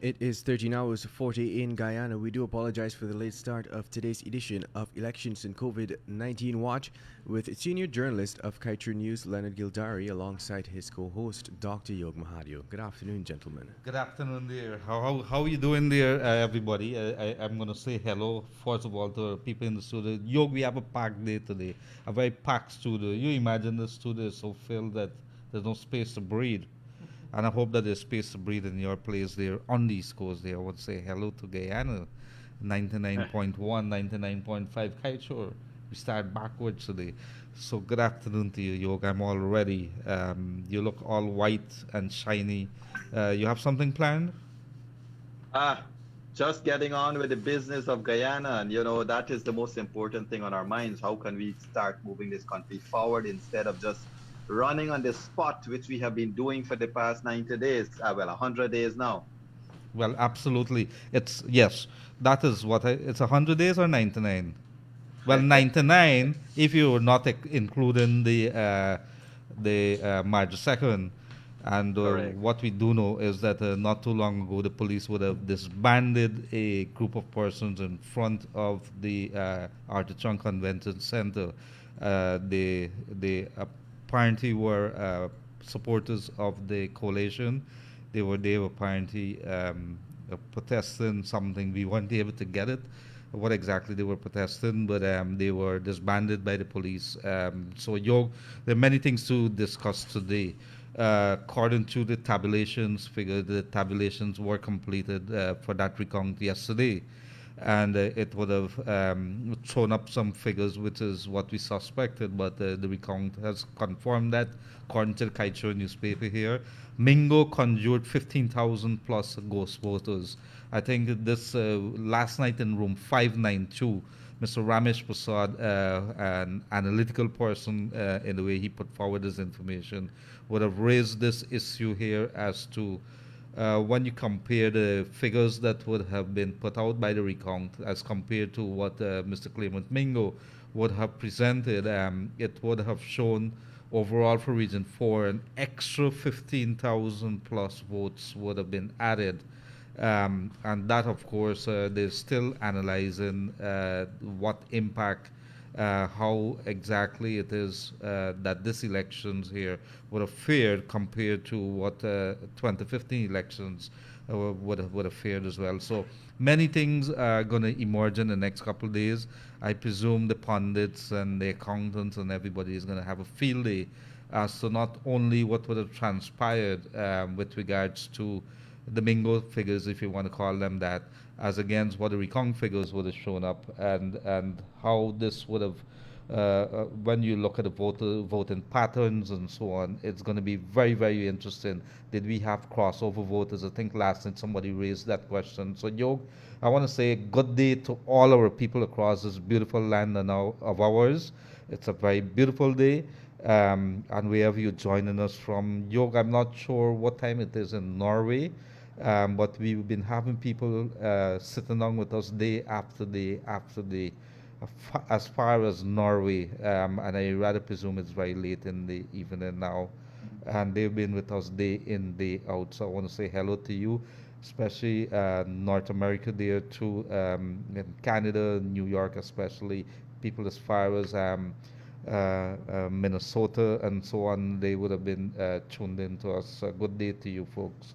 It is 13 hours 40 in Guyana. We do apologize for the late start of today's edition of Elections and COVID-19 Watch with senior journalist of Kaiser News, Leonard Gildarie, alongside his co-host, Dr. Yog Mahadeo. Good afternoon, gentlemen. Good afternoon, there. How you doing there, everybody? I'm gonna say hello first of all to people in the studio. Yo, we have a packed day today, a very packed studio. You imagine the studio is so filled that there's no space to breathe, and I hope that there's space to breathe in your place there on the East Coast. There, I would say hello to Guyana, 99.1, 99.5 Kaichor. We start backwards today. So good afternoon to you, Yog. I'm all ready. You look all white and shiny. You have something planned? Ah, just getting on with the business of Guyana. And, that is the most important thing on our minds. How can we start moving this country forward instead of just running on the spot, which we have been doing for the past 90 days? 100 days now. Well, absolutely. It's yes. That is what it's 100 days or 99. Well, 99 if you're not including the March 2nd. And Correct. what we do know is that not too long ago, the police would have disbanded a group of persons in front of the Artichon Convention Center. They apparently were supporters of the coalition. They were apparently protesting something. We weren't able to get it, what exactly they were protesting, but they were disbanded by the police. So, Yo, there are many things to discuss today. According to the tabulations figure, the tabulations were completed for that recount yesterday, and it would have thrown up some figures, which is what we suspected, but the recount has confirmed that, according to the Kaichor newspaper here, Mingo conjured 15,000 plus ghost voters. I think this last night in room 592, Mr. Ramesh Prasad, an analytical person in the way he put forward his information, would have raised this issue here as to when you compare the figures that would have been put out by the recount as compared to what Mr. Clement Mingo would have presented, it would have shown overall for Region 4 an extra 15,000 plus votes would have been added. And that, of course, they're still analyzing what impact, how exactly it is that this elections here would have fared compared to what 2015 elections would have fared as well. So many things are going to emerge in the next couple of days. I presume the pundits and the accountants and everybody is going to have a field day as to not only what would have transpired with regards to the Mingo figures, if you want to call them that, as against what the Recon figures would have shown up, and how this would have, when you look at the voting patterns and so on, it's going to be very, very interesting. Did we have crossover voters? I think last night somebody raised that question. So, Yog, I want to say good day to all our people across this beautiful land of ours. It's a very beautiful day. And wherever you're joining us from, Yog, I'm not sure what time it is in Norway. But we've been having people sitting down with us day after day after day, as far as Norway, and I rather presume it's very late in the evening now, and they've been with us day in, day out. So I want to say hello to you, especially North America there too, in Canada, New York especially, people as far as Minnesota and so on. They would have been tuned in to us. Good day to you folks.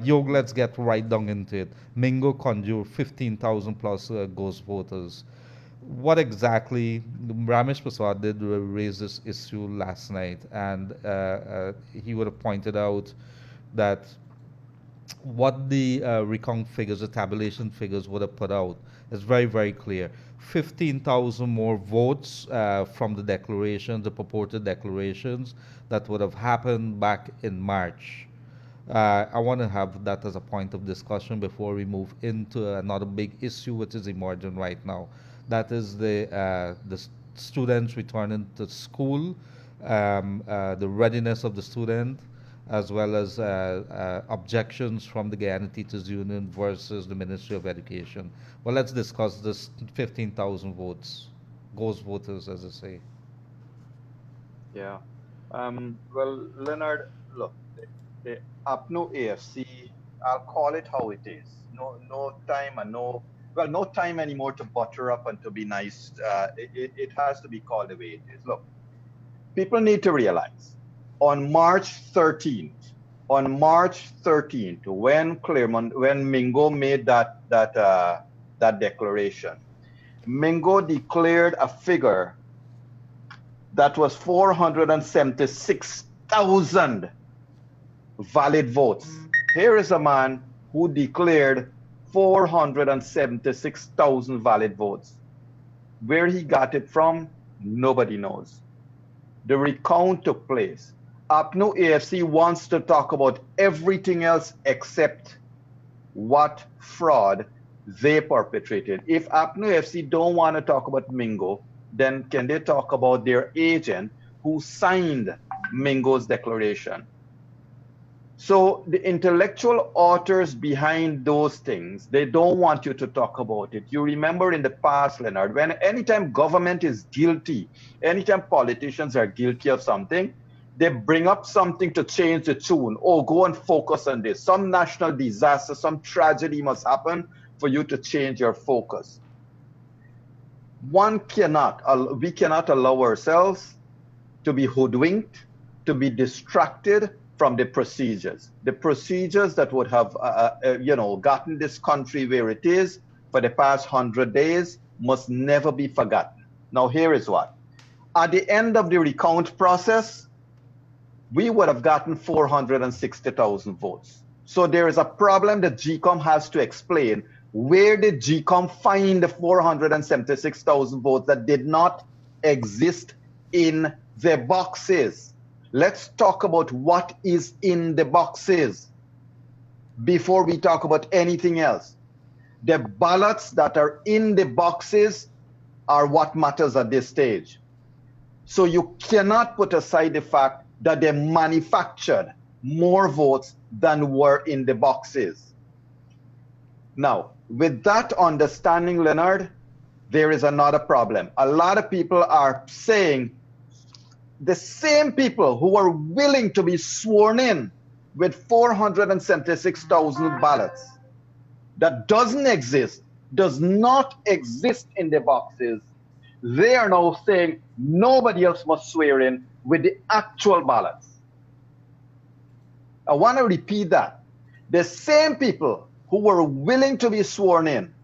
Yog, let's get right down into it. Mingo conjured 15,000 plus ghost voters. What exactly Ramesh Prasad did raise this issue last night, and he would have pointed out that what the recount figures, the tabulation figures would have put out is very, very clear. 15,000 more votes from the declarations, the purported declarations that would have happened back in March. I want to have that as a point of discussion before we move into another big issue which is emerging right now. That is the students returning to school, the readiness of the student, as well as objections from the Guyana Teachers Union versus the Ministry of Education. Well, let's discuss this 15,000 votes, ghost voters, as I say. Yeah. Well, Leonard, look, the APNU AFC I'll call it how it is. No time and no time anymore to butter up and to be nice. It has to be called the way it is. Look, people need to realize on March 13th, when Mingo made that declaration, Mingo declared a figure that was 476,000 valid votes. Here is a man who declared 476,000 valid votes. Where he got it from, nobody knows. The recount took place. APNU+AFC wants to talk about everything else except what fraud they perpetrated. If APNU+AFC don't want to talk about Mingo, then can they talk about their agent who signed Mingo's declaration? So the intellectual authors behind those things, they don't want you to talk about it. You remember in the past, Leonard, when anytime government is guilty, anytime politicians are guilty of something, they bring up something to change the tune. Oh, go and focus on this. Some national disaster, some tragedy must happen for you to change your focus. We cannot allow ourselves to be hoodwinked, to be distracted from the procedures that would have, gotten this country where it is for the past 100 days must never be forgotten. Now, here is what. At the end of the recount process, we would have gotten 460,000 votes. So there is a problem that GCOM has to explain. Where did GCOM find the 476,000 votes that did not exist in the boxes? Let's talk about what is in the boxes before we talk about anything else. The ballots that are in the boxes are what matters at this stage. So you cannot put aside the fact that they manufactured more votes than were in the boxes. Now, with that understanding, Leonard, there is another problem. A lot of people are saying the same people who are willing to be sworn in with 476,000 ballots that does not exist in the boxes, they are now saying nobody else must swear in with the actual ballots. I want to repeat that. The same people who were willing to be sworn in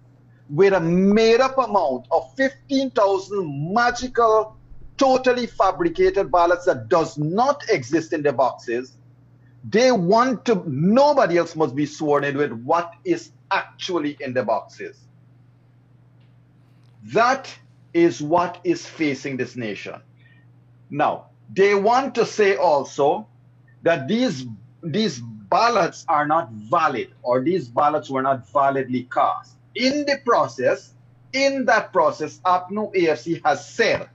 with a made-up amount of 15,000 magical, totally fabricated ballots that does not exist in the boxes, they want to, nobody else must be sworn in with what is actually in the boxes. That is what is facing this nation. Now, they want to say also that these ballots are not valid, or these ballots were not validly cast. In that process, APNU+AFC has said,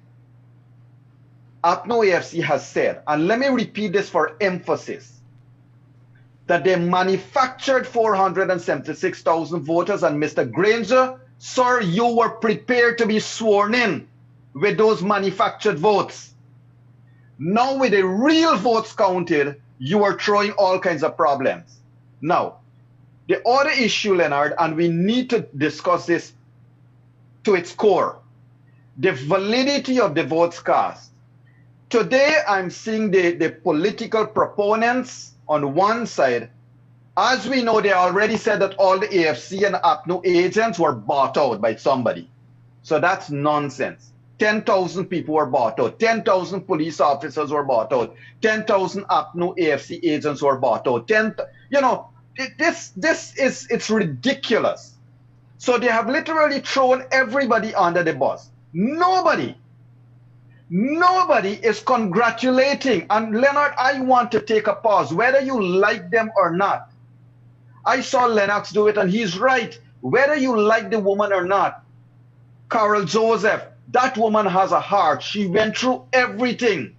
and let me repeat this for emphasis, that they manufactured 476,000 voters, and Mr. Granger, sir, you were prepared to be sworn in with those manufactured votes. Now with the real votes counted, you are throwing all kinds of problems. Now, the other issue, Leonard, and we need to discuss this to its core, the validity of the votes cast. Today, I'm seeing the political proponents on one side. As we know, they already said that all the AFC and APNU agents were bought out by somebody. So that's nonsense. 10,000 people were bought out. 10,000 police officers were bought out. 10,000 APNU+AFC agents were bought out. It's ridiculous. So they have literally thrown everybody under the bus. Nobody is congratulating. And Leonard, I want to take a pause, whether you like them or not. I saw Lennox do it, and he's right. Whether you like the woman or not, Carol Joseph, that woman has a heart. She went through everything,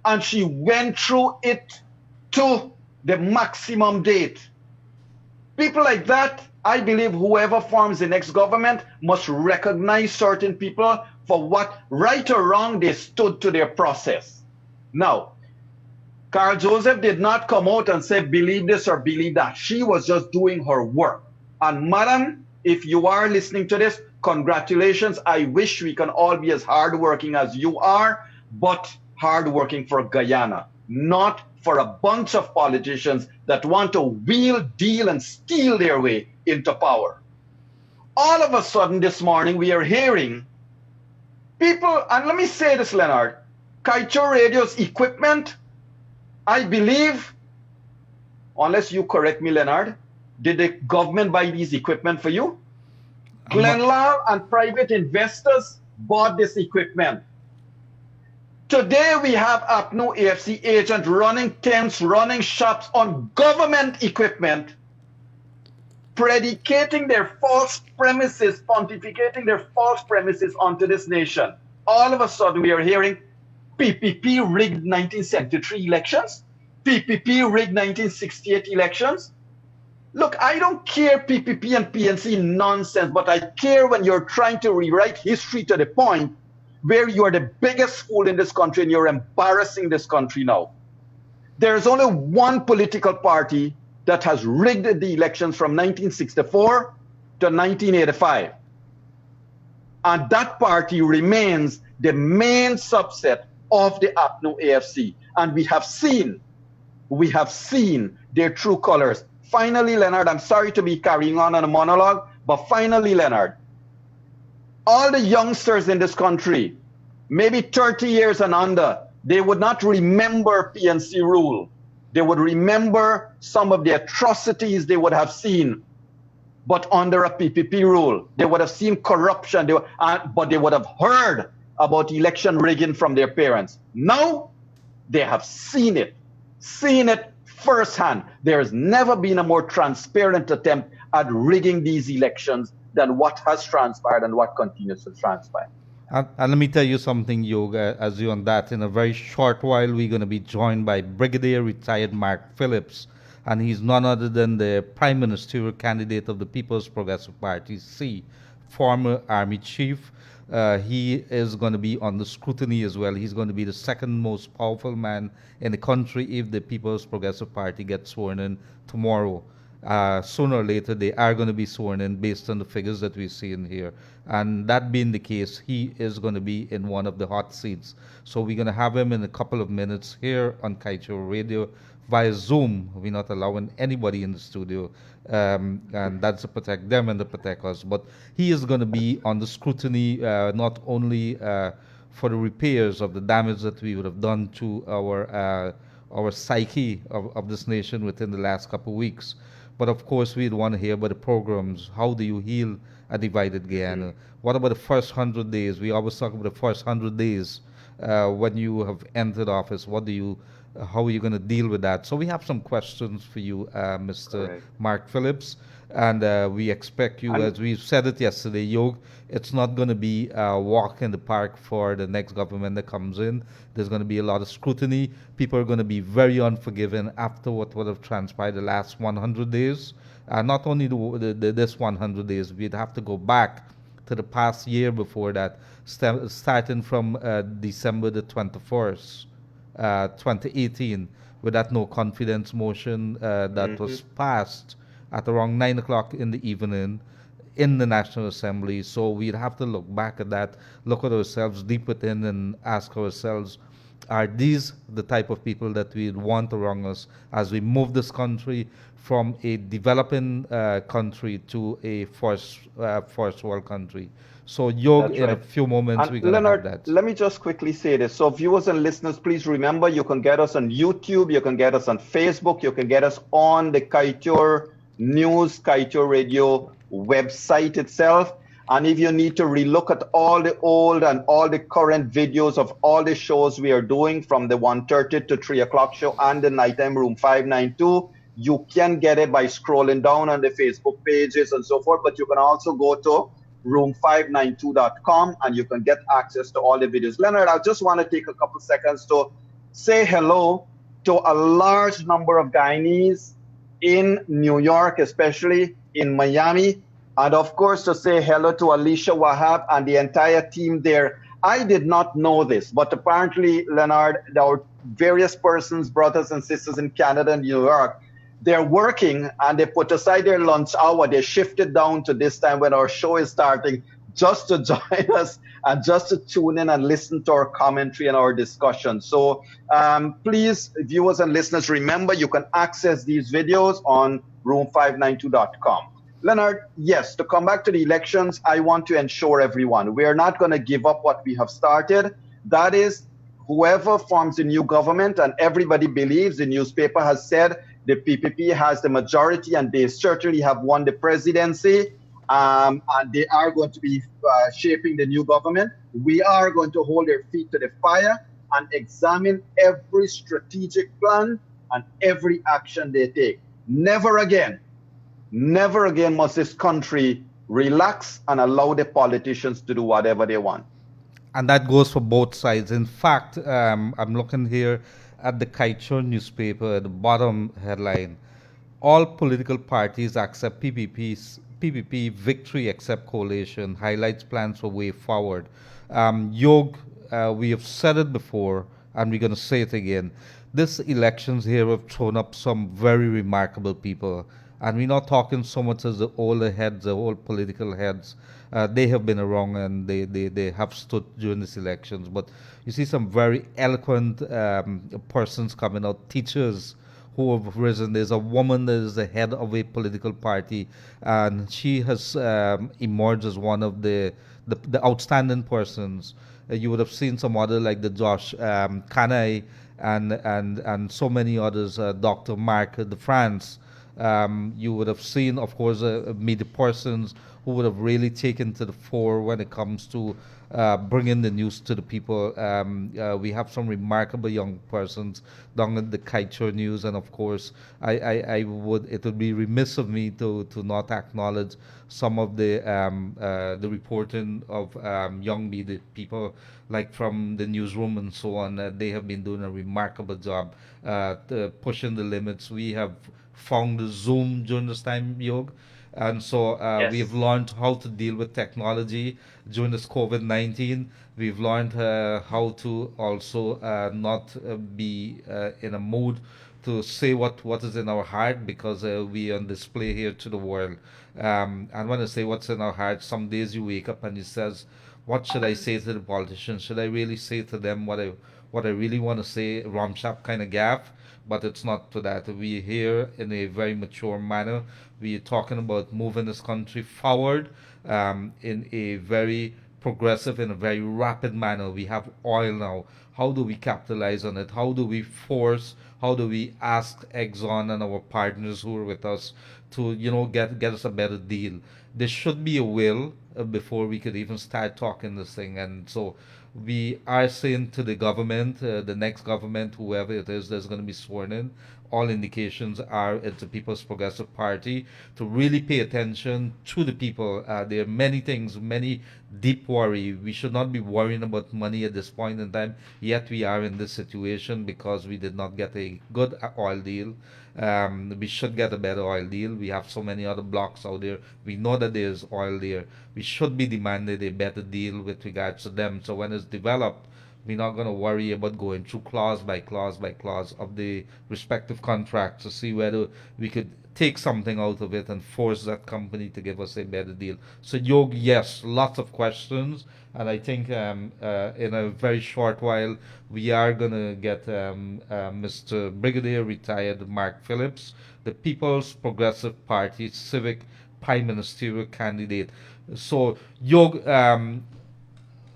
and she went through it to the maximum date. People like that, I believe whoever forms the next government must recognize certain people for what, right or wrong, they stood to their process. Now, Carl Joseph did not come out and say, believe this or believe that. She was just doing her work. And madam, if you are listening to this, congratulations. I wish we can all be as hardworking as you are, but hardworking for Guyana, not for a bunch of politicians that want to wheel, deal, and steal their way into power. All of a sudden this morning, we are hearing people, and let me say this, Leonard, Kaito Radio's equipment, I believe, unless you correct me, Leonard, did the government buy these equipment for you? Glenlal and private investors bought this equipment. Today we have APNU+AFC agents running tents, running shops on government equipment, predicating their false premises, pontificating their false premises onto this nation. All of a sudden we are hearing PPP rigged 1973 elections, PPP rigged 1968 elections. Look, I don't care PPP and PNC nonsense, but I care when you're trying to rewrite history to the point where you are the biggest fool in this country and you're embarrassing this country now. There's only one political party that has rigged the elections from 1964 to 1985. And that party remains the main subset of the APNU+AFC. And we have seen their true colors. Finally, Leonard, I'm sorry to be carrying on a monologue, but finally, Leonard, all the youngsters in this country, maybe 30 years and under, they would not remember PNC rule. They would remember some of the atrocities they would have seen, but under a PPP rule. They would have seen corruption, but they would have heard about election rigging from their parents. Now, they have seen it firsthand. There has never been a more transparent attempt at rigging these elections than what has transpired and what continues to transpire. And let me tell you something, Yoga, as you on that. In a very short while, we're going to be joined by Brigadier retired Mark Phillips, and he's none other than the Prime Ministerial candidate of the People's Progressive Party, C, former Army Chief. He is going to be on the scrutiny as well. He's going to be the second most powerful man in the country if the People's Progressive Party gets sworn in tomorrow. Sooner or later, they are going to be sworn in based on the figures that we see in here. And that being the case, he is going to be in one of the hot seats. So we're going to have him in a couple of minutes here on Kaito Radio via Zoom. We're not allowing anybody in the studio, and that's to protect them and to protect us. But he is going to be on the scrutiny, not only for the repairs of the damage that we would have done to our psyche of this nation within the last couple of weeks. But of course, we'd want to hear about the programs. How do you heal a divided Guyana? What about the first 100 days? We always talk about the first 100 days when you have entered office. How are you going to deal with that? So we have some questions for you, Mr. Correct. Mark Phillips. And we expect you, as we said it yesterday, Yog, it's not going to be a walk in the park for the next government that comes in. There's going to be a lot of scrutiny. People are going to be very unforgiving after what would have transpired the last 100 days. Not only this 100 days, we'd have to go back to the past year before that, starting from December the 21st, 2018, with that no confidence motion that was passed at around 9 o'clock in the evening in the National Assembly. So we'd have to look back at that, look at ourselves deep within and ask ourselves, are these the type of people that we'd want around us as we move this country from a developing country to a first world country? So Yog, in a few moments, we're going to have that. Let me just quickly say this. So viewers and listeners, please remember you can get us on YouTube, you can get us on Facebook, you can get us on the Kaito News, Kaito Radio website itself. And if you need to relook at all the old and all the current videos of all the shows we are doing from the 1:30 to 3 o'clock show and the nighttime room 592, you can get it by scrolling down on the Facebook pages and so forth. But you can also go to room592.com and you can get access to all the videos. Leonard, I just want to take a couple seconds to say hello to a large number of Guyanese in New York, especially in Miami, and of course to say hello to Alicia Wahab and the entire team there I did not know this, but apparently, Leonard, there are various persons, brothers and sisters in Canada and New York, they're working and they put aside their lunch hour. They shifted down to this time when our show is starting just to join us and just to tune in and listen to our commentary and our discussion. So please, viewers and listeners, remember you can access these videos on room592.com. Leonard, yes, to come back to the elections, I want to ensure everyone we are not going to give up what we have started. That is, whoever forms the new government, and everybody believes, the newspaper has said the PPP has the majority and they certainly have won the presidency, and they are going to be shaping the new government. We are going to hold their feet to the fire and examine every strategic plan and every action they take. Never again must this country relax and allow the politicians to do whatever they want. And that goes for both sides. In fact, I'm looking here at the Kaichon newspaper, the bottom headline: all political parties accept PPP victory except coalition, highlights plans for way forward. Yog, we have said it before, and we're going to say it again. This elections here have thrown up some very remarkable people. And we're not talking so much as the older heads, the old political heads. They have been around and they have stood during these elections. But you see some very eloquent persons coming out, teachers who have risen. There's a woman that is the head of a political party, and she has emerged as one of the outstanding persons. You would have seen some other like the Josh Kanai and so many others, Dr. Mark de France. You would have seen, of course, media persons who would have really taken to the fore when it comes to bringing the news to the people. We have some remarkable young persons down at the Kaichor News, and of course, it would be remiss of me to not acknowledge some of the reporting of young media people, like from the newsroom and so on. They have been doing a remarkable job pushing the limits. We have found the Zoom during this time, Yog. And so Yes. we've learned how to deal with technology during this COVID-19. We've learned how to also not be in a mood to say what is in our heart, because we on display here to the world. And when I say what's in our heart, some days you wake up and you says, what should I say to the politicians? Should I really say to them what I really want to say? Ramshap kind of gaff. But it's not to that. We're here in a very mature manner. We're talking about moving this country forward in a very progressive, in a very rapid manner. We have oil now. How do we capitalize on it? How do we ask Exxon and our partners who are with us to, get us a better deal? There should be a will before we could even start talking this thing. And so we are saying to the government, the next government, whoever it is that's going to be sworn in, all indications are it's the People's Progressive Party, to really pay attention to the people. There are many things, many deep worry. We should not be worrying about money at this point in time, yet we are in this situation because we did not get a good oil deal. We should get a better oil deal. We have so many other blocks out there. We know that there's oil there. We should be demanding a better deal with regards to them. So when it's developed, we're not going to worry about going through clause by clause by clause of the respective contracts to see whether we could take something out of it and force that company to give us a better deal. So, Yog, yes, lots of questions. And I think in a very short while, we are going to get Mr. Brigadier retired Mark Phillips, the People's Progressive Party civic prime ministerial candidate. So, Yog,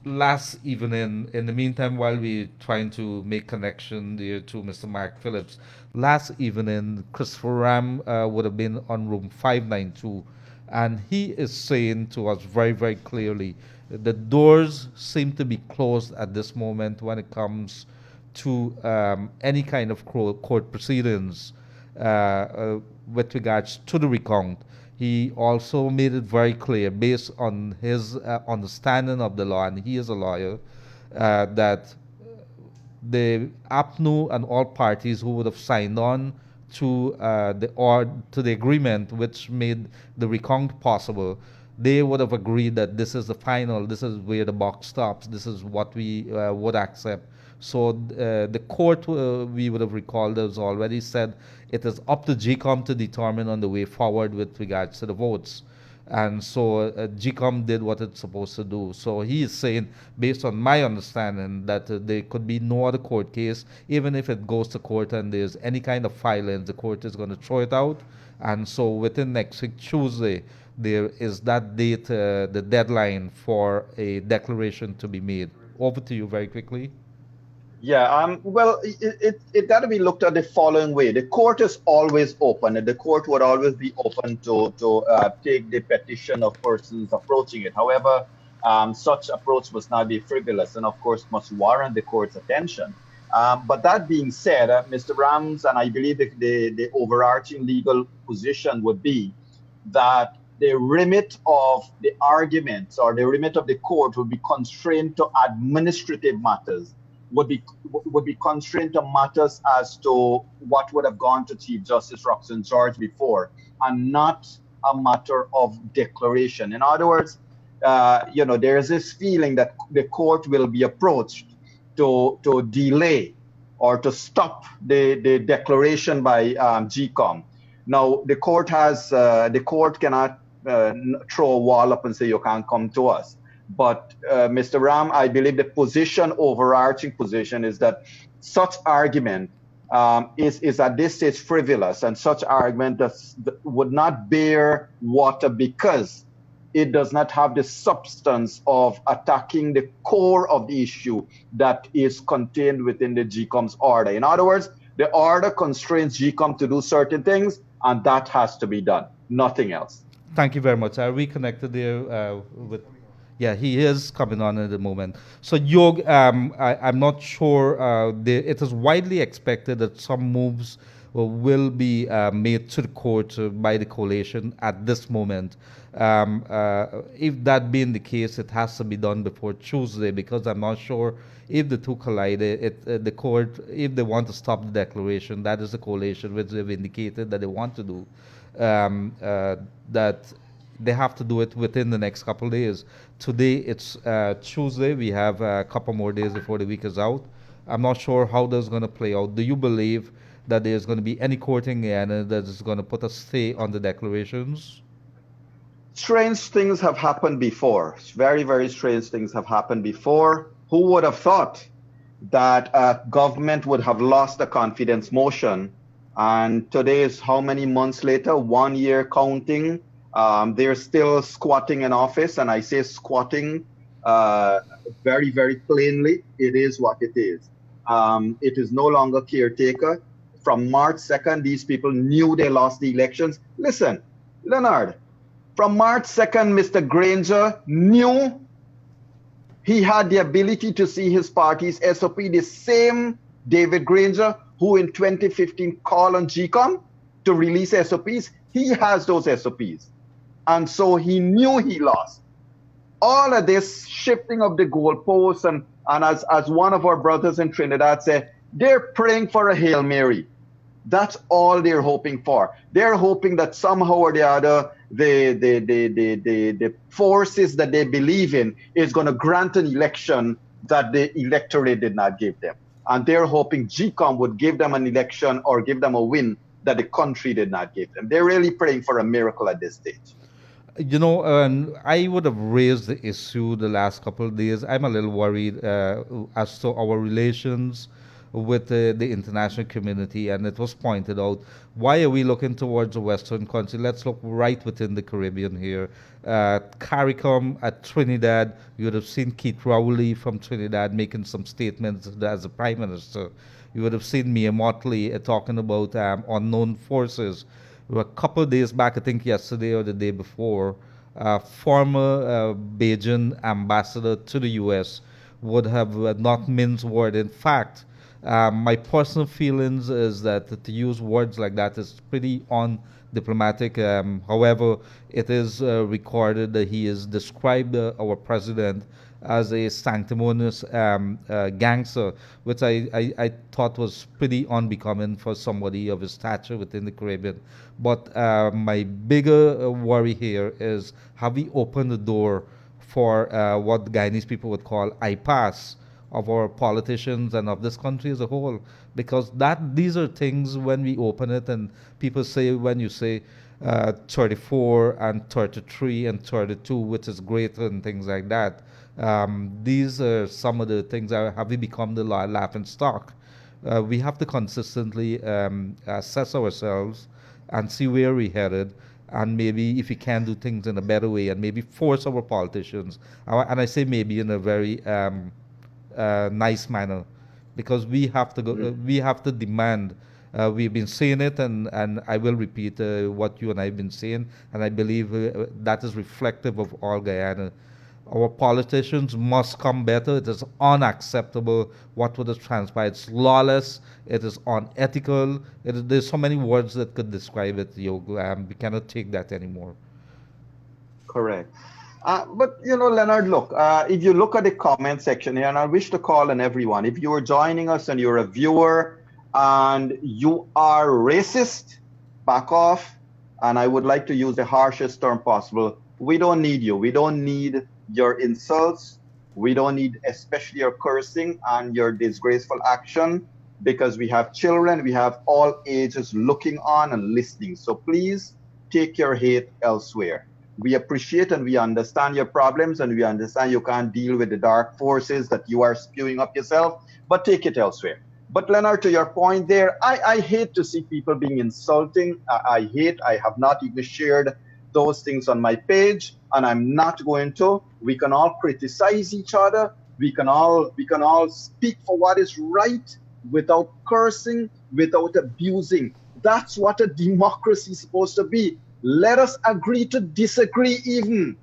last evening, in the meantime, while we're trying to make connection there to Mr. Mark Phillips, last evening, Christopher Ram would have been on room 592, and he is saying to us very, very clearly, the doors seem to be closed at this moment when it comes to any kind of court proceedings with regards to the recount. He also made it very clear, based on his understanding of the law, and he is a lawyer, that the APNU and all parties who would have signed on to the agreement which made the recount possible, they would have agreed that this is the final, this is where the box stops, this is what we would accept. So the court, we would have recalled, has already said it is up to GCOM to determine on the way forward with regards to the votes. And so GCOM did what it's supposed to do. So he is saying, based on my understanding, that there could be no other court case. Even if it goes to court and there's any kind of filings, the court is going to throw it out. And so within next week, Tuesday, there is that date, the deadline for a declaration to be made. Over to you very quickly. Yeah, well, it got to be looked at the following way. The court is always open, and the court would always be open to take the petition of persons approaching it. However, such approach must not be frivolous and, of course, must warrant the court's attention. But that being said, Mr. Rams, and I believe the overarching legal position would be that the remit of the arguments or the remit of the court would be constrained to administrative matters, would be constrained to matters as to what would have gone to Chief Justice Roxanne George before, and not a matter of declaration. In other words, there is this feeling that the court will be approached to delay or to stop the declaration by GCOM. Now, the court cannot throw a wall up and say you can't come to us. But Mr. Ram, I believe the overarching position is that such argument is at this stage frivolous, and such argument would not bear water because it does not have the substance of attacking the core of the issue that is contained within the GCOM's order. In other words, the order constrains GCOM to do certain things, and that has to be done, nothing else. Thank you very much. I reconnected there with... Yeah, he is coming on at the moment. So, Yog, I'm not sure. It is widely expected that some moves will be made to the court by the coalition at this moment. If that being the case, it has to be done before Tuesday, because I'm not sure if the two collide. The court, if they want to stop the declaration, that is the coalition which they've indicated that they want to do. That they have to do it within the next couple of days. Today it's Tuesday. We have a couple more days before the week is out. I'm not sure how that's going to play out. Do you believe that there's going to be any court in Guyana that is going to put a stay on the declarations? Strange things have happened before. Very, very strange things have happened before. Who would have thought that a government would have lost a confidence motion? And today is how many months later? 1 year counting. They're still squatting in office, and I say squatting very, very plainly. It is what it is. It is no longer caretaker. From March 2nd, these people knew they lost the elections. Listen, Leonard, from March 2nd, Mr. Granger knew he had the ability to see his party's SOP, the same David Granger who in 2015 called on GCOM to release SOPs. He has those SOPs. And so he knew he lost. All of this shifting of the goalposts, and as one of our brothers in Trinidad said, they're praying for a Hail Mary. That's all they're hoping for. They're hoping that somehow or the other, the forces that they believe in is going to grant an election that the electorate did not give them. And they're hoping GCOM would give them an election or give them a win that the country did not give them. They're really praying for a miracle at this stage. You know, I would have raised the issue the last couple of days. I'm a little worried as to our relations with the international community, and it was pointed out, why are we looking towards a Western country? Let's look right within the Caribbean here. CARICOM at Trinidad, you would have seen Keith Rowley from Trinidad making some statements as a prime minister. You would have seen Mia Motley talking about unknown forces. A couple of days back, I think yesterday or the day before, former Beijing ambassador to the U.S. would have not minced word. In fact, my personal feelings is that to use words like that is pretty undiplomatic. However, it is recorded that he has described our president as a sanctimonious gangster, which I thought was pretty unbecoming for somebody of his stature within the Caribbean. But my bigger worry here is, have we opened the door for what the Guyanese people would call impasse of our politicians and of this country as a whole? Because these are things, when we open it, and people say, when you say 34 and 33 and 32, which is greater and things like that, these are some of the things that have we become the laughing stock. We have to consistently assess ourselves and see where we're headed, and maybe if we can do things in a better way, and maybe force our politicians, and I say maybe in a very nice manner, because we have to go, we have to demand. We've been saying it, and I will repeat what you and I have been saying, and I believe that is reflective of all Guyana. Our politicians must come better. It is unacceptable what would have transpired. It's lawless. It is unethical. There's so many words that could describe it, Yog. We cannot take that anymore. Correct. But Leonard, look, if you look at the comment section here, and I wish to call on everyone, if you are joining us and you're a viewer and you are racist, back off. And I would like to use the harshest term possible. We don't need you. We don't need your insults. We don't need especially your cursing and your disgraceful action, because we have children, we have all ages looking on and listening. So please take your hate elsewhere. We appreciate and we understand your problems, and we understand you can't deal with the dark forces that you are spewing up yourself, but take it elsewhere. But Leonard, to your point there, I hate to see people being insulting. I have not even shared those things on my page, and I'm not going to. We can all criticize each other. We can all speak for what is right without cursing, without abusing. That's what a democracy is supposed to be. Let us agree to disagree even,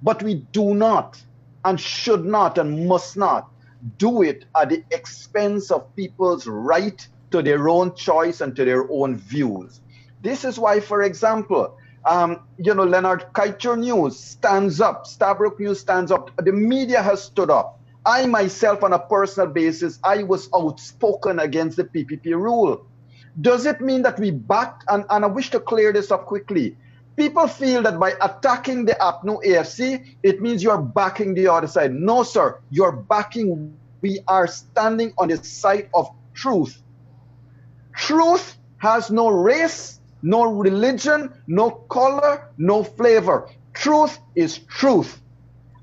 but we do not and should not and must not do it at the expense of people's right to their own choice and to their own views. This is why, for example, Leonard, Kaiser News stands up, Stabrook News stands up, the media has stood up. I myself, on a personal basis, I was outspoken against the PPP rule. Does it mean that we backed, and I wish to clear this up quickly, people feel that by attacking the APNU+AFC, it means you're backing the other side. No, sir, you're backing, we are standing on the side of truth. Truth has no race, no religion, no color, no flavor. Truth is truth.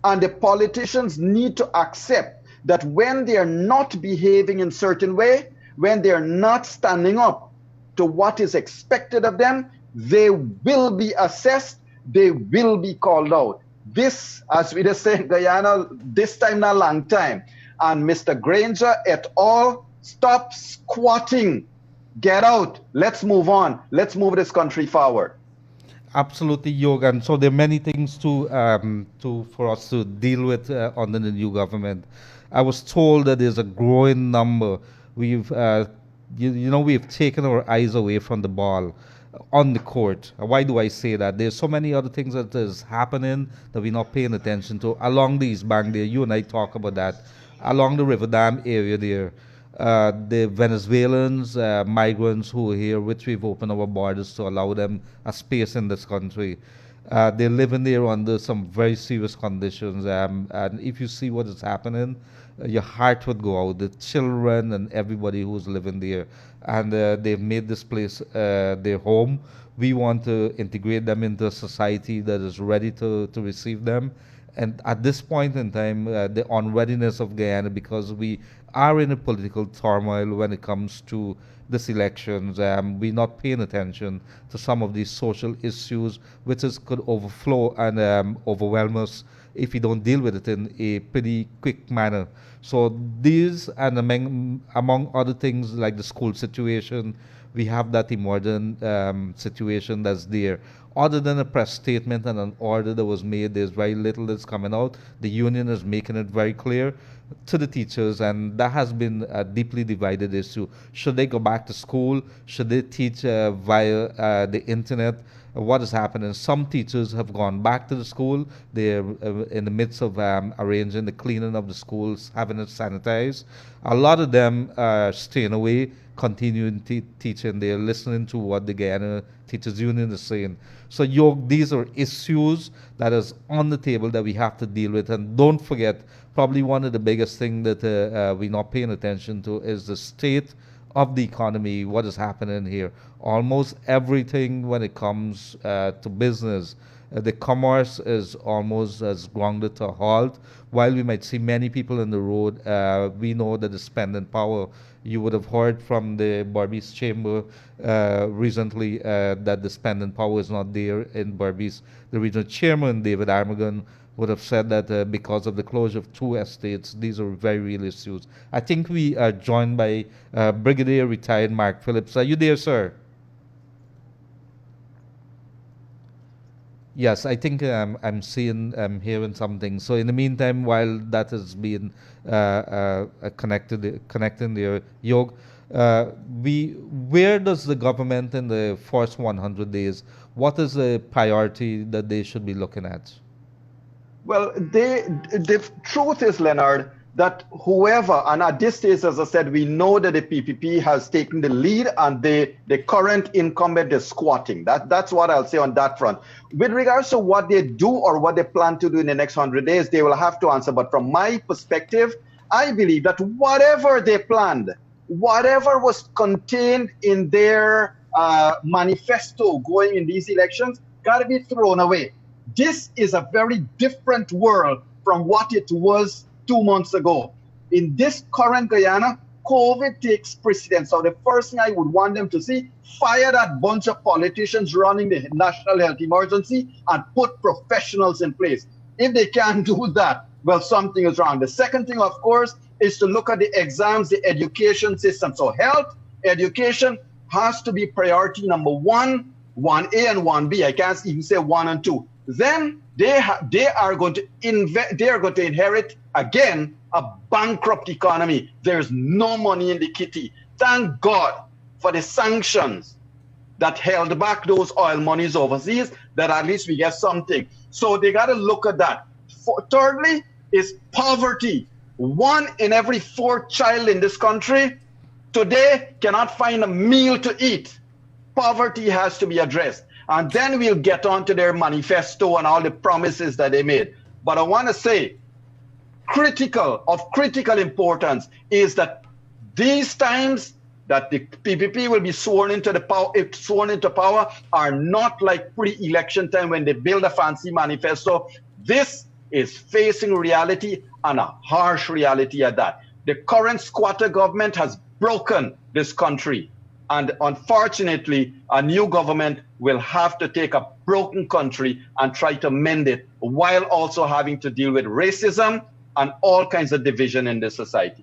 And the politicians need to accept that when they are not behaving in a certain way, when they are not standing up to what is expected of them, they will be assessed, they will be called out. This, as we just say in Guyana, this time not long time. And Mr. Granger et al., stop squatting. Get out. Let's move on. Let's move this country forward. Absolutely, Yog. And so there are many things for us to deal with under the new government. I was told that there's a growing number. We've taken our eyes away from the ball on the court. Why do I say that? There's so many other things that is happening that we're not paying attention to along the East Bank there. You and I talk about that. Along the River Dam area there. The Venezuelans, migrants who are here, which we've opened our borders to allow them a space in this country. They're living there under some very serious conditions. And if you see what is happening, your heart would go out. The children and everybody who's living there. And they've made this place their home. We want to integrate them into a society that is ready to receive them. And at this point in time, the unreadiness of Guyana, because we are in a political turmoil when it comes to this elections, we're not paying attention to some of these social issues, which could overflow and overwhelm us if we don't deal with it in a pretty quick manner. So these, and among other things like the school situation, we have that emergent situation that's there. Other than a press statement and an order that was made, there's very little that's coming out. The union is making it very clear to the teachers, and that has been a deeply divided issue. Should they go back to school? Should they teach via the internet? what is happening. Some teachers have gone back to the school. They're in the midst of arranging the cleaning of the schools, having it sanitized. A lot of them are staying away, continuing teaching. They're listening to what the Guyana Teachers Union is saying. So, these are issues that is on the table that we have to deal with. And don't forget, probably one of the biggest things that we're not paying attention to is the state of the economy, what is happening here. Almost everything when it comes to business, the commerce is almost as grounded to a halt. While we might see many people in the road, we know that the spending power, you would have heard from the Berbice Chamber recently that the spending power is not there in Berbice. The regional chairman, David Armagon, would have said that because of the closure of 2 estates, these are very real issues. I think we are joined by Brigadier retired Mark Phillips. Are you there, sir? Yes, I think I'm hearing something. So in the meantime, while that is being connecting there, Yog, where does the government in the first 100 days, what is the priority that they should be looking at? Well, the truth is, Leonard, that whoever, and at this stage, as I said, we know that the PPP has taken the lead and the current incumbent is squatting. That's what I'll say on that front. With regards to what they do or what they plan to do in the next 100 days, they will have to answer. But from my perspective, I believe that whatever they planned, whatever was contained in their manifesto going in these elections, got to be thrown away. This is a very different world from what it was 2 months ago. In this current Guyana, COVID takes precedence. So the first thing I would want them to see, fire that bunch of politicians running the national health emergency and put professionals in place. If they can't do that, well, something is wrong. The second thing, of course, is to look at the exams, the education system. So health, education has to be priority number 1, 1A and 1B. I can't even say 1 and 2. Then they are going to inherit again a bankrupt economy. There's no money in the kitty. Thank God for the sanctions that held back those oil monies overseas, that at least we get something. So they got to look at that. Thirdly is poverty. 1 in every 4 child in this country today cannot find a meal to eat. Poverty has to be addressed. And then we'll get on to their manifesto and all the promises that they made. But I want to say, critical importance is that these times that the PPP will be sworn into power are not like pre-election time when they build a fancy manifesto. This is facing reality, and a harsh reality at that. The current squatter government has broken this country. And unfortunately, a new government will have to take a broken country and try to mend it while also having to deal with racism and all kinds of division in the society.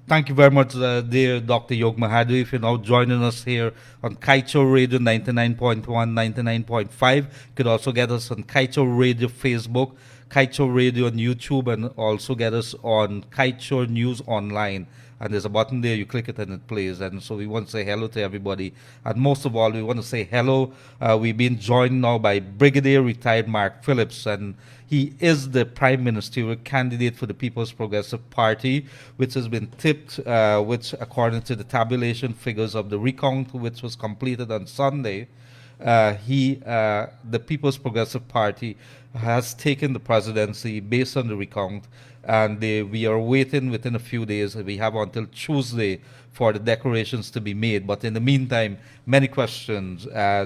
Thank you very much, dear Dr. Yog Mahadeo. If you're now joining us here on Kaicho Radio 99.1, 99.5, you could also get us on Kaicho Radio Facebook, Kaicho Radio on YouTube, and also get us on Kaicho News Online. And there's a button there, you click it and it plays. And so we want to say hello to everybody. And most of all, we want to say hello. We've been joined now by Brigadier retired Mark Phillips, and he is the Prime Ministerial candidate for the People's Progressive Party, which has been tipped, which according to the tabulation figures of the recount, which was completed on Sunday, the People's Progressive Party has taken the presidency based on the recount, and we are waiting within a few days. We have until Tuesday for the declarations to be made. But in the meantime, many questions.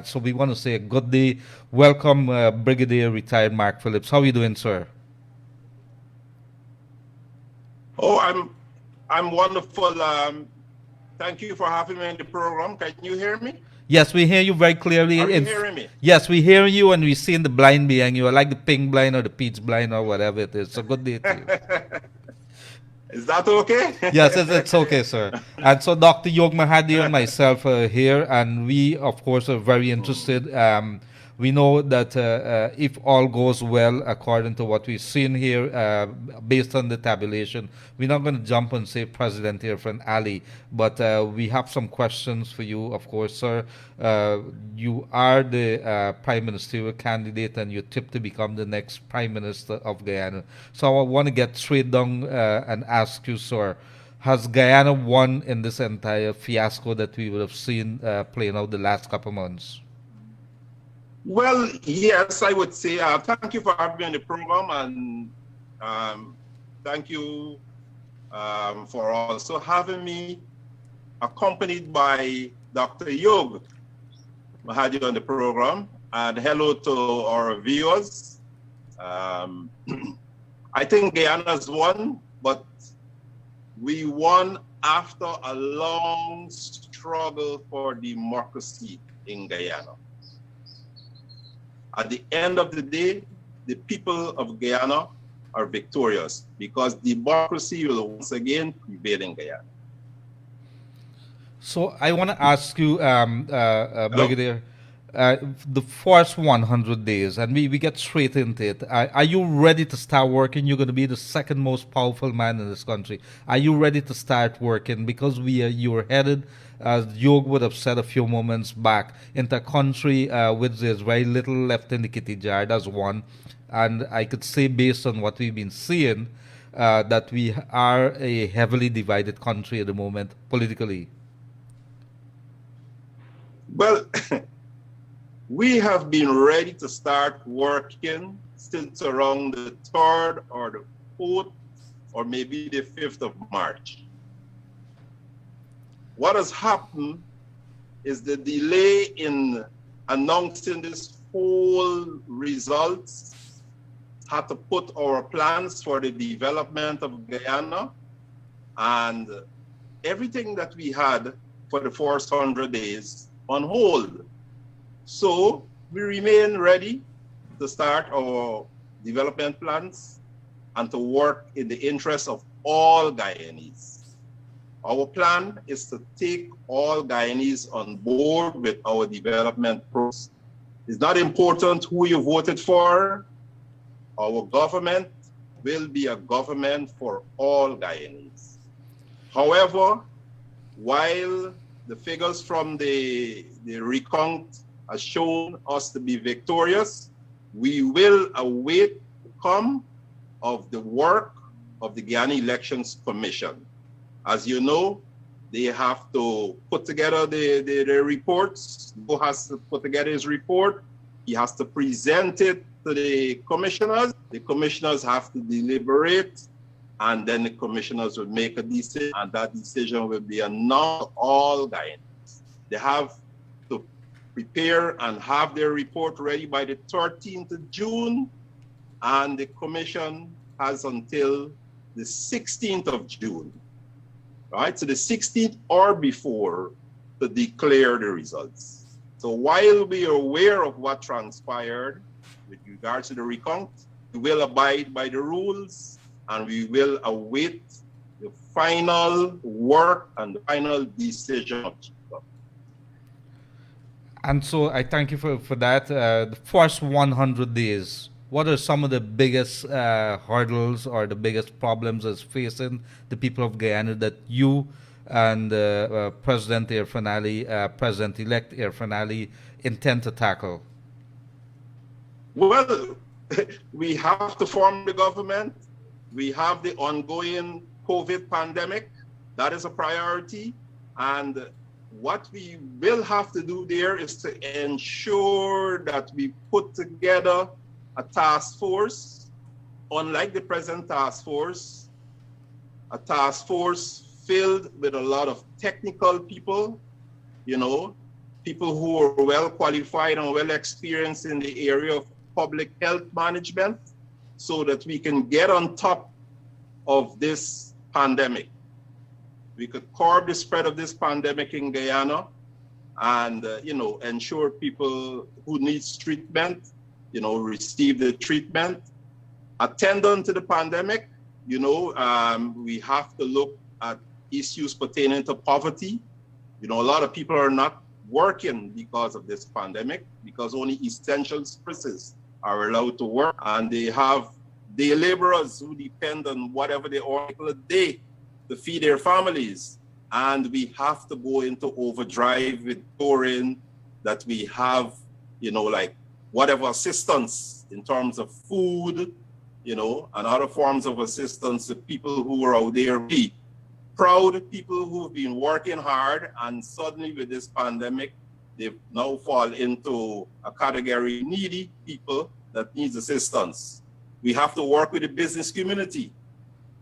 So we want to say a good day. Welcome, Brigadier retired Mark Phillips. How are you doing, sir? Oh, I'm wonderful. Thank you for having me in the program. Can you hear me? Yes, we hear you very clearly. Are you hearing me? Yes, we hear you, and we see the blind behind you, like the pink blind or the peach blind or whatever it is. So good day to you. Is that okay? Yes, it's okay, sir. And so Dr. Yog Mahadeo and myself are here, and we, of course, are very interested. We know that if all goes well, according to what we've seen here, based on the tabulation, we're not going to jump and say President Irfan Ali, but we have some questions for you, of course, sir. You are the Prime Ministerial candidate and you're tipped to become the next Prime Minister of Guyana. So I want to get straight down and ask you, sir, has Guyana won in this entire fiasco that we would have seen playing out the last couple of months? Well, yes, I would say thank you for having me on the program, and thank you for also having me accompanied by Dr. Yog Mahadeo on the program. And hello to our viewers. I think Guyana's won, but we won after a long struggle for democracy in Guyana. At the end of the day, the people of Guyana are victorious because democracy will once again prevail in Guyana. So I want to ask you, Brigadier, the first 100 days, and we get straight into it. Are you ready to start working? You're going to be the second most powerful man in this country. Are you ready to start working? Because you're headed, as Yog would have said a few moments back, into a country which there's very little left in the kitty jar. That's one. And I could say, based on what we've been seeing, that we are a heavily divided country at the moment, politically. Well, we have been ready to start working since around the 3rd or the 4th or maybe the 5th of March. What has happened is the delay in announcing this whole results had to put our plans for the development of Guyana and everything that we had for the first 100 days on hold. So we remain ready to start our development plans and to work in the interest of all Guyanese. Our plan is to take all Guyanese on board with our development process. It's not important who you voted for. Our government will be a government for all Guyanese. However, while the figures from the recount has shown us to be victorious, we will await the outcome of the work of the Guyana Elections Commission. As you know, they have to put together the reports. Who has to put together his report? He has to present it to the commissioners. The commissioners have to deliberate, and then the commissioners will make a decision, and that decision will be announced to all Guyanese. They have to prepare and have their report ready by the 13th of June, and the commission has until the 16th of June, right? So the 16th or before to declare the results. So while we are aware of what transpired with regards to the recount, we will abide by the rules and we will await the final work and the final decision of GICA. And so I thank you for that. The first 100 days, what are some of the biggest hurdles or the biggest problems that's facing the people of Guyana that you and President Irfan Ali, President-elect Irfan Ali, intend to tackle? Well, we have to form the government. We have the ongoing COVID pandemic. That is a priority. And what we will have to do there is to ensure that we put together a task force, unlike the present task force, a task force filled with a lot of technical people, you know, people who are well qualified and well experienced in the area of public health management, so that we can get on top of this pandemic. We could curb the spread of this pandemic in Guyana and, you know, ensure people who need treatment, you know, receive the treatment. Attendant to the pandemic, you know, we have to look at issues pertaining to poverty. You know, a lot of people are not working because of this pandemic, because only essential services are allowed to work, and they have day laborers who depend on whatever they earn a day to feed their families. And we have to go into overdrive with touring that we have, like whatever assistance in terms of food, and other forms of assistance to people who are out there. Be proud people who've been working hard, and suddenly with this pandemic, they've now fall into a category needy people that needs assistance. We have to work with the business community.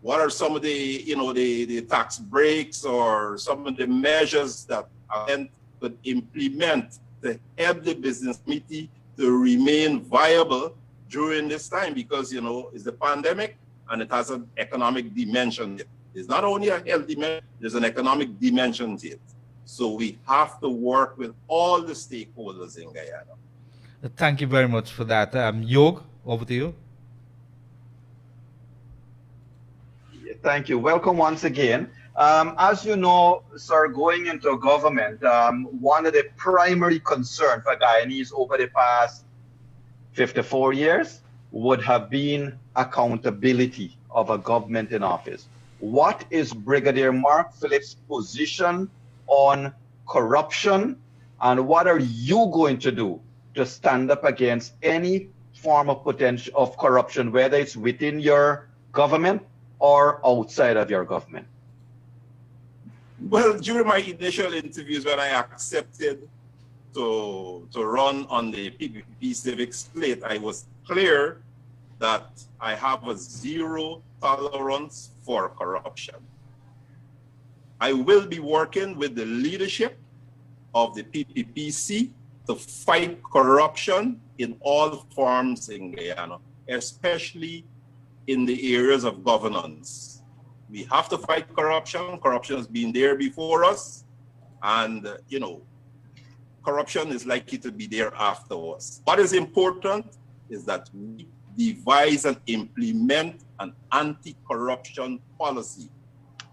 What are some of the, the tax breaks or some of the measures that I could implement to help the business community to remain viable during this time? Because, it's the pandemic and it has an economic dimension. It's not only a health dimension, there's an economic dimension to it. So we have to work with all the stakeholders in Guyana. Thank you very much for that. Yog, over to you. Thank you. Welcome once again. As you know, sir, going into government, one of the primary concerns for Guyanese over the past 54 years would have been accountability of a government in office. What is Brigadier Mark Phillips' position on corruption, and what are you going to do to stand up against any form of potential of corruption, whether it's within your government or outside of your government? Well, during my initial interviews when I accepted to run on the PPP Civic slate, I was clear that I have a zero tolerance for corruption. I will be working with the leadership of the PPPC to fight corruption in all forms in Guyana, especially in the areas of governance. We have to fight corruption. Corruption has been there before us, and corruption is likely to be there after us. What is important is that we devise and implement an anti-corruption policy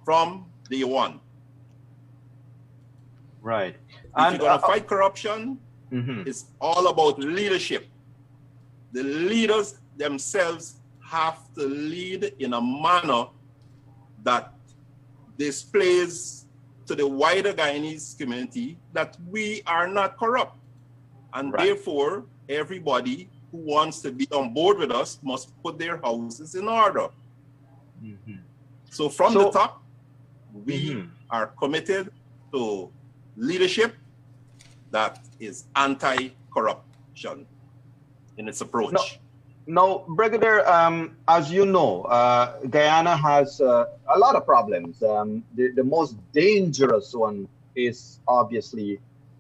from day one. Right. If you're going to fight corruption, it's all about leadership. The leaders themselves have to lead in a manner that displays to the wider Guyanese community that we are not corrupt. And therefore, everybody who wants to be on board with us must put their houses in order. So from the top, we are committed to leadership that is anti-corruption in its approach. Now, Brigadier, as you know, Guyana has a lot of problems. The most dangerous one is obviously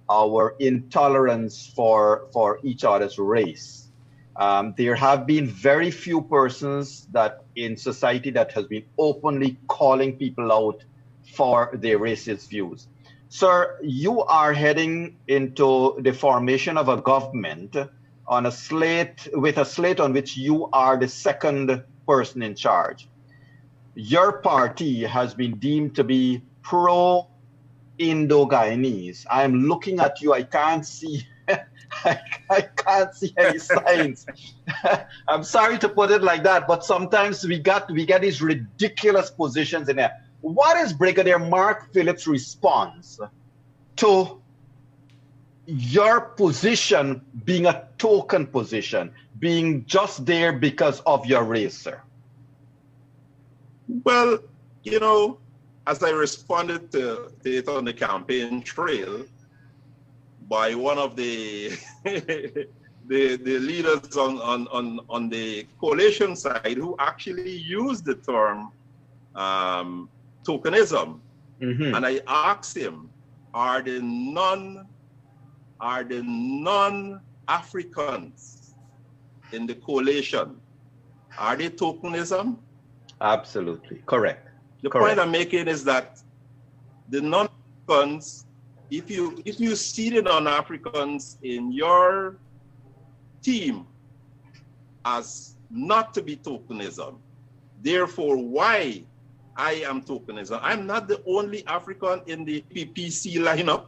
our intolerance for each other's race. There have been very few persons that in society that has been openly calling people out for their racist views. Sir, you are heading into the formation of a government on a slate, with a slate on which you are the second person in charge. Your party has been deemed to be pro-Indo-Guyanese. I am looking at you, I can't see I can't see any signs. I'm sorry to put it like that, but sometimes we get these ridiculous positions in there. What is Brigadier Mark Phillips' response to your position being a token position, being just there because of your race, sir? Well, as I responded to it on the campaign trail by one of the the leaders on the coalition side who actually used the term tokenism, and I asked him, are the non-Africans in the coalition, are they tokenism? Absolutely, correct. The point I'm making is that the non-Africans, if you see the non-Africans in your team as not to be tokenism, therefore why I am tokenism? I'm not the only African in the PPC lineup.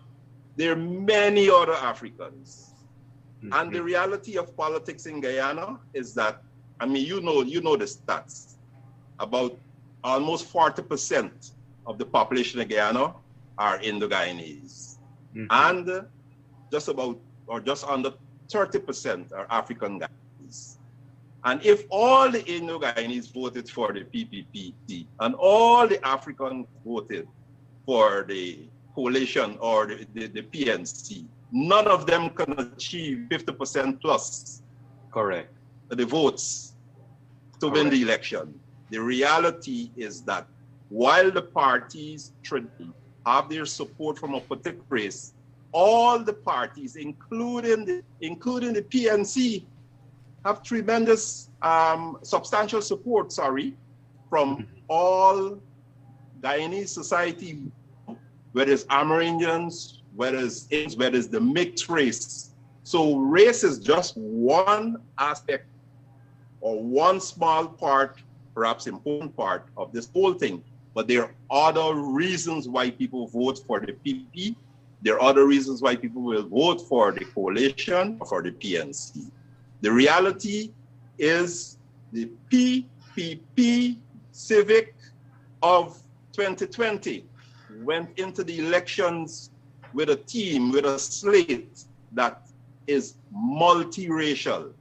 There are many other Africans. And the reality of politics in Guyana is that, I mean, you know the stats. About almost 40% of the population of Guyana are Indo-Guyanese. And just under 30% are African Guyanese. And if all the Indo-Guyanese voted for the PPP and all the Africans voted for the coalition or the PNC, none of them can achieve 50% plus. Correct. The votes to win the election. The reality is that while the parties have their support from a particular race, all the parties, including the PNC, have tremendous, substantial support, from all Guyanese society, whether it's Amerindians, whether it's the mixed race. So race is just one aspect or one small part, perhaps important part of this whole thing. But there are other reasons why people vote for the PPP. There are other reasons why people will vote for the coalition or for the PNC. The reality is the PPP Civic of 2020 went into the elections with a team, with a slate that is multiracial.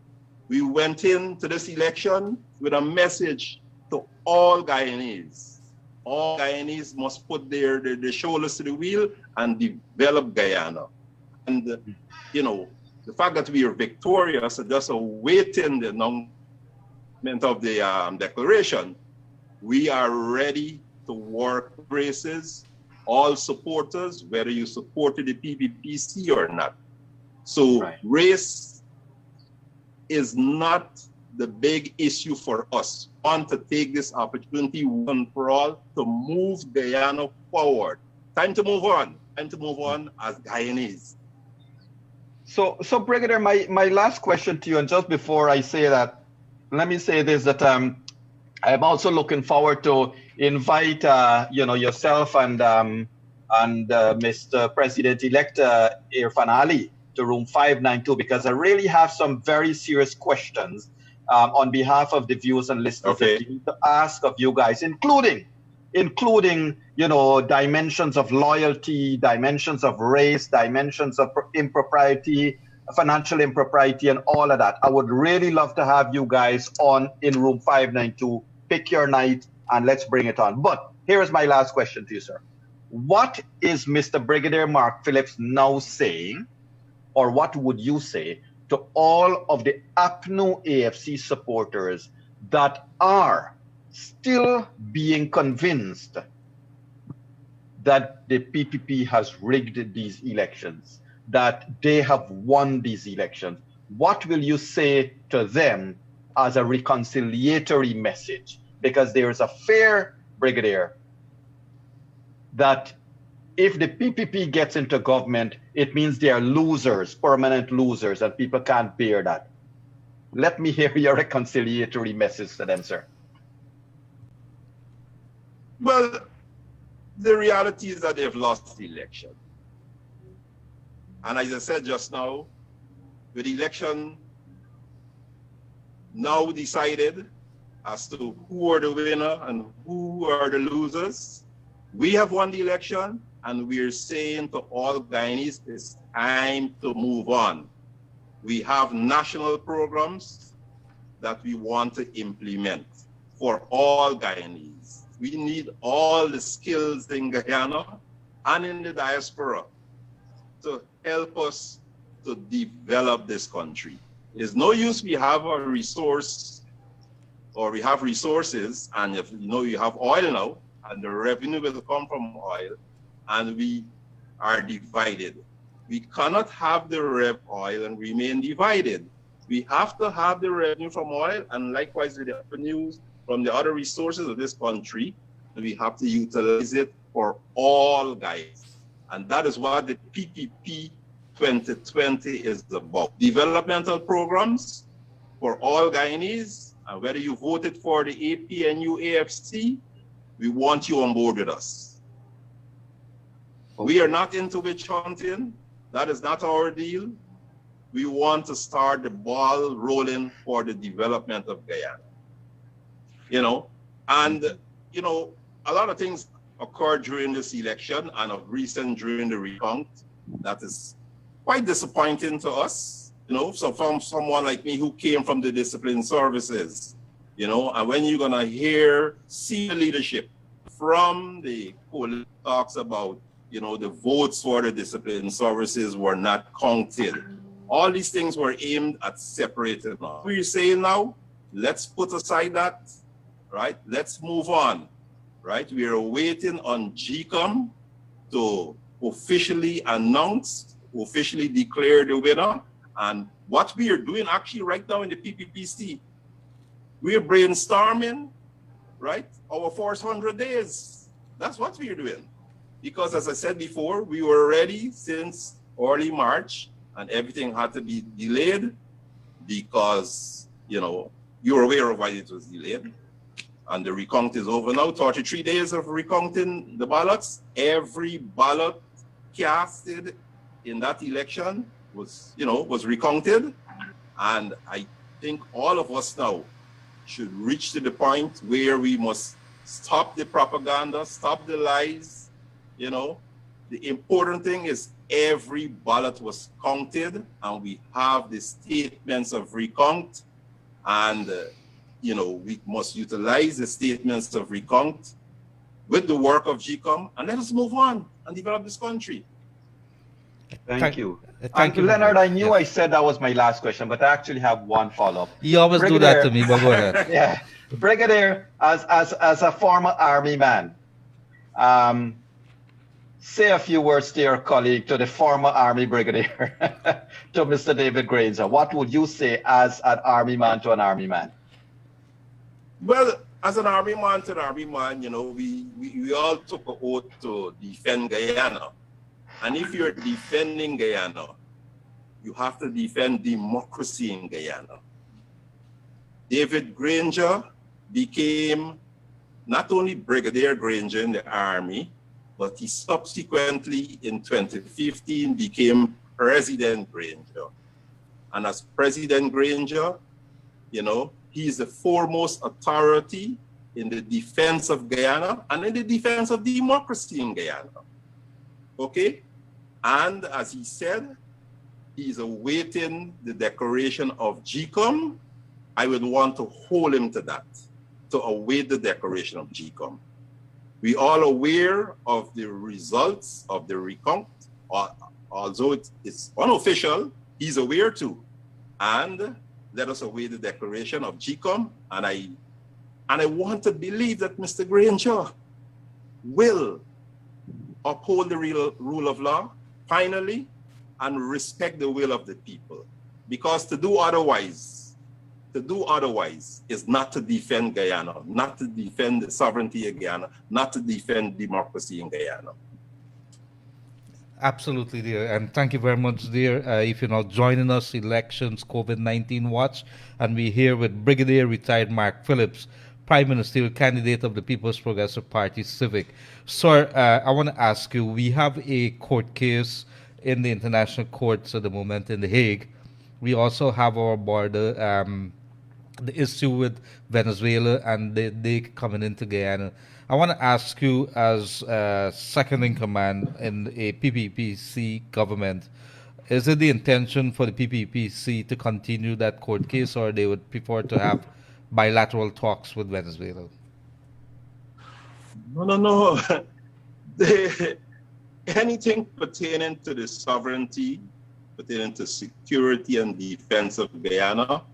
We went into this election with a message to all Guyanese. All Guyanese must put their shoulders to the wheel and develop Guyana. And, you know, the fact that we are victorious and just awaiting the announcement of the declaration, we are ready to work races, all supporters, whether you supported the PPPC or not. So race is not the big issue for us. We want to take this opportunity once and for all to move Guyana forward. Time to move on. Time to move on as Guyanese. So Brigadier, my last question to you, and just before I say that, let me say this, that I'm also looking forward to invite yourself and Mr. President-elect Irfan Ali to room 592, because I really have some very serious questions on behalf of the viewers and listeners that we need to ask of you guys, including dimensions of loyalty, dimensions of race, dimensions of impropriety, financial impropriety, and all of that. I would really love to have you guys on in room 592. Pick your night and let's bring it on. But here is my last question to you, sir. What is Mr. Brigadier Mark Phillips now saying, or what would you say to all of the APNU+AFC supporters that are still being convinced that the PPP has rigged these elections, that they have won these elections? What will you say to them as a reconciliatory message? Because there is a fear, Brigadier, that if the PPP gets into government, it means they are losers, permanent losers, and people can't bear that. Let me hear your reconciliatory message to them, sir. Well, the reality is that they've lost the election. And as I said just now, with the election now decided as to who are the winner and who are the losers, we have won the election, and we're saying to all Guyanese, it's time to move on. We have national programs that we want to implement for all Guyanese. We need all the skills in Guyana and in the diaspora to help us to develop this country. There's no use we have a resource, or we have resources, and if you have oil now, and the revenue will come from oil, and we are divided. We cannot have the oil and remain divided. We have to have the revenue from oil, and likewise with the revenues from the other resources of this country, we have to utilize it for all guys. And that is what the PPP 2020 is about. Developmental programs for all Guyanese, and whether you voted for the APNU+AFC, we want you on board with us. We are not into witch hunting. That is not our deal. We want to start the ball rolling for the development of Guyana. You know, and, you know, a lot of things occurred during this election and of recent during the recount that is quite disappointing to us, you know, so from someone like me who came from the discipline services, you know, and when you're gonna hear senior leadership from the coalition talks about, you know, the votes for the discipline services were not counted. All these things were aimed at separating us. What we're saying now, let's put aside that, right? Let's move on, right? We are waiting on GCOM to officially announce, officially declare the winner. And what we are doing actually right now in the PPPC, we are brainstorming, right? Our first 100 days. That's what we are doing. Because as I said before, we were ready since early March and everything had to be delayed because, you know, you're aware of why it was delayed. And the recount is over now, 33 days of recounting the ballots. Every ballot casted in that election was, you know, was recounted. And I think all of us now should reach to the point where we must stop the propaganda, stop the lies, you know. The important thing is every ballot was counted and we have the statements of recount and you know, we must utilize the statements of recount with the work of GCOM and let us move on and develop this country. Thank you. Thank you, Leonard, I knew yes. I said that was my last question, but I actually have one follow-up. You always do that to me, but go ahead. Yeah. Brigadier, as a former Army man, say a few words to your colleague, to the former Army Brigadier, to Mr. David Granger. What would you say as an Army man to an Army man? Well, as an Army man to an Army man, you know, we all took an oath to defend Guyana. And if you're defending Guyana, you have to defend democracy in Guyana. David Granger became not only Brigadier Granger in the Army, but he subsequently in 2015 became President Granger. And as President Granger, you know, he is the foremost authority in the defense of Guyana and in the defense of democracy in Guyana. Okay? And as he said, he is awaiting the declaration of GCOM. I would want to hold him to that, to await the declaration of GCOM. We all aware of the results of the recount, although it's unofficial, he's aware too. And let us await the declaration of GCOM. And I want to believe that Mr. Granger will uphold the rule of law, finally, and respect the will of the people. Because to do otherwise is not to defend Guyana, not to defend the sovereignty of Guyana, not to defend democracy in Guyana. Absolutely, dear. And thank you very much, dear. If you're now joining us, Elections COVID-19 Watch, and we're here with Brigadier Retired Mark Phillips, Prime Ministerial candidate of the People's Progressive Party Civic. Sir, I want to ask you, we have a court case in the international courts at the moment in The Hague. We also have our border, the issue with Venezuela and they coming into Guyana. I want to ask you, as second in command in a PPPC government, is it the intention for the PPPC to continue that court case, or they would prefer to have bilateral talks with Venezuela? No. Anything pertaining to the sovereignty, pertaining to security and defense of Guyana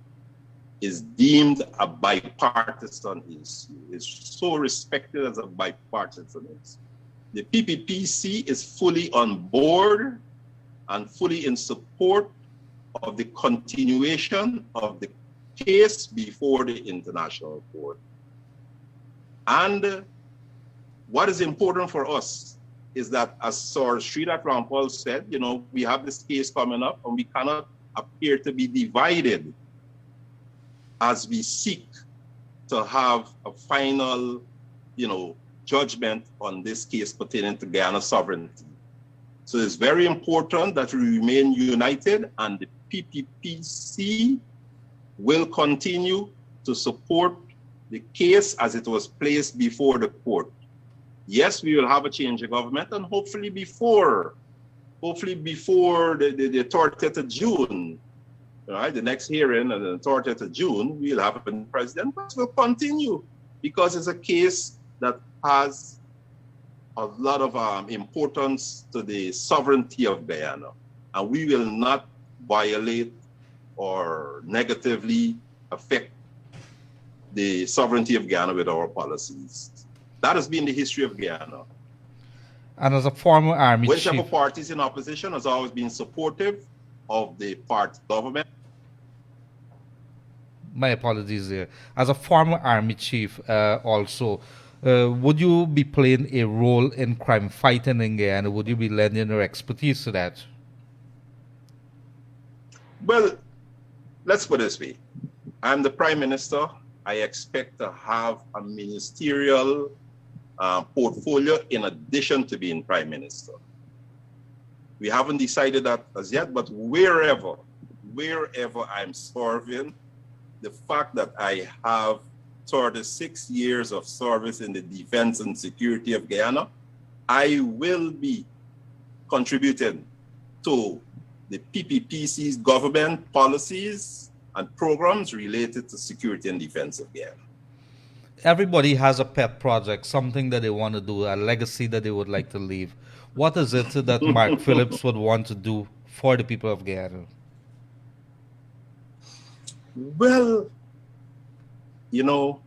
is deemed a bipartisan issue. It's so respected as a bipartisan issue. The PPPC is fully on board and fully in support of the continuation of the case before the International Court. And what is important for us is that, as Sir Sridhar Rampal said, you know, we have this case coming up and we cannot appear to be divided as we seek to have a final, you know, judgment on this case pertaining to Guyana sovereignty. So it's very important that we remain united, and the PPPC will continue to support the case as it was placed before the court. Yes, we will have a change of government, and hopefully before the 30th of June, right, the next hearing on the 30th of June, we'll have a new president, but we'll continue because it's a case that has a lot of importance to the sovereignty of Guyana, and we will not violate or negatively affect the sovereignty of Guyana with our policies. That has been the history of Guyana. And as a former army whichever chief, parties in opposition has always been supportive of the party government. my apologies there. As a former army chief, also, would you be playing a role in crime fighting in Guyana? Would you be lending your expertise to that? Well, let's put it this way. I'm the Prime Minister. I expect to have a ministerial portfolio in addition to being Prime Minister. We haven't decided that as yet, but wherever I'm serving, the fact that I have 36 years of service in the defense and security of Guyana, I will be contributing to the PPPC's government policies and programs related to security and defense of Guyana. Everybody has a pet project, something that they want to do, a legacy that they would like to leave. What is it that Mark Phillips would want to do for the people of Guyana? Well, you know,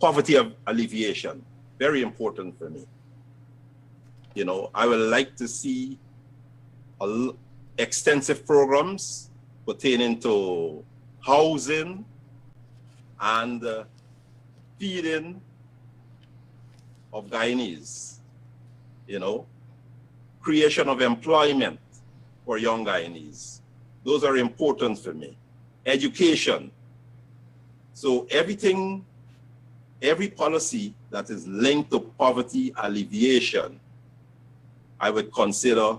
poverty alleviation, very important for me. You know, I would like to see extensive programs pertaining to housing and feeding of Guyanese, you know, creation of employment for young Guyanese. Those are important for me. Education. So everything, every policy that is linked to poverty alleviation, I would consider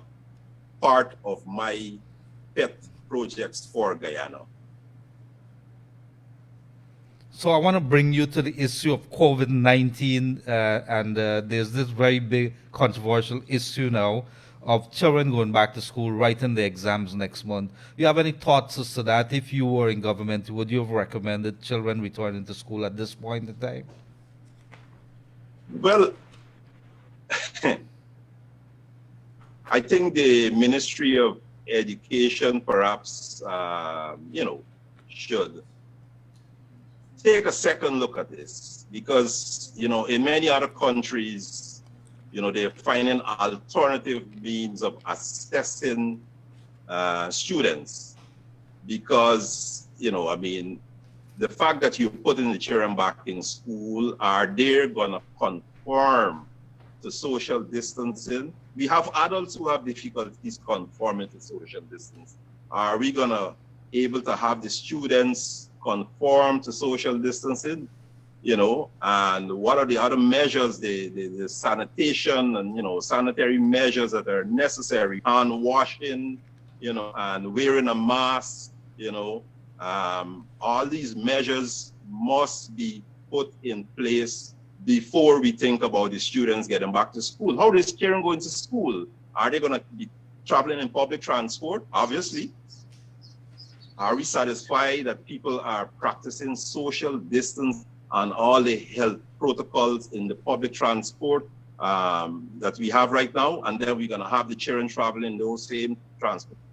part of my pet projects for Guyana. So I want to bring you to the issue of COVID-19, and there's this very big controversial issue now of children going back to school, writing the exams next month. You have any thoughts as to that? If you were in government, would you have recommended children returning to school at this point in time? Well, I think the Ministry of Education perhaps, you know, should take a second look at this, because, you know, in many other countries, you know, they're finding alternative means of assessing students, because, you know, I mean, the fact that you're putting the children back in school, are they going to conform to social distancing? We have adults who have difficulties conforming to social distance. Are we going to able to have the students conform to social distancing? You know, and what are the other measures, the sanitation and, you know, sanitary measures that are necessary, hand washing, you know, and wearing a mask, you know, all these measures must be put in place before we think about the students getting back to school. How is children going to school? Are they going to be traveling in public transport? Obviously. Are we satisfied that people are practicing social distance and all the health protocols in the public transport that we have right now? And then we're going to have the children traveling those same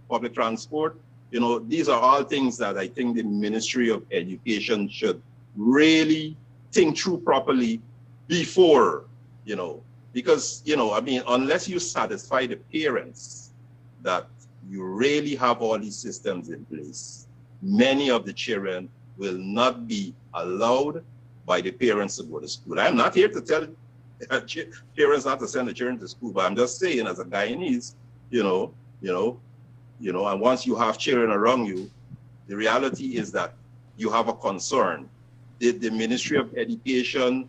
public transport. You know, these are all things that I think the Ministry of Education should really think through properly before, you know, because, you know, I mean, unless you satisfy the parents that you really have all these systems in place, many of the children will not be allowed by the parents to go to school. I'm not here to tell parents not to send the children to school, but I'm just saying, as a Guyanese, and once you have children around you, the reality is that you have a concern. Did the Ministry of Education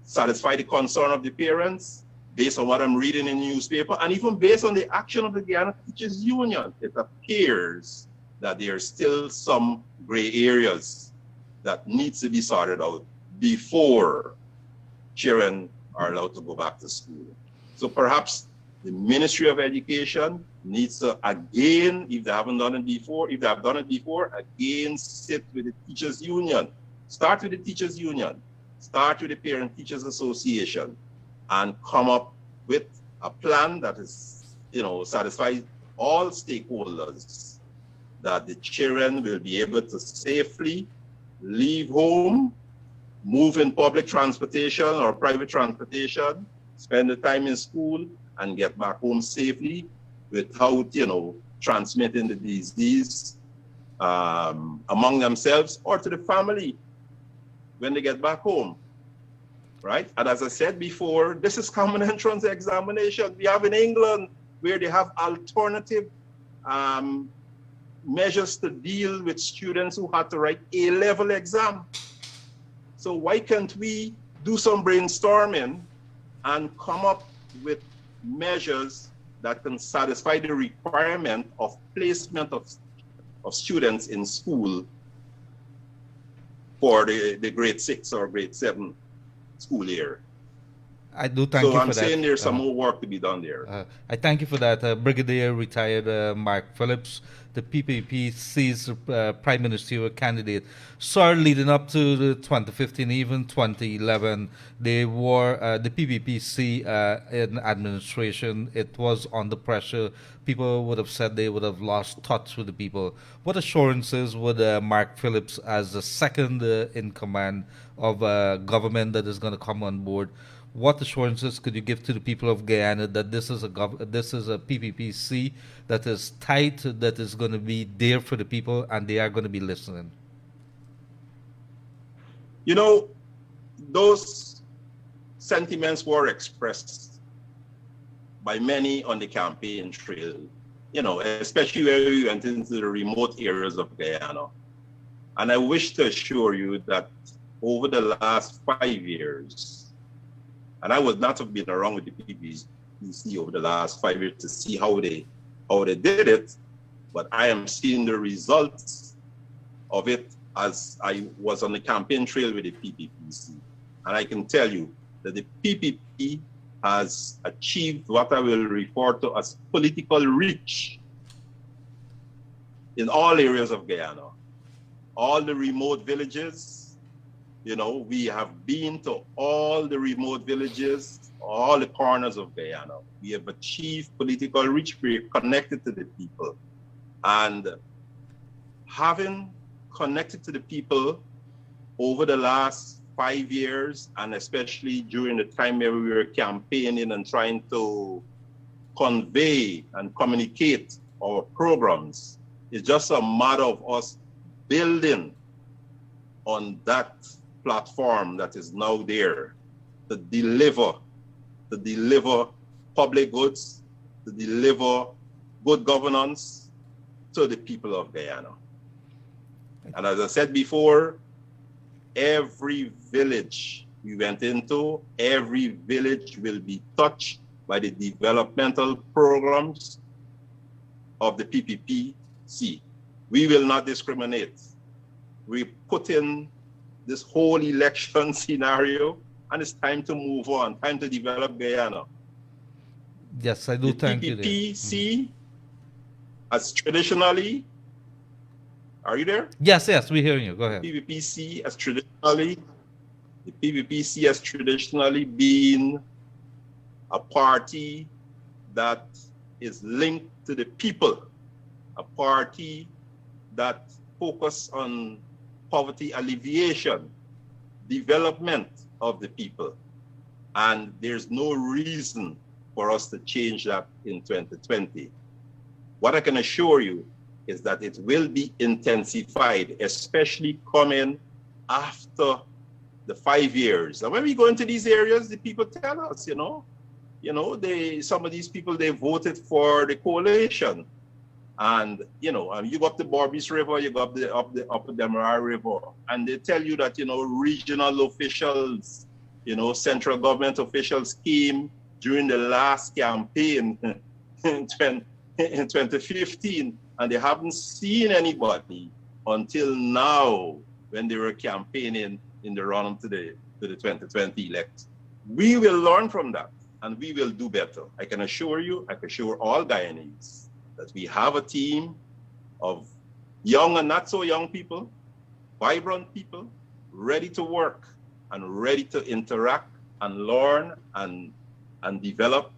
satisfy the concern of the parents? based on what I'm reading in the newspaper, and even based on the action of the Guyana Teachers Union, it appears that there are still some gray areas that needs to be sorted out before children are allowed to go back to school. So perhaps the Ministry of Education needs to again, if they haven't done it before, if they have done it before, again sit with the Teachers Union. Start with the Teachers Union. Start with the Parent Teachers Association and come up with a plan that is, satisfies all stakeholders, that the children will be able to safely leave home, move in public transportation or private transportation, spend the time in school, and get back home safely without, transmitting the disease among themselves or to the family when they get back home, right? And as I said before, this is common entrance examination. We have in England where they have alternative measures to deal with students who had to write A-level exam. So why can't we do some brainstorming and come up with measures that can satisfy the requirement of placement of students in school for the grade 6 or grade 7 school year? I do thank you for that. So I'm saying there's some more work to be done there. I thank you for that. Brigadier retired Mark Phillips, the PPPC's Prime Ministerial candidate. Sir, leading up to the 2015, even 2011, they were the PPPC in administration. It was under pressure. People would have said they would have lost touch with the people. What assurances would Mark Phillips, as the second in command of government that is going to come on board, what assurances could you give to the people of Guyana that this is a PPPC that is tight, that is going to be there for the people, and they are going to be listening? Those sentiments were expressed by many on the campaign trail, especially where we went into the remote areas of Guyana. And I wish to assure you that over the last 5 years, and I would not have been around with the PPPC over the last 5 years to see how they did it, but I am seeing the results of it as I was on the campaign trail with the PPPC. And I can tell you that the PPP has achieved what I will refer to as political reach in all areas of Guyana. All the remote villages, we have been to all the remote villages, all the corners of Guyana. We have achieved political reach. We're connected to the people. And having connected to the people over the last 5 years, and especially during the time where we were campaigning and trying to convey and communicate our programs, it's just a matter of us building on that platform that is now there to deliver public goods, to deliver good governance to the people of Guyana. And as I said before, every village we went into, every village will be touched by the developmental programs of the PPPC. We will not discriminate. We put in this whole election scenario, and it's time to move on, time to develop Guyana. Yes, I do thank you. The PPPC has traditionally, are you there? Yes, we're hearing you. Go ahead. The PPPC has traditionally been a party that is linked to the people, a party that focuses on poverty alleviation, development of the people. And there's no reason for us to change that in 2020. What I can assure you is that it will be intensified, especially coming after the 5 years. And when we go into these areas, the people tell us, some of these people, they voted for the coalition. And, you go up the Borbis River, you go up the Upper Demerara River, and they tell you that, regional officials, central government officials came during the last campaign in 2015, and they haven't seen anybody until now when they were campaigning in the run to the 2020 elect. We will learn from that, and we will do better. I can assure you, I can assure all Guyanese that we have a team of young and not so young people, vibrant people, ready to work and ready to interact and learn and develop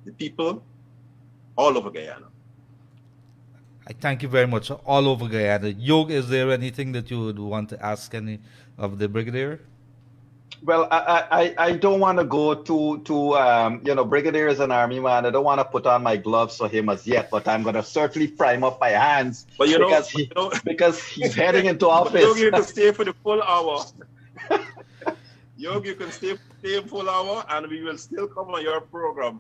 the people all over Guyana. I thank you very much. All over Guyana. Yog, is there anything that you would want to ask any of the Brigadier? Well, I don't want to go to Brigadier is an army man. I don't want to put on my gloves for him as yet, but I'm going to certainly prime up my hands because he's heading into office. Yog, you can stay for the full hour. Yog, you can stay full hour, and we will still come on your program.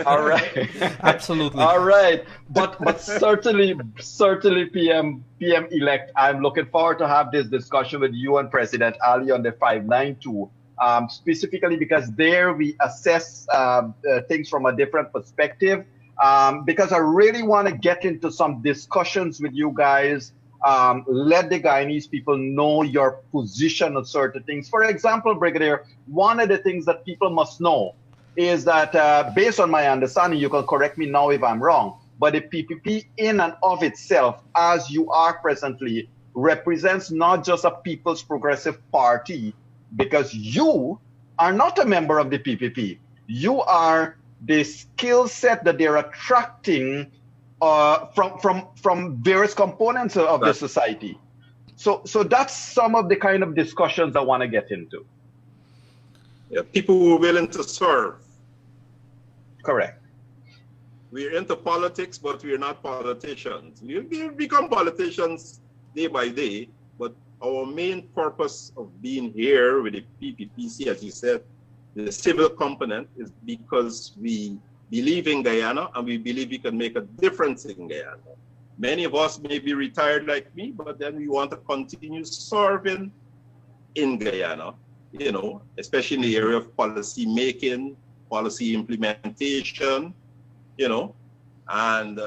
All right. Absolutely. All right. But certainly PM elect, I'm looking forward to have this discussion with you and President Ali on the 592, specifically because there we assess things from a different perspective, because I really want to get into some discussions with you guys. Let the Guyanese people know your position on certain things. For example, Brigadier, one of the things that people must know is that based on my understanding, you can correct me now if I'm wrong, but the PPP in and of itself, as you are presently, represents not just a People's Progressive Party, because you are not a member of the PPP. You are the skill set that they're attracting from various components of the society. So that's some of the kind of discussions I want to get into. Yeah, people who are willing to serve. Correct. We're into politics, but we're not politicians. We become politicians day by day, but our main purpose of being here with the PPPC, as you said, the civil component, is because we believe in Guyana and we believe we can make a difference in Guyana. Many of us may be retired like me, but then we want to continue serving in Guyana, especially in the area of policy making, policy implementation, and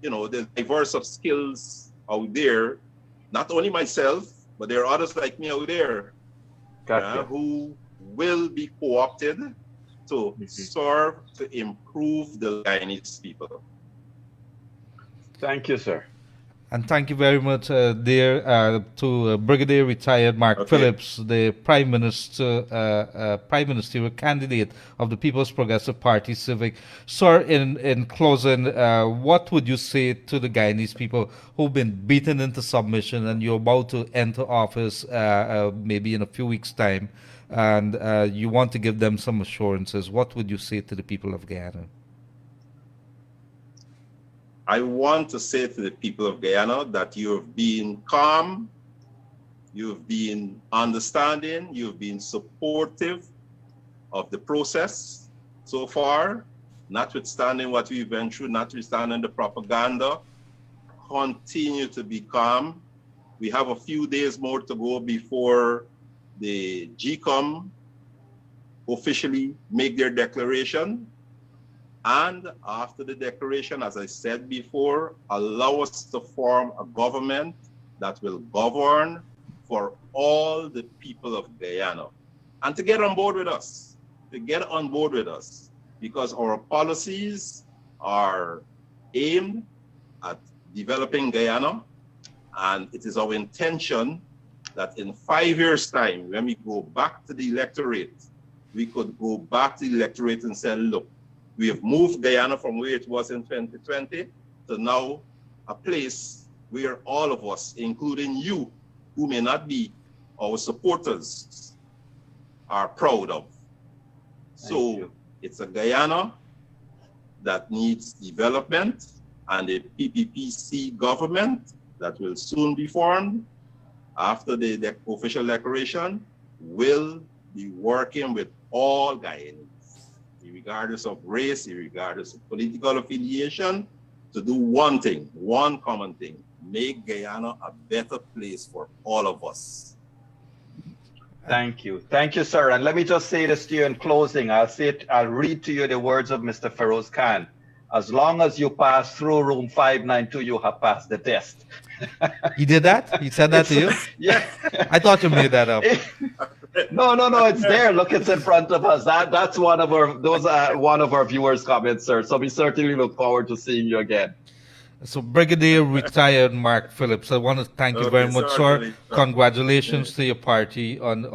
there's diverse of skills out there. Not only myself, but there are others like me out there who will be co-opted to serve to improve the Guyanese people. Thank you, sir. And thank you very much, to Brigadier retired Mark Phillips, the Prime Ministerial candidate of the People's Progressive Party Civic. Sir, in closing, what would you say to the Guyanese people who've been beaten into submission and you're about to enter office maybe in a few weeks' time, and you want to give them some assurances? What would you say to the people of Guyana? I want to say to the people of Guyana that you have been calm, you've been understanding, you've been supportive of the process so far, notwithstanding what we've been through, notwithstanding the propaganda. Continue to be calm. We have a few days more to go before the GCOM officially make their declaration. And after the declaration, as I said before, allow us to form a government that will govern for all the people of Guyana. And to get on board with us, because our policies are aimed at developing Guyana, and it is our intention that in 5 years' time, when we go back to the electorate, we could go back to the electorate and say, look, we have moved Guyana from where it was in 2020 to now a place where all of us, including you, who may not be our supporters, are proud of. So it's a Guyana that needs development, and a PPPC government that will soon be formed after the official declaration will be working with all Guyanese, regardless of race, regardless of political affiliation, to do one thing, one common thing: make Guyana a better place for all of us. Thank you. Thank you, sir. And let me just say this to you in closing. I'll read to you the words of Mr. Feroz Khan. As long as you pass through room 592, you have passed the test. He did that? He said that to you? Yeah. I thought you made that up. No, it's there. Look, it's in front of us. That's one of our viewers' comments, sir. So we certainly look forward to seeing you again. So, Brigadier retired Mark Phillips, I want to thank you very much, sir. Congratulations to your party on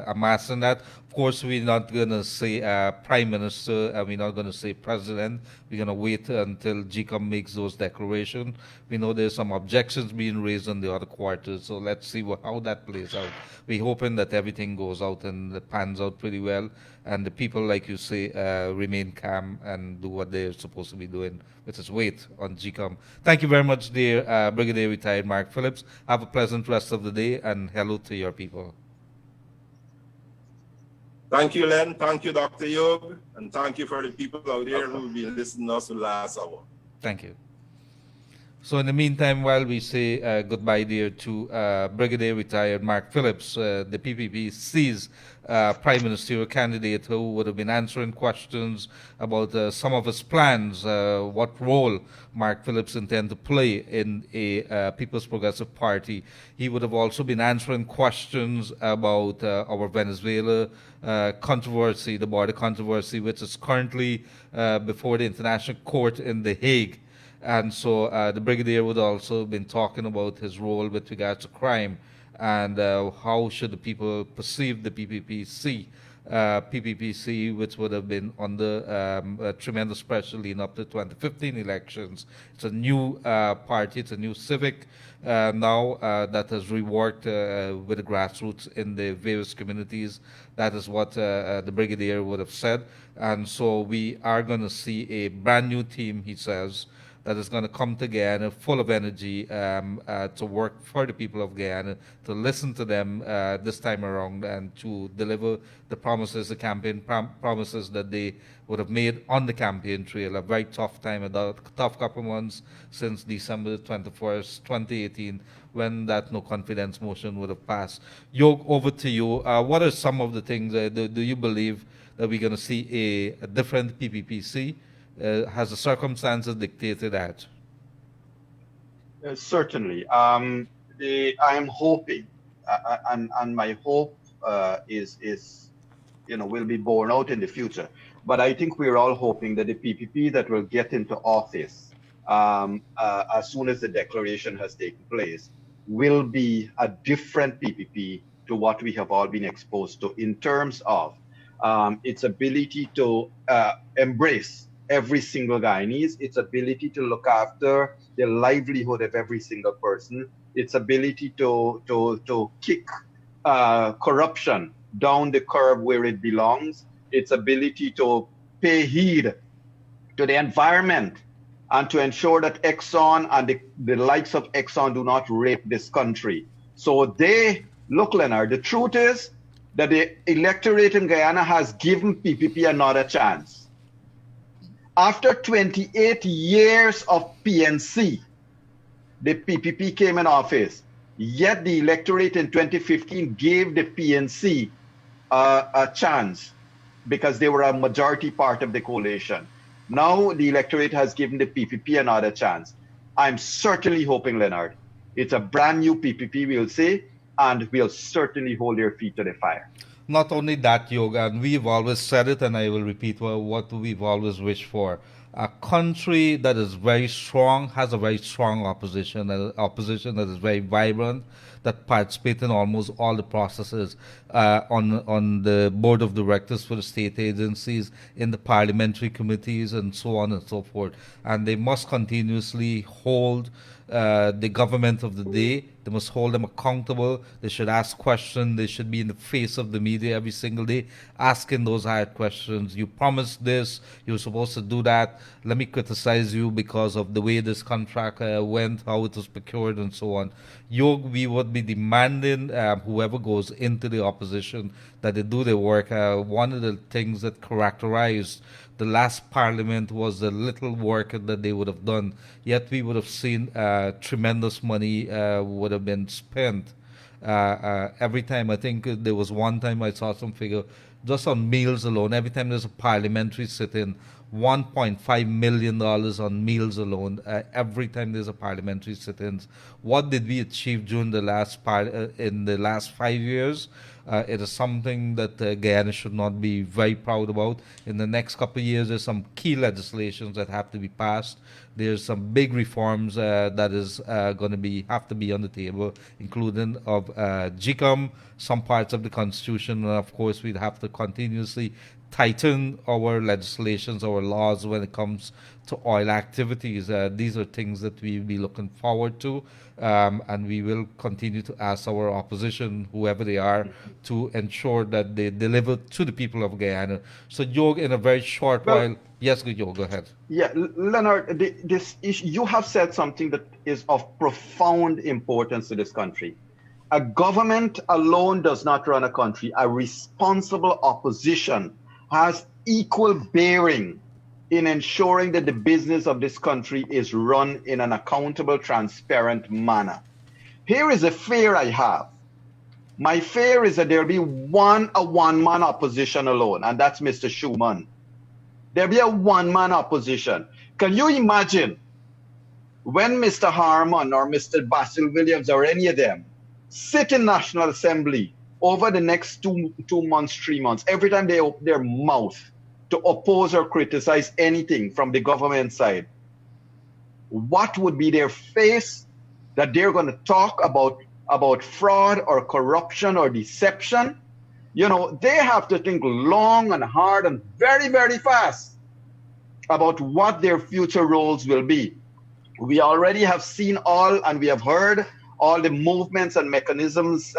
amassing that. Of course, we're not going to say Prime Minister, and we're not going to say President. We're going to wait until GCOM makes those declarations. We know there's some objections being raised on the other quarters, so let's see how that plays out. We're hoping that everything goes out and it pans out pretty well, and the people, like you say, remain calm and do what they're supposed to be doing, which is wait on GCOM. Thank you very much, dear Brigadier retired Mark Phillips. Have a pleasant rest of the day, and hello to your people. Thank you, Len. Thank you, Dr. Yog. And thank you for the people out there who will be listening to us the last hour. Thank you. So in the meantime, while we say goodbye, dear, to Brigadier retired Mark Phillips, the PPPC's Prime Ministerial candidate, who would have been answering questions about some of his plans, what role Mark Phillips intends to play in a People's Progressive Party. He would have also been answering questions about our Venezuela controversy, the border controversy, which is currently before the International Court in The Hague. And so the Brigadier would also been talking about his role with regards to crime and how should the people perceive the PPPC. PPPC, which would have been under tremendous pressure leading up to 2015 elections. It's a new party, it's a new civic now that has reworked with the grassroots in the various communities. That is what the Brigadier would have said. And so we are going to see a brand new team, he says, that is going to come to Guyana full of energy to work for the people of Guyana, to listen to them this time around, and to deliver the promises, the campaign promises that they would have made on the campaign trail. A very tough time, a tough couple of months since December 21st, 2018, when that no confidence motion would have passed. Yog, over to you. What are some of the things, do you believe that we're going to see a different PPPC? Has the circumstances dictated that? Certainly. I am hoping, and my hope is will be borne out in the future. But I think we're all hoping that the PPP that will get into office as soon as the declaration has taken place will be a different PPP to what we have all been exposed to in terms of its ability to embrace every single Guyanese, its ability to look after the livelihood of every single person, its ability to kick corruption down the curb where it belongs, its ability to pay heed to the environment and to ensure that Exxon and the likes of Exxon do not rape this country. So look, Leonard, the truth is that the electorate in Guyana has given PPP another chance. After 28 years of PNC, the PPP came in office, yet the electorate in 2015 gave the PNC a chance because they were a majority part of the coalition. Now the electorate has given the PPP another chance. I'm certainly hoping, Leonard, it's a brand new PPP, we'll say, and we'll certainly hold their feet to the fire. Not only that, Yoga, and we've always said it, and I will repeat what we've always wished for. A country that is very strong, has a very strong opposition, an opposition that is very vibrant, that participates in almost all the processes on the board of directors for the state agencies, in the parliamentary committees, and so on and so forth. And they must continuously hold the government of the day. They must hold them accountable. They should ask questions. They should be in the face of the media every single day, asking those hard questions. You promised this. You were supposed to do that. Let me criticize you because of the way this contract went, how it was procured, and so on. We would be demanding whoever goes into the opposition that they do their work. One of the things that characterized the last parliament was the little work that they would have done. Yet we would have seen tremendous money would have been spent Every time, I think there was one time I saw some figure just on meals alone. Every time there's a parliamentary sit-in, $1.5 million on meals alone. Every time there's a parliamentary sit-ins. What did we achieve during the in the last 5 years? It is something that Guyana should not be very proud about. In the next couple of years, there's some key legislations that have to be passed. There's some big reforms that is going to have to be on the table, including of GCOM, some parts of the Constitution, and of course, we'd have to continuously tighten our legislations, our laws when it comes to oil activities. These are things that we'll be looking forward to, and we will continue to ask our opposition, whoever they are, to ensure that they deliver to the people of Guyana. So, Yog, in a very short while, yes, Yog, go ahead. Yeah, Leonard, this issue, you have said something that is of profound importance to this country. A government alone does not run a country. A responsible opposition has equal bearing in ensuring that the business of this country is run in an accountable, transparent manner. Here is a fear I have. My fear is that there'll be a one-man opposition alone, and that's Mr. Schuman. There'll be a one-man opposition. Can you imagine when Mr. Harmon or Mr. Basil Williams or any of them sit in National Assembly over the next 2 months, 3 months, every time they open their mouth to oppose or criticize anything from the government side, what would be their face that they're going to talk about fraud or corruption or deception? You know, they have to think long and hard and very, very fast about what their future roles will be. We already have seen and we have heard all the movements and mechanisms,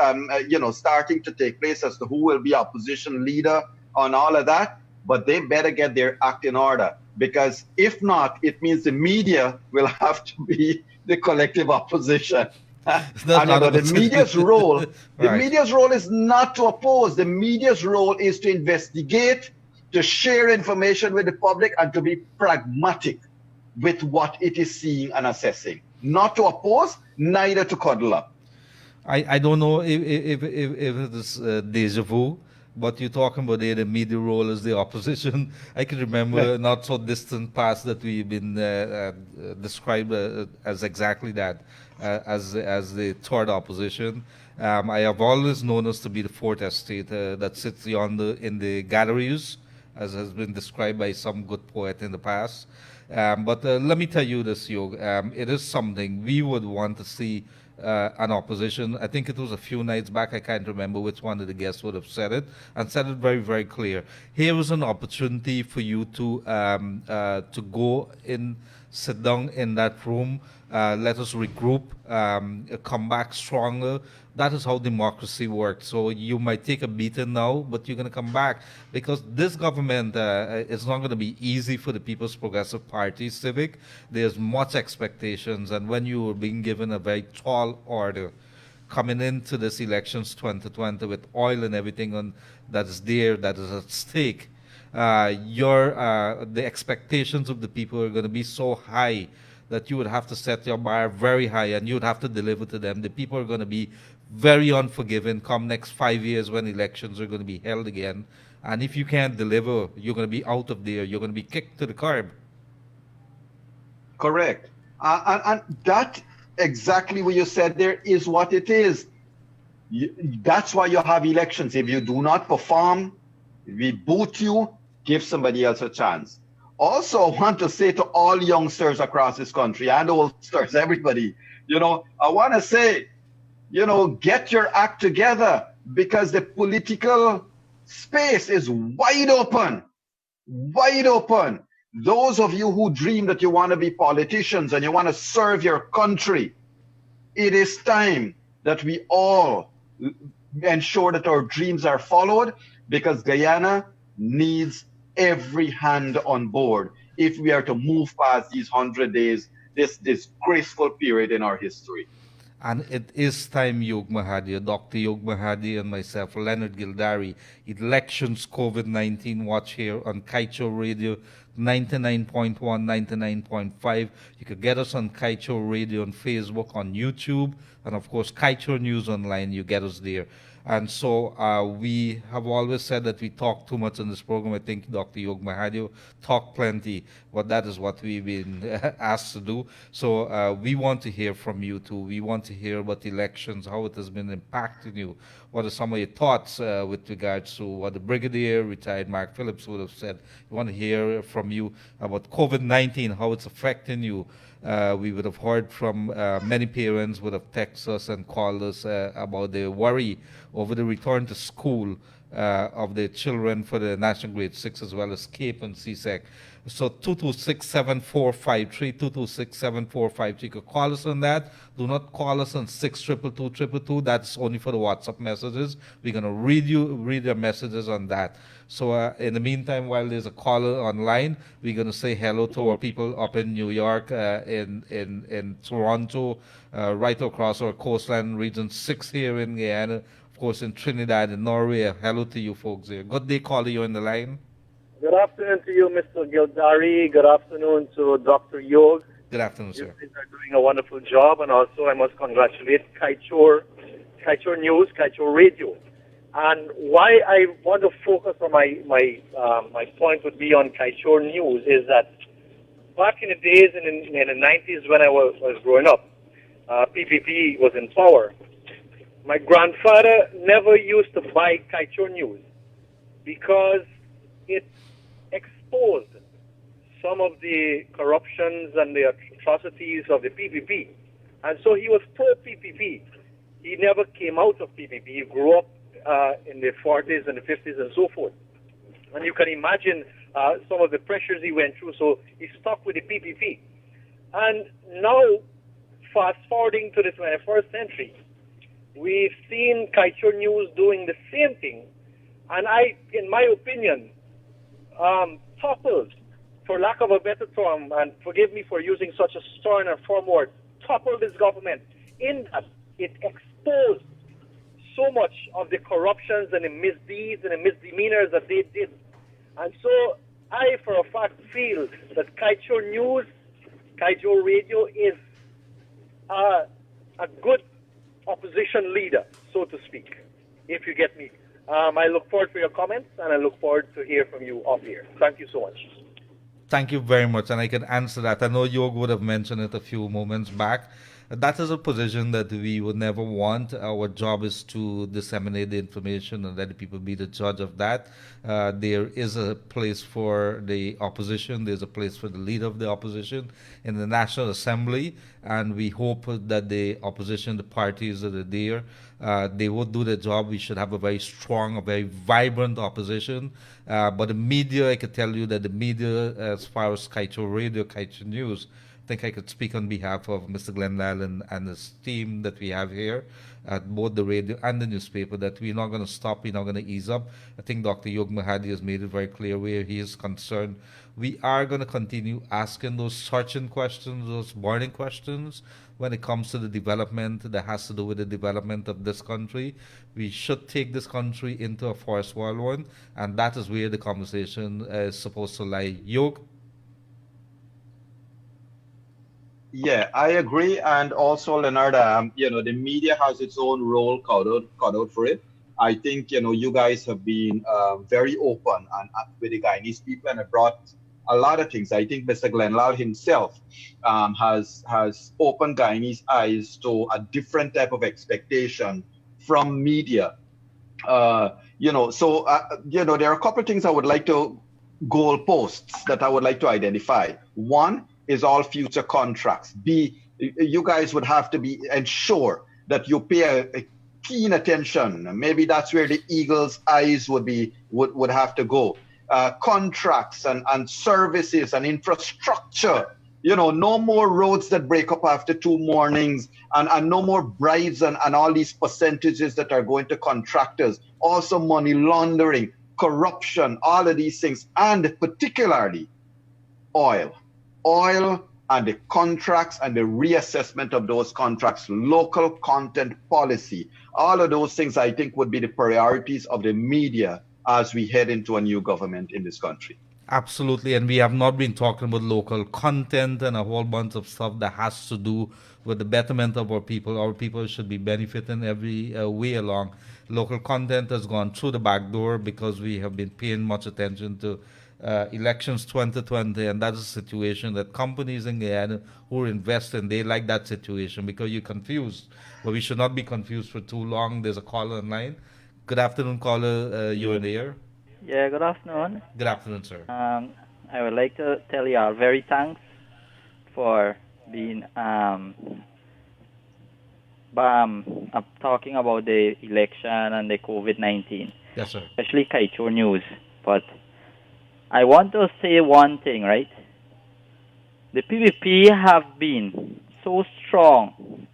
starting to take place as to who will be opposition leader on all of that. But they better get their act in order, because if not, it means the media will have to be the collective opposition. The media's role, media's role is not to oppose. The media's role is to investigate, to share information with the public, and to be pragmatic with what it is seeing and assessing. Not to oppose, neither to cuddle up. I don't know if it is deja vu, but you're talking about the media role as the opposition. I can remember not so distant past that we've been described as exactly that, as the third opposition. I have always known us to be the fourth estate that sits in the galleries, as has been described by some good poet in the past. But let me tell you this, Yog. It is something we would want to see an opposition. I think it was a few nights back, I can't remember which one of the guests would have said it, and said it very, very clear. Here was an opportunity for you to go in, sit down in that room, let us regroup, come back stronger. That is how democracy works. So you might take a beating now, but you're going to come back, because this government is not going to be easy for the People's Progressive Party, Civic. There's much expectations, and when you are being given a very tall order coming into this elections 2020 with oil and everything that is there, that is at stake, the expectations of the people are going to be so high that you would have to set your bar very high, and you would have to deliver to them. The people are going to be very unforgiving come next 5 years when elections are going to be held again. And if you can't deliver, you're going to be out of there. You're going to be kicked to the curb. Correct. And that exactly what you said there is what it is. That's why you have elections. If you do not perform, we boot you, give somebody else a chance. Also, I want to say to all youngsters across this country and oldsters, everybody, I want to say, get your act together, because the political space is wide open, wide open. Those of you who dream that you want to be politicians and you want to serve your country, it is time that we all ensure that our dreams are followed, because Guyana needs every hand on board if we are to move past these 100 days, this graceful period in our history. And it is time, Yog Mahadeo, Dr. Yog Mahadeo and myself, Leonard Gildarie, Elections COVID-19 Watch here on Kaicho Radio 99.1, 99.5. You could get us on Kaicho Radio on Facebook, on YouTube, and of course Kaicho News Online. You get us there. And so we have always said that we talk too much on this program. I think Dr. Yog Mahadeo talk plenty, but that is what we've been asked to do. So we want to hear from you too. We want to hear about elections, how it has been impacting you. What are some of your thoughts with regards to what the Brigadier, retired Mark Phillips, would have said? We want to hear from you about COVID-19, how it's affecting you. We would have heard from many parents would have texted us and called us about their worry over the return to school of their children for the National Grade 6 as well as CAPE and CSEC. So 226-7453, 226-7453. You could call us on that. Do not call us on 622-222. That's only for the WhatsApp messages. We're going to read your messages on that. So in the meantime, while there's a caller online, we're going to say hello to our people up in New York, in Toronto, right across our coastline, Region 6 here in Guyana, of course in Trinidad and Norway. Hello to you folks there. Good day, caller, you on the line. Good afternoon to you, Mr. Gildarie. Good afternoon to Dr. Yog. Good afternoon, sir. You guys are doing a wonderful job, and also I must congratulate Kaicho News, Kaicho Radio. And why I want to focus on my point would be on Kaicho News is that back in the days in the 90s when I was growing up, PPP was in power. My grandfather never used to buy Kaicho News because it exposed some of the corruptions and the atrocities of the PPP. And so he was pro-PPP. He never came out of PPP. He grew up in the 40s and the 50s and so forth. And you can imagine some of the pressures he went through, so he stuck with the PPP. And now, fast forwarding to the 21st century, we've seen Kaicho News doing the same thing, and in my opinion, toppled, for lack of a better term, and forgive me for using such a stern and firm word, toppled this government in that it exposed so much of the corruptions and the misdeeds and the misdemeanors that they did. And so I, for a fact, feel that Kaicho News, Kaicho Radio is a good opposition leader, so to speak, if you get me. I look forward for your comments, and I look forward to hear from you off here. Thank you so much. Thank you very much, and I can answer that. I know Yog would have mentioned it a few moments back. That is a position that we would never want. Our job is to disseminate the information and let the people be the judge of that. There is a place for the opposition. There's a place for the leader of the opposition in the National Assembly, and we hope that the opposition, the parties that are there, they will do their job. We should have a very strong, a very vibrant opposition. But the media, I can tell you that the media, as far as Kaicho Radio, Kaicho News, I think I could speak on behalf of Mr. Glenn Allen and his team that we have here at both the radio and the newspaper, that we're not going to stop, we're not going to ease up. I think Dr. Yog Mahadeo has made it very clear where he is concerned. We are going to continue asking those searching questions, those burning questions when it comes to the development that has to do with the development of this country. We should take this country into a first world one, and that is where the conversation is supposed to lie. Yog? Yeah, I agree. And also, Leonard, the media has its own role cut out for it. I think, you guys have been very open and with the Guyanese people, and it brought a lot of things. I think Mr. Glenlal himself has opened Guyanese eyes to a different type of expectation from media. There are a couple of things I would like to goalposts that I would like to identify. One is all future contracts. You guys would have to ensure that you pay a keen attention. Maybe that's where the eagle's eyes would have to go. Contracts and services and infrastructure. No more roads that break up after 2 mornings, and no more bribes and all these percentages that are going to contractors. Also money laundering, corruption, all of these things, and particularly oil. Oil and the contracts and the reassessment of those contracts, local content policy, all of those things I think would be the priorities of the media as we head into a new government in this country. Absolutely, and we have not been talking about local content and a whole bunch of stuff that has to do with the betterment of our people. Our people should be benefiting every way along. Local content has gone through the back door because we have been paying much attention to elections 2020, and that's a situation that companies in Guyana who are investing, they like that situation because you're confused. But we should not be confused for too long. There's a caller online. Good afternoon, caller. You're in the air. Yeah, good afternoon. Good afternoon, sir. I would like to tell you all very thanks for being talking about the election and the COVID-19. Yes, sir. Especially Kaichur News. But I want to say one thing, right? The PVP have been so strong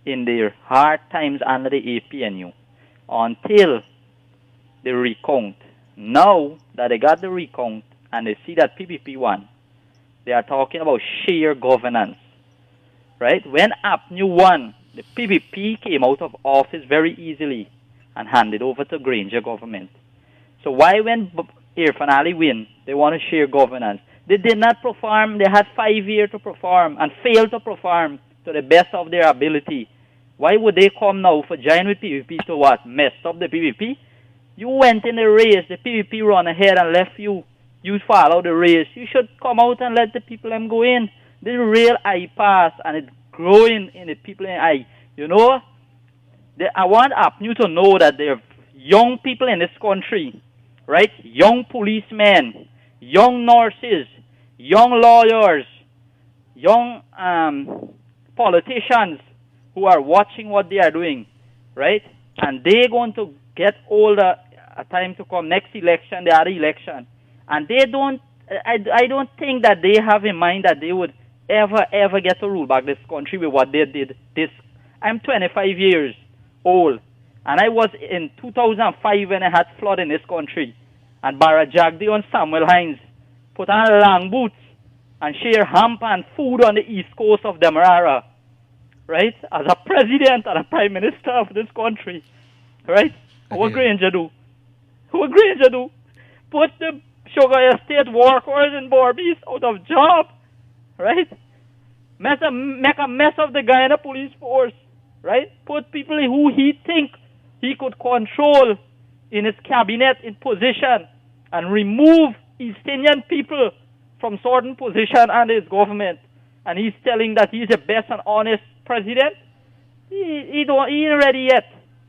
in their hard times under the APNU until the recount. Now that they got the recount and they see that PPP won, they are talking about sheer governance, right? When APNU won, the PPP came out of office very easily and handed over to Granger government. So why when Irfan Ali win, they want to share governance? They did not perform. They had 5 years to perform and failed to perform to the best of their ability. Why would they come now for join with PVP to what? Mess up the PVP? You went in the race, the PVP run ahead and left you. You follow the race. You should come out and let the people them go in. This real eye pass and it's growing in the people in eye. You know, I want APNU to know that there are young people in this country, right? Young policemen, young nurses, young lawyers, young politicians who are watching what they are doing, right? And they're going to get older a time to come. Next election, the other election. And they don't, I don't think that they have in mind that they would ever get to rule back this country with what they did. I'm 25 years old, and I was in 2005 when I had flood in this country. And Barra Jagdi and Samuel Hines put on long boots and share hamp and food on the east coast of Demerara, right? As a president and a prime minister of this country, right? What Granger do? What Granger do? Put the sugar estate workers in Barbies out of job, right? Make a mess of the Guyana police force, right? Put people who he think he could control in his cabinet in position and remove East Indian people from certain position under his government. And he's telling that he's the best and honest president. He ain't ready yet.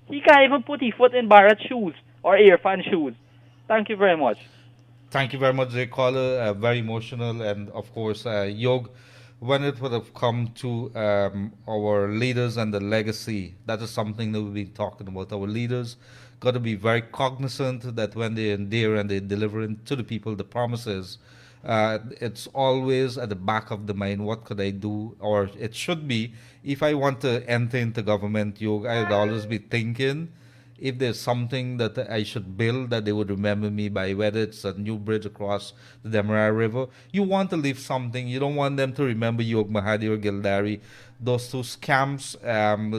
He can't even put his foot in Barrett's shoes or Irfan's shoes. Thank you very much. Thank you very much, Jay Caller. Very emotional. And of course, Yog, when it would have come to our leaders and the legacy, that is something that we've been talking about. Our leaders got to be very cognizant that when they're in there and they're delivering to the people the promises, it's always at the back of the mind, what could I do? Or it should be, if I want to enter into government, Yog, I'd always be thinking, if there's something that I should build that they would remember me by, whether it's a new bridge across the Demerara River, you want to leave something. You don't want them to remember Yog Mahadeo or Gildarie, those two scams,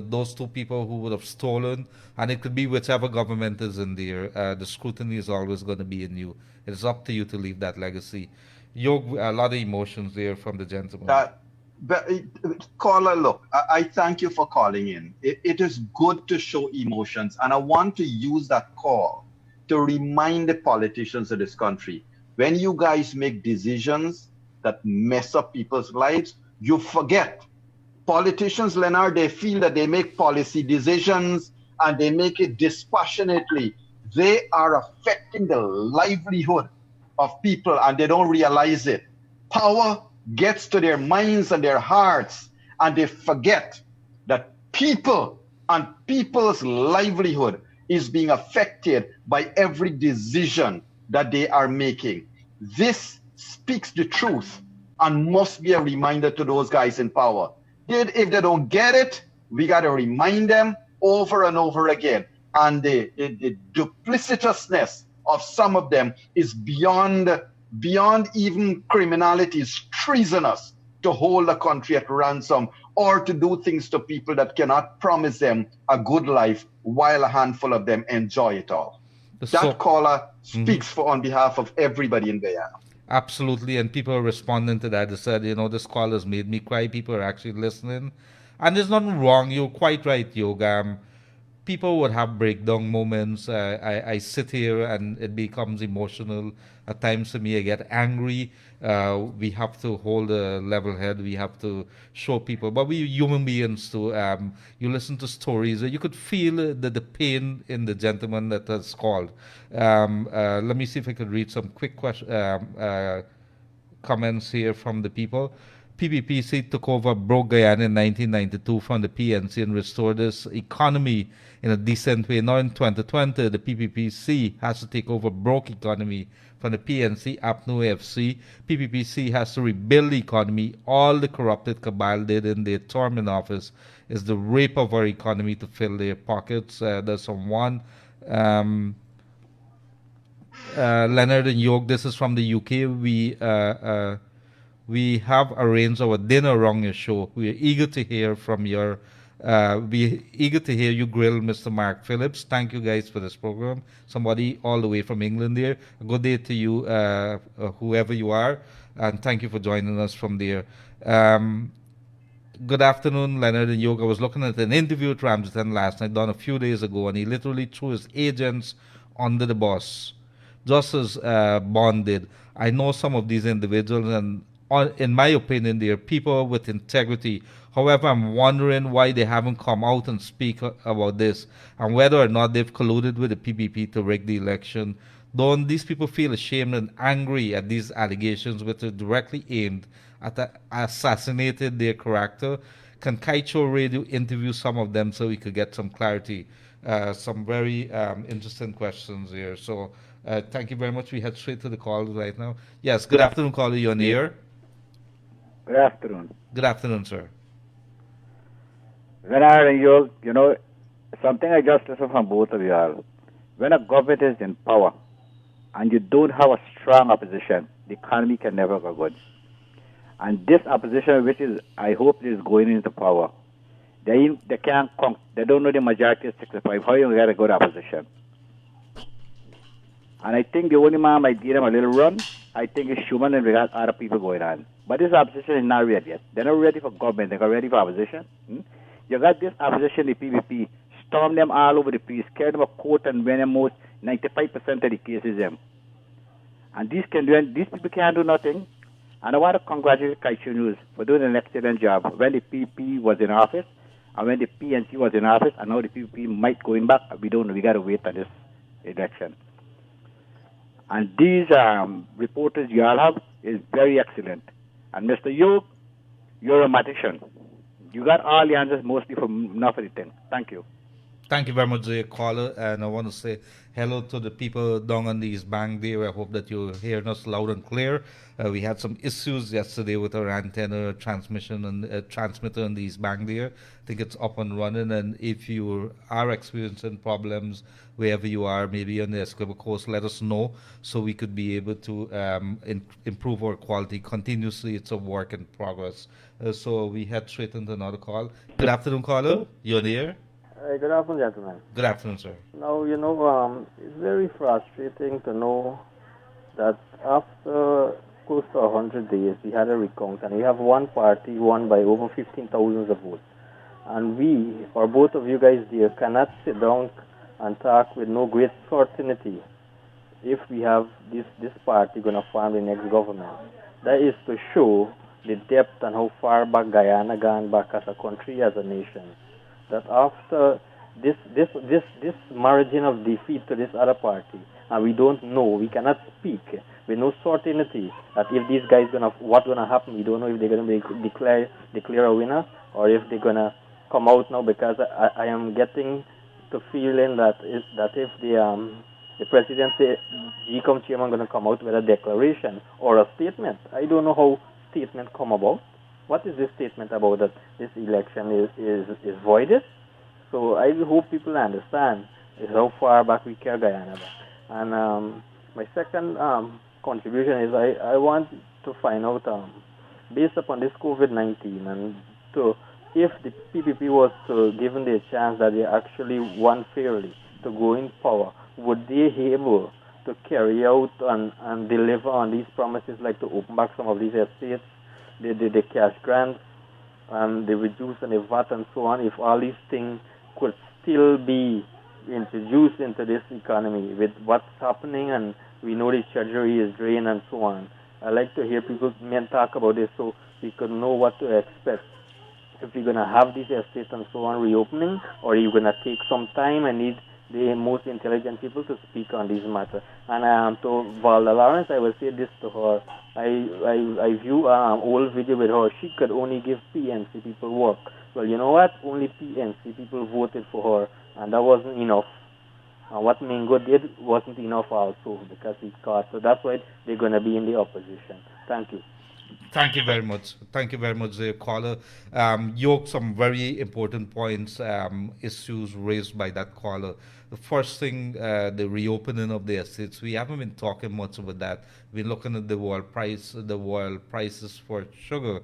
those two people who would have stolen, and it could be whichever government is in there. The scrutiny is always going to be in you. It's up to you to leave that legacy. Yog, a lot of emotions there from the gentleman. Caller, look, I thank you for calling in. It is good to show emotions, and I want to use that call to remind the politicians of this country, when you guys make decisions that mess up people's lives, you forget. Politicians, Leonard, they feel that they make policy decisions and they make it dispassionately. They are affecting the livelihood of people and they don't realize it. Power gets to their minds and their hearts, and they forget that people and people's livelihood is being affected by every decision that they are making. This speaks the truth and must be a reminder to those guys in power. If they don't get it, we got to remind them over and over again. And the duplicitousness of some of them is beyond even criminality. It's treasonous to hold the country at ransom or to do things to people that cannot promise them a good life while a handful of them enjoy it all. That caller speaks for on behalf of everybody in Guyana. Absolutely, and people are responding to that. They said, this call has made me cry. People are actually listening. And there's nothing wrong. You're quite right, Yoga. People would have breakdown moments. I sit here and it becomes emotional. At times for me, I get angry. We have to hold a level head. We have to show people. But we human beings too. You listen to stories. You could feel the pain in the gentleman that has called. Let me see if I could read some quick comments here from the people. PPPC took over broke Guyana in 1992 from the PNC and restored this economy in a decent way. Now in 2020, the PPPC has to take over broke economy from the PNC, APNU+AFC. PPPC has to rebuild the economy. All the corrupted cabal did in their term in office is the rape of our economy to fill their pockets. There's someone... Leonard and Yog, this is from the UK. We have arranged our dinner around your show. We are eager to hear from you grill Mr. Mark Phillips. Thank you guys for this program. Somebody all the way from England there. A good day to you, whoever you are, and thank you for joining us from there. Good afternoon, Leonard and Yog. I was looking at an interview with Ramsden last night, done a few days ago, and he literally threw his agents under the bus, just as Bond did. I know some of these individuals, and in my opinion, they are people with integrity. However, I'm wondering why they haven't come out and speak about this, and whether or not they've colluded with the PPP to rig the election. Don't these people feel ashamed and angry at these allegations, which are directly aimed at assassinated their character? Can Kaicho Radio interview some of them so we could get some clarity? Some very interesting questions here. So thank you very much. We head straight to the call right now. Yes, good afternoon, caller. You're on the air. Good afternoon. Good afternoon, sir. Leonard and you, something I just listened from both of you all. When a government is in power and you don't have a strong opposition, the economy can never go good. And this opposition, which is, I hope, is going into power, they can't they don't know the majority is 65. How are you going to get a good opposition? And I think the only man might give them a little run, I think, is Schumann and we got other people going on. But this opposition is not ready yet. They're not ready for government. They're not ready for opposition. You got this opposition, the PVP, storm them all over the place, carry them a court and win them most 95% of the cases them. And these people can't do nothing. And I want to congratulate Kaicho News for doing an excellent job when the PP was in office and when the PNC was in office, and now the PPP might going back. We don't know. We got to wait on this election. And these reporters you all have is very excellent. And Mr. Yog, you're a magician. You got all the answers mostly from enough of the thing. Thank you. Thank you very much, caller. And I want to say hello to the people down on the East Bank there. I hope that you're hearing us loud and clear. We had some issues yesterday with our antenna transmission and transmitter on the East Bank there. I think it's up and running. And if you are experiencing problems wherever you are, maybe on the Essequibo Coast, let us know so we could be able to improve our quality continuously. It's a work in progress. So we head straight into another call. Good afternoon, caller. You're on the air. Good afternoon, gentlemen. Good afternoon, sir. Now, it's very frustrating to know that after close to 100 days, we had a recount, and we have one party won by over 15,000 of votes. And we, or both of you guys there, cannot sit down and talk with no great certainty if we have this party going to form the next government. That is to show the depth and how far back Guyana gone back as a country, as a nation. That after this margin of defeat to this other party, and we don't know, we cannot speak with no certainty that if these guys what's gonna happen. We don't know if they're gonna declare a winner or if they're gonna come out now, because I am getting the feeling that if the presidency GCOM chairman gonna come out with a declaration or a statement. I don't know how statement come about. What is this statement about, that this election is voided? So I hope people understand is how far back we carry Guyana back. And my second contribution is I want to find out based upon this COVID-19, and to if the PPP was to given the chance that they actually won fairly to go in power, would they be able to carry out and deliver on these promises, like to open back some of these estates, the cash grants, and the reduce and the VAT and so on, if all these things could still be introduced into this economy with what's happening, and we know the treasury is drained and so on. I like to hear people talk about this so we could know what to expect. If we're going to have these estates and so on reopening, or are you going to take some time and need the most intelligent people to speak on these matters? And to Valda Lawrence, I will say this to her. I view an old video with her. She could only give PNC people work. Well, you know what? Only PNC people voted for her, and that wasn't enough. And what Mingo did wasn't enough also, because he caught. So that's why they're going to be in the opposition. Thank you. Thank you very much. Thank you very much, caller. Yog, some very important points, issues raised by that caller. The first thing, the reopening of the estates. We haven't been talking much about that. We've been looking at the world prices for sugar.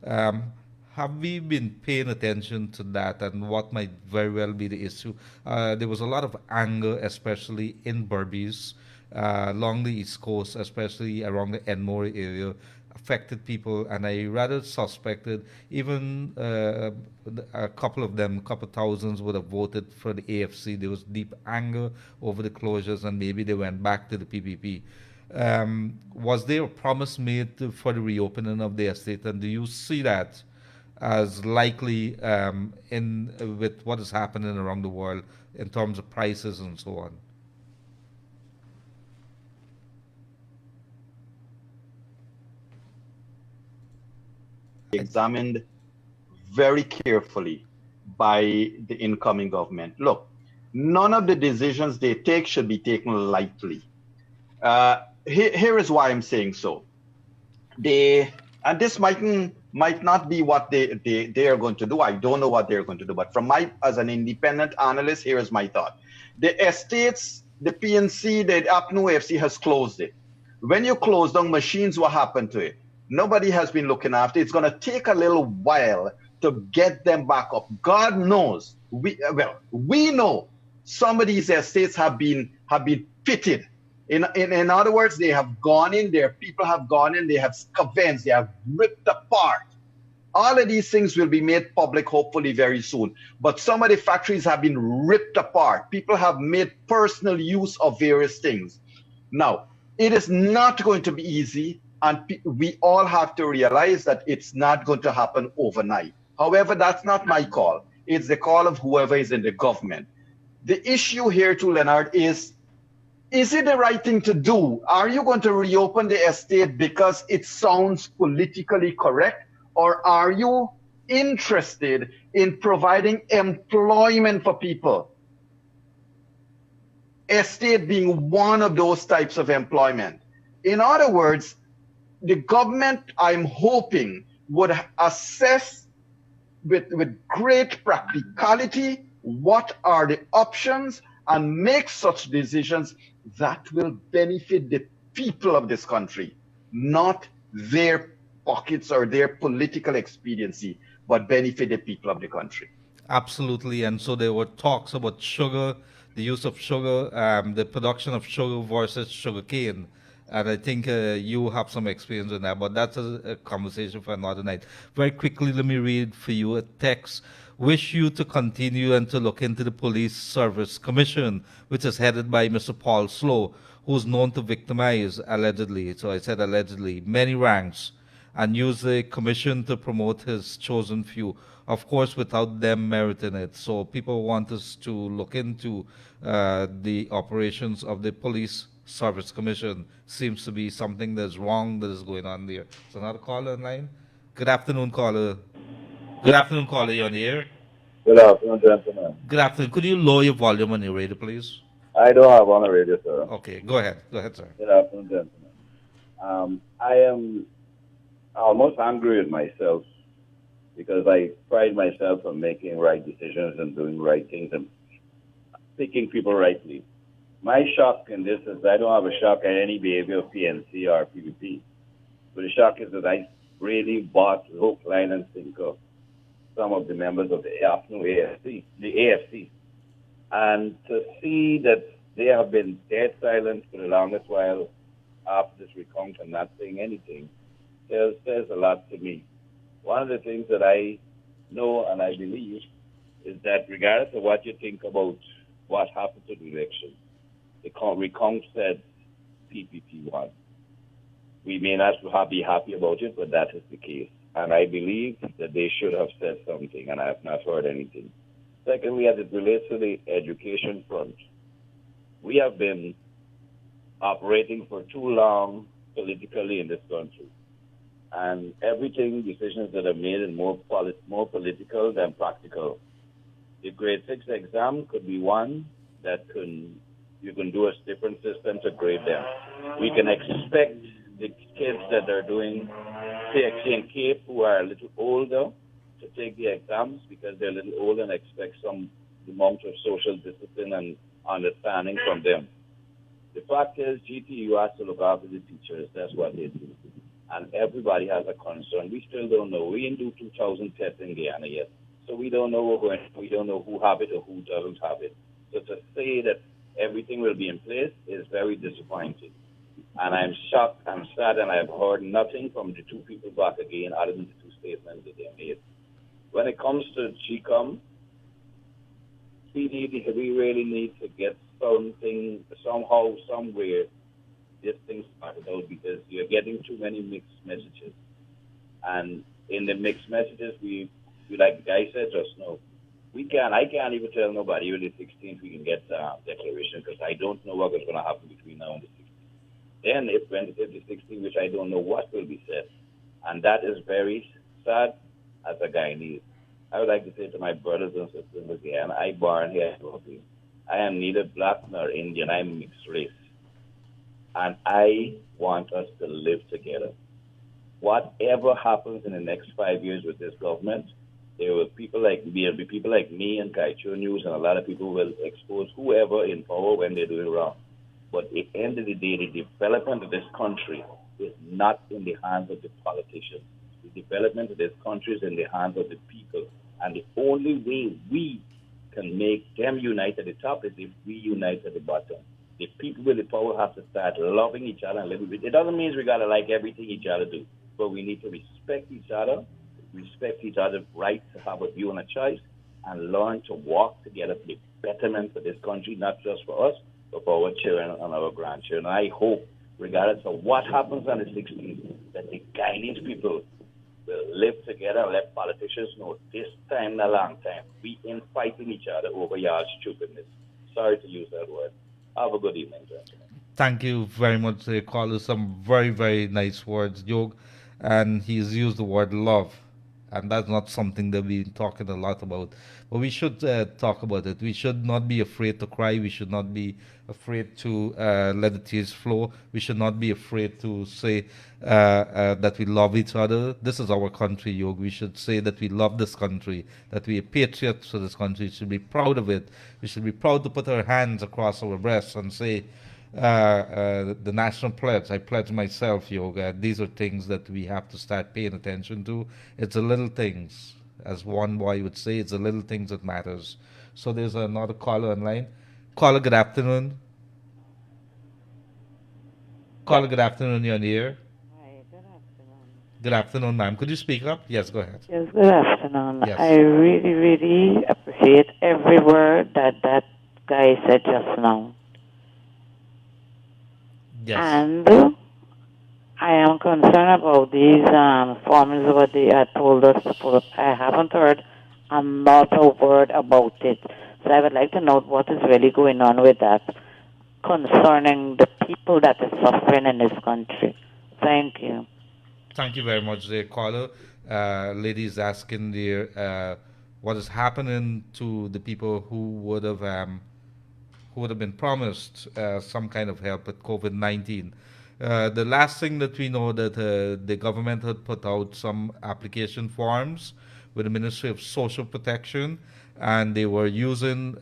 Have we been paying attention to that, and what might very well be the issue? There was a lot of anger, especially in Berbice, along the East Coast, especially around the Enmore area, affected people, and I rather suspected even a couple thousands would have voted for the AFC. There was deep anger over the closures, and maybe they went back to the PPP. Was there a promise made for the reopening of the estate, and do you see that as likely with what is happening around the world in terms of prices and so on? Examined very carefully by the incoming government. Look, none of the decisions they take should be taken lightly. Here is why I'm saying so. And this might not be what they are going to do. I don't know what they're going to do. But as an independent analyst, here is my thought. The estates, the PNC, the APNU+AFC has closed it. When you close down machines, what happened to it? Nobody has been looking after it. It's going to take a little while to get them back up. God knows. We know some of these estates have been pitted. In other words, they have gone in, their people have gone in, they have scavenged, they have ripped apart. All of these things will be made public hopefully very soon. But some of the factories have been ripped apart. People have made personal use of various things. Now, it is not going to be easy, and we all have to realize that it's not going to happen overnight. However, that's not my call. It's the call of whoever is in the government. The issue here too, Leonard, is it the right thing to do? Are you going to reopen the estate because it sounds politically correct? Or are you interested in providing employment for people? Estate being one of those types of employment. In other words, the government, I'm hoping, would assess with great practicality what are the options and make such decisions that will benefit the people of this country, not their pockets or their political expediency, but benefit the people of the country. Absolutely. And so there were talks about sugar, the use of sugar, the production of sugar versus sugarcane. And I think you have some experience in that, but that's a conversation for another night. Very quickly, let me read for you a text. Wish you to continue and to look into the Police Service Commission, which is headed by Mr. Paul Slow, who's known to victimize, allegedly, so I said allegedly, many ranks, and use the commission to promote his chosen few, of course, without them meriting it. So people want us to look into the operations of the Police Service Commission. Seems to be something that's wrong that is going on there. So another caller in line. Good afternoon, caller. Good afternoon, caller. You're on the air. Good afternoon, gentlemen. Good afternoon. Could you lower your volume on your radio, please? I don't have on the radio, sir. Okay, go ahead. Go ahead, sir. Good afternoon, gentlemen. I am almost angry with myself because I pride myself on making right decisions and doing right things and picking people rightly. My shock in this is I don't have a shock at any behavior of PNC or PVP. But the shock is that I really bought hook, line, and sinker some of the members of the APNU+AFC, the AFC, and to see that they have been dead silent for the longest while after this recount and not saying anything says a lot to me. One of the things that I know and I believe is that regardless of what you think about what happened to the election, the recount said PPP won. We may not be happy about it, but that is the case. And I believe that they should have said something, and I have not heard anything. Secondly, as it relates to the education front, we have been operating for too long politically in this country. And decisions that are made are more political than practical. The grade 6 exam could be one that you can do a different system to grade them. We can expect the kids that are doing CXC and CAPE who are a little older to take the exams because they're a little older and expect some amount of social discipline and understanding from them. The fact is, GTU has to look after the teachers. That's what they do. And everybody has a concern. We still don't know. We didn't do 2,000 tests in Guyana yet. So we don't know we don't know who have it or who doesn't have it. So to say that everything will be in place is very disappointing. And I'm shocked, I'm sad, and I've heard nothing from the two people back again other than the two statements that they made. When it comes to GCOM, we really need to get something, somehow, somewhere, this thing started out because you're getting too many mixed messages. And in the mixed messages, we like the guy said just now, I can't even tell nobody even the 16th we can get declaration because I don't know what is going to happen between now and the 16th. Then if when it is the 16th, which I don't know what will be said. And that is very sad as a Guyanese. I would like to say to my brothers and sisters again, I born here in Brooklyn. I am neither black nor Indian. I'm mixed race. And I want us to live together. Whatever happens in the next 5 years with this government, there will be people like me and Kaicho News, and a lot of people will expose whoever in power when they're doing wrong. But at the end of the day, the development of this country is not in the hands of the politicians. The development of this country is in the hands of the people. And the only way we can make them unite at the top is if we unite at the bottom. The people with the power have to start loving each other and living with it. It doesn't mean we got to like everything each other do, but we need to respect each other's right to have a view and a choice, and learn to walk together for the betterment of this country, not just for us, but for our children and our grandchildren. I hope, regardless of what happens on the 16th, that the Guyanese people will live together and let politicians know this time in a long time, we ain't fighting each other over your stupidness. Sorry to use that word. Have a good evening, gentlemen. Thank you very much, caller. Some very, very nice words, Yog. And he's used the word love. And that's not something that we've been talking a lot about. But we should talk about it. We should not be afraid to cry. We should not be afraid to let the tears flow. We should not be afraid to say that we love each other. This is our country, Yog. We should say that we love this country, that we are patriots for this country. We should be proud of it. We should be proud to put our hands across our breasts and say, the national pledge, I pledge myself, Yoga. These are things that we have to start paying attention to. It's the little things, as one boy would say, it's the little things that matters. So there's another caller online. Caller, good afternoon. Caller, good afternoon, you're on the air. Hi, good afternoon. Good afternoon, ma'am. Could you speak up? Yes, go ahead. Yes, good afternoon. Yes. I really, really appreciate every word that guy said just now. Yes. And I am concerned about these forms what they had told us to put. I haven't heard another word about it. So I would like to know what is really going on with that concerning the people that are suffering in this country. Thank you. Thank you very much, the caller. Ladies asking there, what is happening to the people who would have been promised some kind of help with COVID-19. The last thing that we know that the government had put out some application forms with the Ministry of Social Protection, and they were using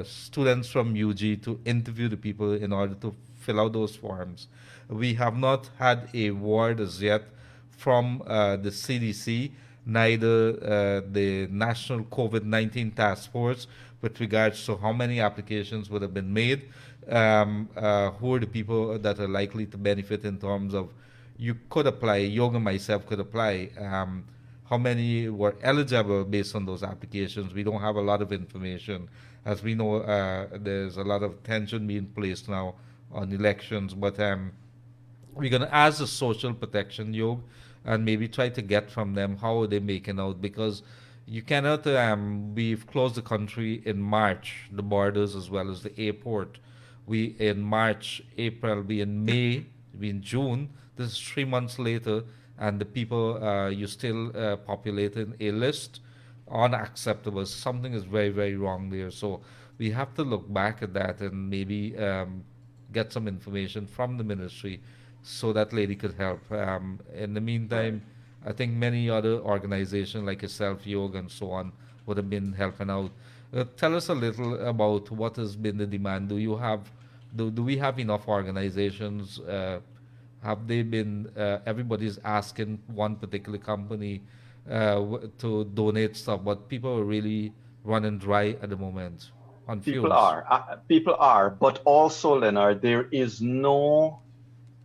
students from UG to interview the people in order to fill out those forms. We have not had a word as yet from the CDC, neither the National COVID-19 Task Force with regards to how many applications would have been made, who are the people that are likely to benefit in terms of you could apply, Yog and myself could apply, how many were eligible based on those applications. We don't have a lot of information. As we know, there's a lot of tension being placed now on elections, but we're going to ask the social protection, Yog, and maybe try to get from them how are they making out, because you cannot, we've closed the country in March, the borders as well as the airport. We in March, April, we in May, we in June. This is 3 months later, and the people you still populating a list. Unacceptable. Something is very, very wrong there. So we have to look back at that and maybe get some information from the ministry so that lady could help. In the meantime, I think many other organizations like yourself, Yog, and so on would have been helping out. Tell us a little about what has been the demand. Do we have enough organizations? Have they been, everybody's asking one particular company to donate stuff, but people are really running dry at the moment on fuels. People are, but also, Leonard, there is no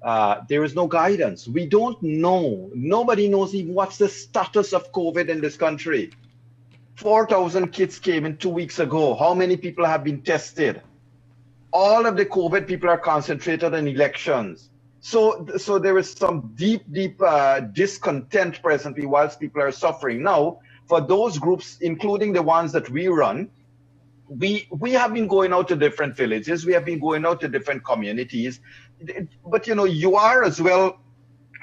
guidance. We don't know. Nobody knows even what's the status of COVID in this country. 4,000 kids came in 2 weeks ago. How many people have been tested? All of the COVID people are concentrated on elections. So there is some deep discontent presently whilst people are suffering. Now, for those groups, including the ones that we run, we have been going out to different villages. We have been going out to different communities. But, you are as well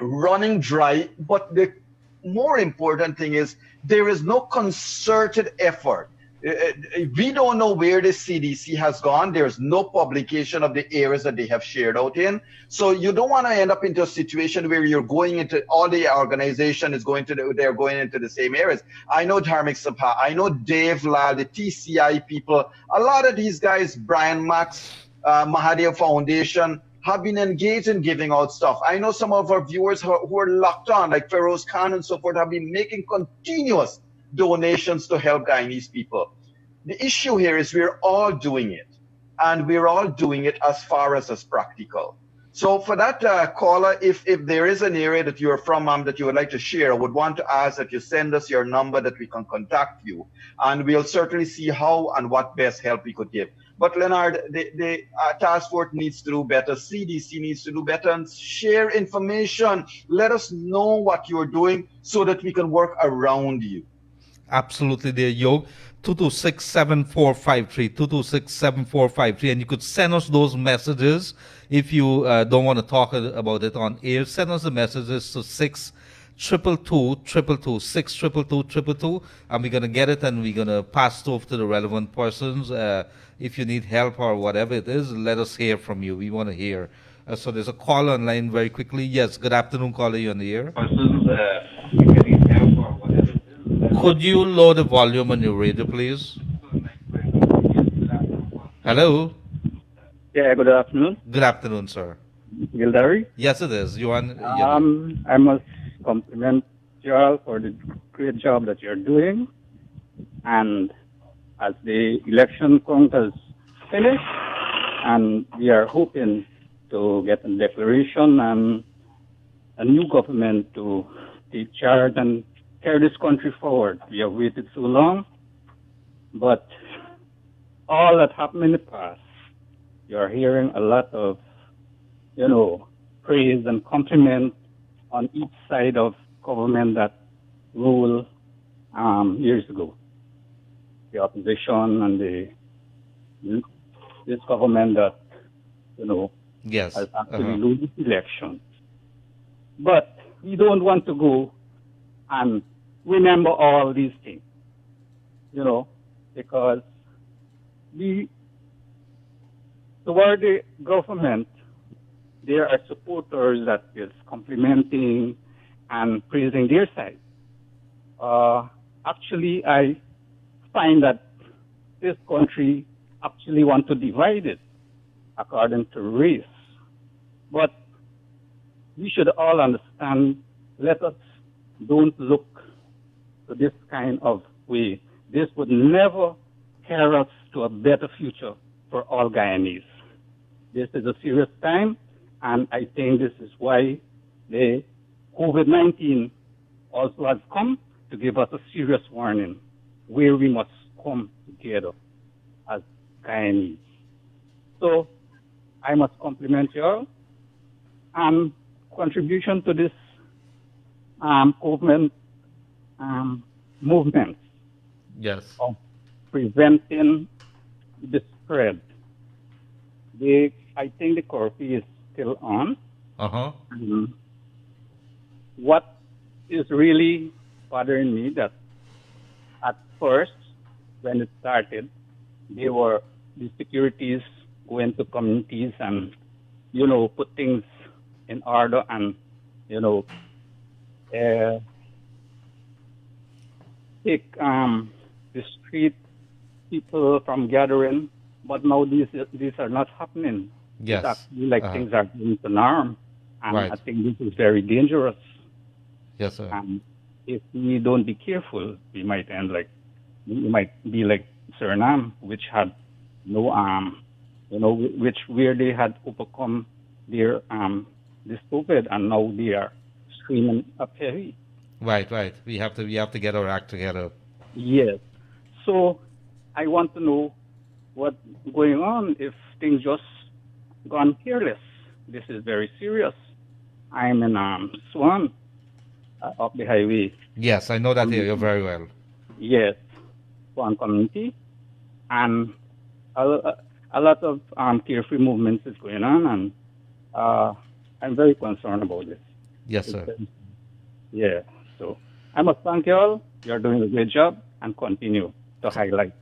running dry. But the more important thing is there is no concerted effort. We don't know where the CDC has gone. There's no publication of the areas that they have shared out in. So you don't want to end up into a situation where you're going into, all the organization is going to, they're going into the same areas. I know Dharmic Sabha, I know Dave Lal, the TCI people, a lot of these guys, Brian Max, Mahadeo Foundation, have been engaged in giving out stuff. I know some of our viewers who are locked on, like Feroz Khan and so forth, have been making continuous donations to help Guyanese people. The issue here is we're all doing it, and we're all doing it as far as practical. So for that caller, if there is an area that you're from, that you would like to share, I would want to ask that you send us your number that we can contact you, and we'll certainly see how and what best help we could give. But Leonard, the task force needs to do better. CDC needs to do better and share information. Let us know what you're doing so that we can work around you. Absolutely, there, Yog. 226-7453, 226-7453, and you could send us those messages if you don't want to talk about it on air. Send us the messages to 622-222, 622-222, and we're going to get it and we're going to pass it off to the relevant persons. If you need help or whatever it is, let us hear from you. We want to hear. So there's a call online very quickly. Yes, good afternoon, caller, you on the air. Persons, if you need help or whatever. Could you lower the volume on your radio, please? Hello? Yeah, good afternoon. Good afternoon, sir. Gildarie? Yes, it is. You on? I must compliment you all for the great job that you're doing. And as the election count has finished, and we are hoping to get a declaration and a new government to take charge and carry this country forward. We have waited so long, but all that happened in the past, you're hearing a lot of, praise and compliment on each side of government that ruled years ago. The opposition and this government that, yes, has actually lost the election. But we don't want to go and remember all these things, because toward the government, there are supporters that is complimenting and praising their side. Actually, I find that this country actually want to divide it according to race. But we should all understand let us don't look to this kind of way. This would never carry us to a better future for all Guyanese. This is a serious time, and I think this is why the COVID-19 also has come to give us a serious warning where we must come together as Guyanese. So I must compliment you all and contribution to this government movement Yes. of preventing the spread. I think the curfew is still on. Uh-huh. What is really bothering me that at first, when it started, the securities going to communities and, put things in order and, take the street people from gathering, but now these are not happening. Yes. It's actually like things are going to norm, and Right. I think this is very dangerous. Yes, sir. And if we don't be careful, we might be like Suriname, which had no where they had overcome their this COVID, and now they are screaming up heavy. Right. We have to get our act together. Yes. So I want to know what's going on if things just gone careless. This is very serious. I'm in Swan, up the highway. Yes, I know that area very well. Yes, Swan community, and a lot of carefree movements is going on, and I'm very concerned about this. Yes, sir. Yeah. So I must thank you all. You're doing a great job, and continue to highlight.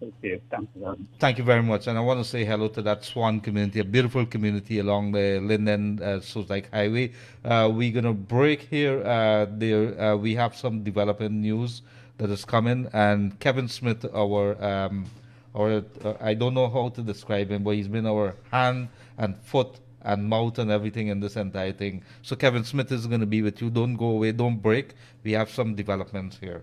Okay, thank you. Thank you very much. And I want to say hello to that Swan community, a beautiful community along the Linden Sosdike Highway. We're going to break here. We have some developing news that is coming. And Kevin Smith, I don't know how to describe him, but he's been our hand and foot and mouth and everything in this entire thing. So Kevin Smith is going to be with you. Don't go away. Don't break. We have some developments here.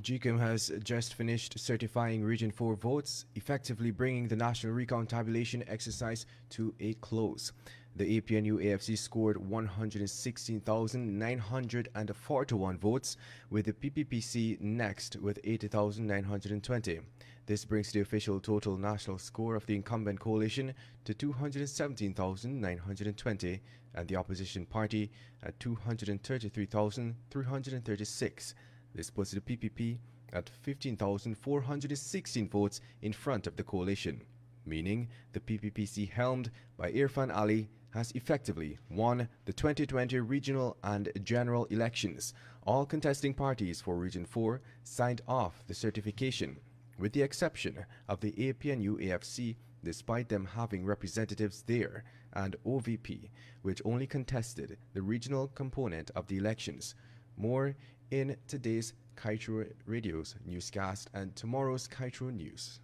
GCOM has just finished certifying Region 4 votes, effectively bringing the national recount tabulation exercise to a close. The APNU+AFC scored 116,941 votes, with the PPPC next with 80,920. This brings the official total national score of the incumbent coalition to 217,920 and the opposition party at 233,336. This puts the PPP at 15,416 votes in front of the coalition, meaning the PPPC helmed by Irfan Ali has effectively won the 2020 regional and general elections. All contesting parties for Region 4 signed off the certification, with the exception of the APNU+AFC, despite them having representatives there, and OVP, which only contested the regional component of the elections. More in today's Kaitro Radio's newscast and tomorrow's Kaitro News.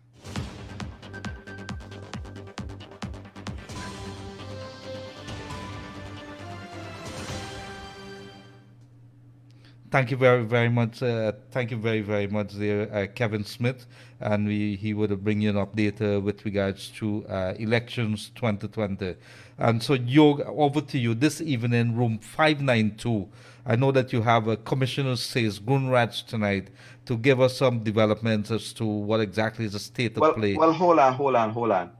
Thank you very, very much. Thank you very, very much, there, Kevin Smith. And he would bring you an update with regards to elections 2020. And so, Yog, over to you this evening, room 592. I know that you have a Commissioner Says Gunrats tonight to give us some developments as to what exactly is the state of play. Well, hold on.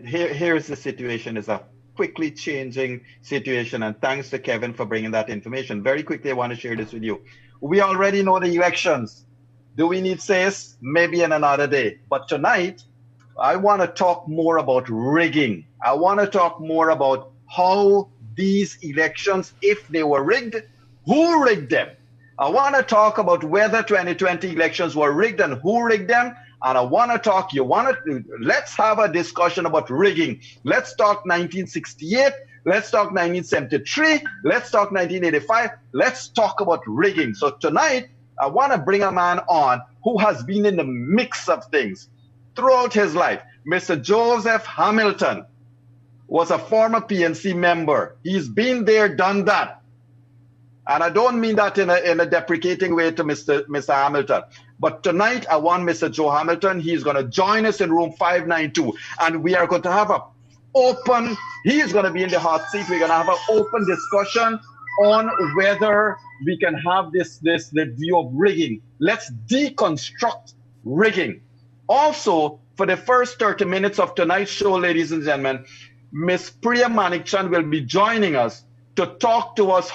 Here's the situation. It's a quickly changing situation, and thanks to Kevin for bringing that information. Very quickly, I want to share this with you. We already know the elections. Do we need says? Maybe in another day. But tonight, I want to talk more about rigging. I want to talk more about how these elections, if they were rigged, who rigged them? I want to talk about whether 2020 elections were rigged and who rigged them. And I want to talk, let's have a discussion about rigging. Let's talk 1968. Let's talk 1973. Let's talk 1985. Let's talk about rigging. So tonight, I want to bring a man on who has been in the mix of things throughout his life. Mr. Joseph Hamilton was a former PNC member. He's been there, done that. And I don't mean that in a deprecating way to Mr. Hamilton. But tonight, I want Mr. Joe Hamilton. He's going to join us in room 592. And we are going to have he's going to be in the hot seat. We're going to have an open discussion on whether we can have the view of rigging. Let's deconstruct rigging. Also, for the first 30 minutes of tonight's show, ladies and gentlemen, Miss Priya Manikchand will be joining us to talk to us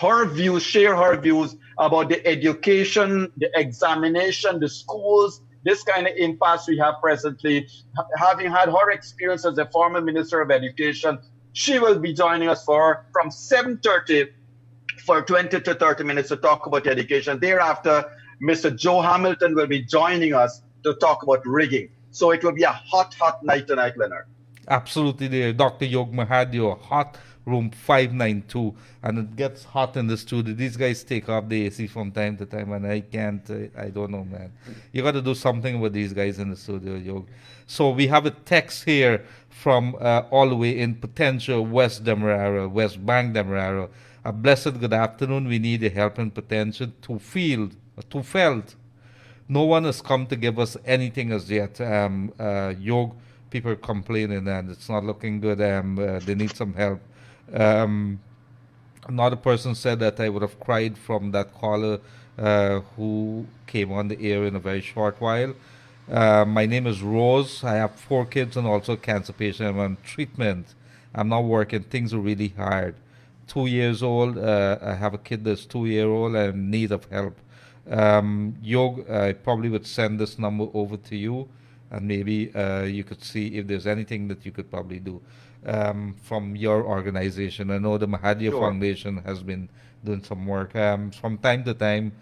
share her views about the education, the examination, the schools, this kind of impasse we have presently. Having had her experience as a former Minister of Education, she will be joining us from 7:30 for 20 to 30 minutes to talk about education. Thereafter, Mr. Joe Hamilton will be joining us to talk about rigging. So it will be a hot, hot night tonight, Leonard. Absolutely there. Dr. Yog Mahadeo, hot room 592, and it gets hot in the studio. These guys take off the AC from time to time, and I can't, I don't know, man. You got to do something with these guys in the studio, Yog. So we have a text here from all the way in Potentia, West Demerara, West Bank Demerara. A blessed good afternoon. We need a help in Potentia to felt. No one has come to give us anything as yet. Yog, people are complaining and it's not looking good. They need some help. Another person said that I would have cried from that caller who came on the air in a very short while. My name is Rose. I have 4 kids and also a cancer patient. I'm on treatment. I'm not working. Things are really hard. 2 years old. I have a kid that's 2-year-old and in need of help. Yog, I probably would send this number over to you, and maybe you could see if there's anything that you could probably do from your organization. I know the Mahadeo Foundation has been doing some work. From time to time,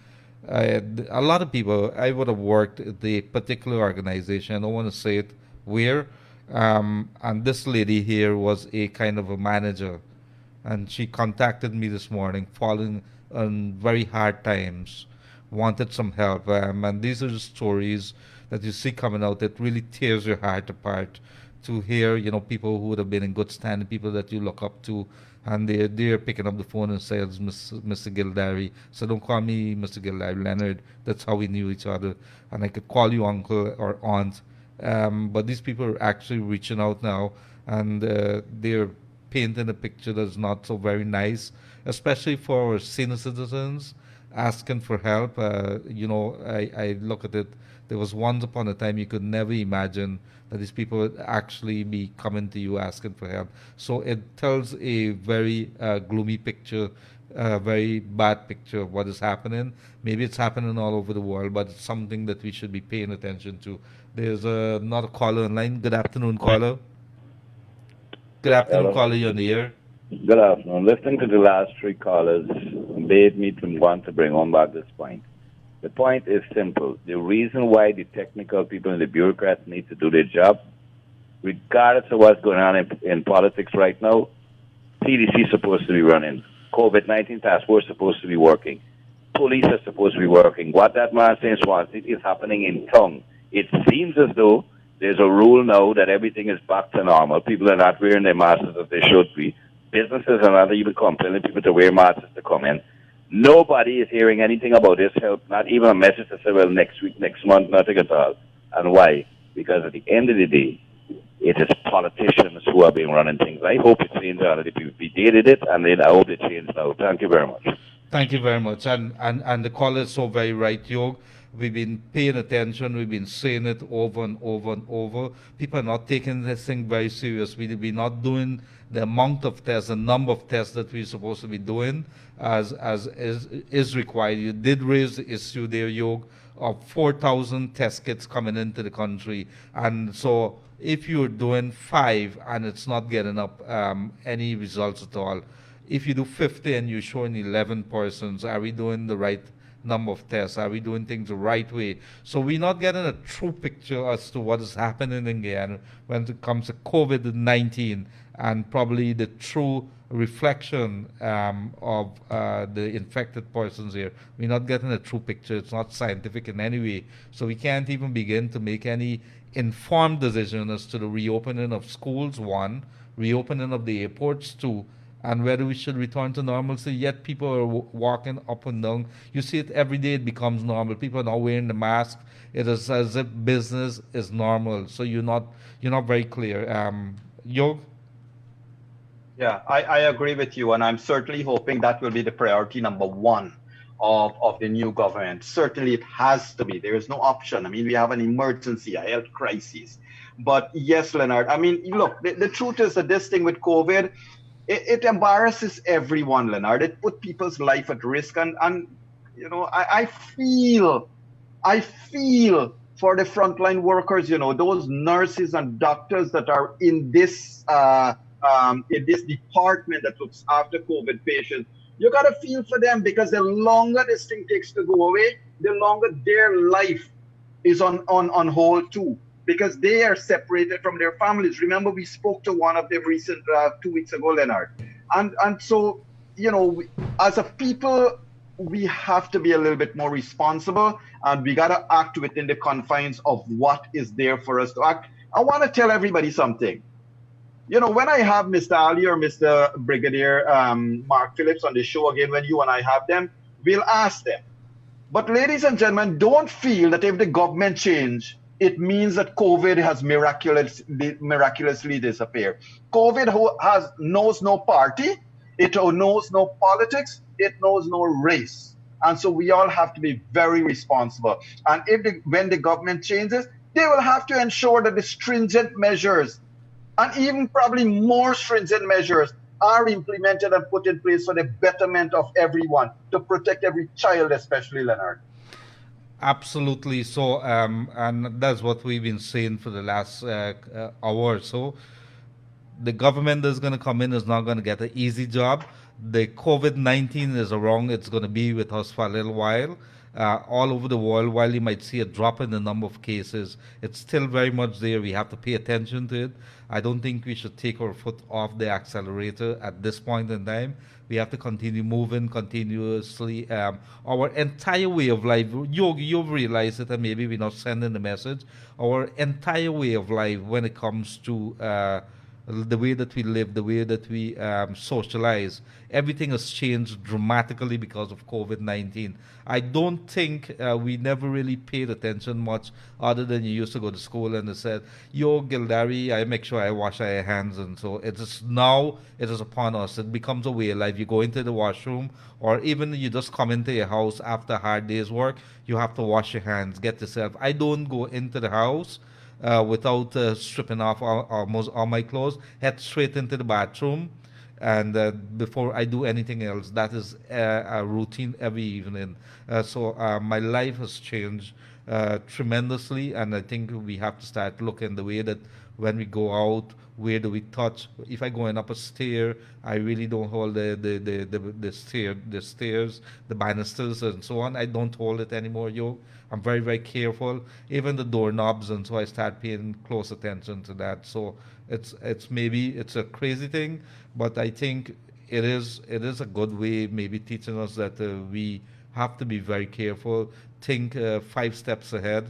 a lot of people, I would have worked at the particular organization. I don't want to say it where. And this lady here was a kind of a manager. And she contacted me this morning, falling on very hard times, wanted some help. And these are the stories that you see coming out that really tears your heart apart to hear, people who would have been in good standing, people that you look up to, and they're picking up the phone and saying, Mr. Gildarie. So don't call me Mr. Gildarie, Leonard. That's how we knew each other. And I could call you uncle or aunt. But these people are actually reaching out now, and they're painting a picture that's not so very nice, especially for our senior citizens asking for help. I look at it. There was once upon a time you could never imagine that these people would actually be coming to you asking for help. So it tells a very gloomy picture, a very bad picture of what is happening. Maybe it's happening all over the world, but it's something that we should be paying attention to. There's another caller online. Good afternoon, caller. Good afternoon, caller. You're on the air. Good afternoon. Listening to the last 3 callers made me to want to bring on back this point. The point is simple. The reason why the technical people and the bureaucrats need to do their job, regardless of what's going on in politics right now, CDC is supposed to be running. COVID-19 task force is supposed to be working. Police are supposed to be working. What that man says was it is happening in tongue. It seems as though there's a rule now that everything is back to normal. People are not wearing their masks as they should be. Businesses are not even compelling people to wear masks to come in. Nobody is hearing anything about this help, not even a message to say, well, next week, next month, nothing at all. And why? Because at the end of the day, it is politicians who are being running things. I hope it changes already. We did it, and then I hope it changes now. Thank you very much. Thank you very much. And the caller is so very right, Yog. We've been paying attention. We've been saying it over and over and over. People are not taking this thing very serious. We're not doing the amount of tests, the number of tests that we're supposed to be doing as is required. You did raise the issue there, Yog, of 4,000 test kits coming into the country. And so if you're doing 5 and it's not getting up any results at all, if you do 50 and you're showing 11 persons, are we doing the right number of tests? Are we doing things the right way? So we're not getting a true picture as to what is happening in Guyana when it comes to COVID-19 and probably the true reflection of the infected persons here. We're not getting a true picture. It's not scientific in any way. So we can't even begin to make any informed decision as to the reopening of schools, one, reopening of the airports, two, and whether we should return to normalcy. Yet people are walking up and down. You see it every day. It becomes normal. People are now wearing the mask. It is as if business is normal. So you're not very clear. Yog? Yeah, I agree with you, and I'm certainly hoping that will be the priority number one of the new government. Certainly it has to be. There is no option. I mean, we have an emergency, a health crisis. But yes, Leonard, I mean, look, the truth is that this thing with COVID, it embarrasses everyone, Leonard. It put people's life at risk. And you know, I feel for the frontline workers, you know, those nurses and doctors that are in this department that looks after COVID patients. You got to feel for them, because the longer this thing takes to go away, the longer their life is on hold too, because they are separated from their families. Remember, we spoke to one of them recent 2 weeks ago, Leonard. And so, you know, as a people, we have to be a little bit more responsible, and we got to act within the confines of what is there for us to act. I want to tell everybody something. You know, when I have Mr. Ali or Mr. Brigadier Mark Phillips on the show again, when you and I have them, we'll ask them. But ladies and gentlemen, don't feel that if the government change, it means that COVID has miraculously disappeared. COVID knows no party, it knows no politics, it knows no race. And so we all have to be very responsible. And when the government changes, they will have to ensure that the stringent measures, and even probably more stringent measures, are implemented and put in place for the betterment of everyone, to protect every child, especially, Leonard. Absolutely. So, and that's what we've been saying for the last hour or so. The government that's going to come in is not going to get an easy job. The COVID-19 is around. It's going to be with us for a little while. All over the world, while you might see a drop in the number of cases, it's still very much there. We have to pay attention to it. I don't think we should take our foot off the accelerator at this point in time. We have to continue moving continuously. Our entire way of life, you've realized it, and maybe we're not sending the message. Our entire way of life, when it comes to the way that we live, the way that we socialize, everything has changed dramatically because of COVID-19. I don't think we never really paid attention much, other than you used to go to school and they said, "Yo, Gildarie, I make sure I wash our hands." And so it is upon us. It becomes a way of life. You go into the washroom, or even you just come into your house after a hard day's work, you have to wash your hands, get yourself. I don't go into the house without stripping off almost all my clothes, head straight into the bathroom, and before I do anything else. That is a routine every evening. So my life has changed tremendously, and I think we have to start looking the way that when we go out, where do we touch? If I going up a stair, I really don't hold the stairs, the banisters and so on. I don't hold it anymore, I'm very, very careful. Even the doorknobs, and so I start paying close attention to that. So it's a crazy thing, but I think it is a good way, maybe teaching us that we have to be very careful, think 5 steps ahead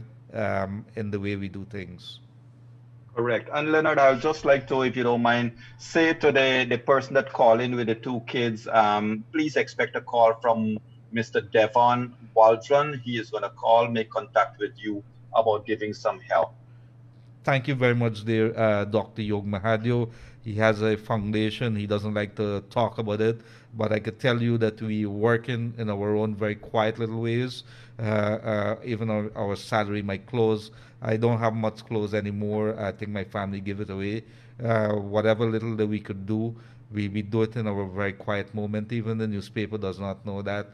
in the way we do things. Correct. And Leonard, I would just like to, if you don't mind, say to the person that called in with the 2 kids, please expect a call from Mr. Devon Waldron. He is going to call, make contact with you about giving some help. Thank you very much, dear Dr. Yog Mahadeo. He has a foundation. He doesn't like to talk about it, but I could tell you that we working in our own very quiet little ways. Even our salary, my clothes, I don't have much clothes anymore. I think my family give it away. Whatever little that we could do, we do it in our very quiet moment. Even the newspaper does not know that.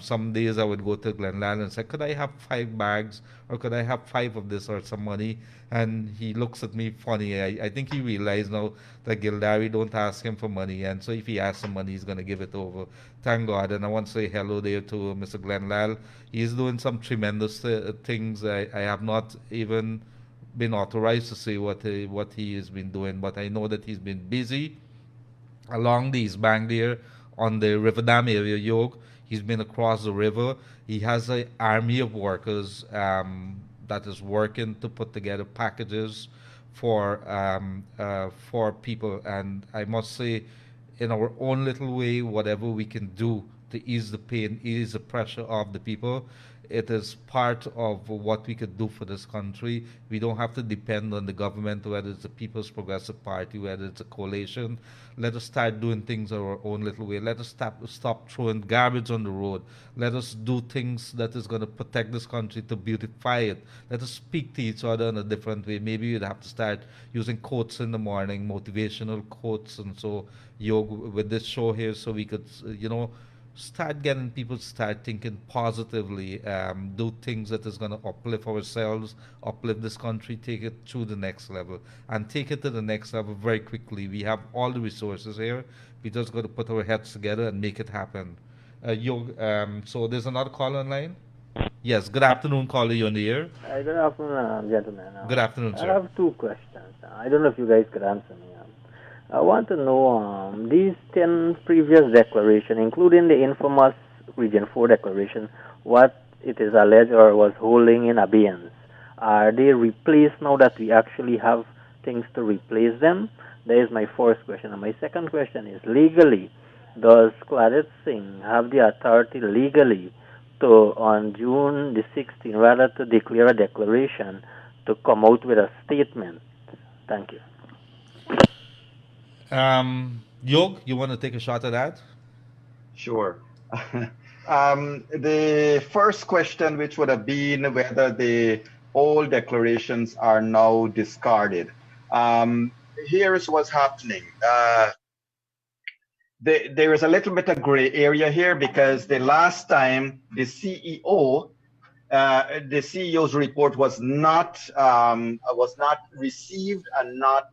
Some days I would go to Glenlal and say, "Could I have 5 bags, or could I have 5 of this or some money?" And he looks at me funny. I think he realized now that Gildarie don't ask him for money, and so if he asks him money, he's going to give it over. Thank God. And I want to say hello there to Mr. Glenlal. He's doing some tremendous things. I have not even been authorized to say what he has been doing, but I know that he's been busy along the East Bank there on the River Dam area, Yog. He's been across the river. He has an army of workers that is working to put together packages for people. And I must say, in our own little way, whatever we can do to ease the pain, ease the pressure of the people, it is part of what we could do for this country. We don't have to depend on the government, whether it's the People's Progressive Party, whether it's a coalition. Let us start doing things our own little way. Let us stop throwing garbage on the road. Let us do things that is going to protect this country, to beautify it. Let us speak to each other in a different way. Maybe you'd have to start using quotes in the morning, motivational quotes, and so Yoga with this show here, so we could, start getting people to start thinking positively, do things that is going to uplift ourselves, uplift this country, take it to the next level, and take it to the next level very quickly. We have all the resources here. We just got to put our heads together and make it happen. So there's another caller online. Yes, good afternoon, caller. You're on the air. Good afternoon, gentlemen. Good afternoon, sir. I have two questions. I don't know if you guys could answer me. I want to know these 10 previous declarations, including the infamous Region 4 declaration, what it is alleged or was holding in abeyance. Are they replaced now that we actually have things to replace them? That is my first question. And my second question is, legally, does Claudette Singh have the authority legally to, on June the 16th, rather to declare a declaration, to come out with a statement? Thank you. Yog, you want to take a shot at that? Sure. The first question, which would have been whether the old declarations are now discarded. Here's what's happening. There is a little bit of gray area here, because the last time the CEO's report was not received and not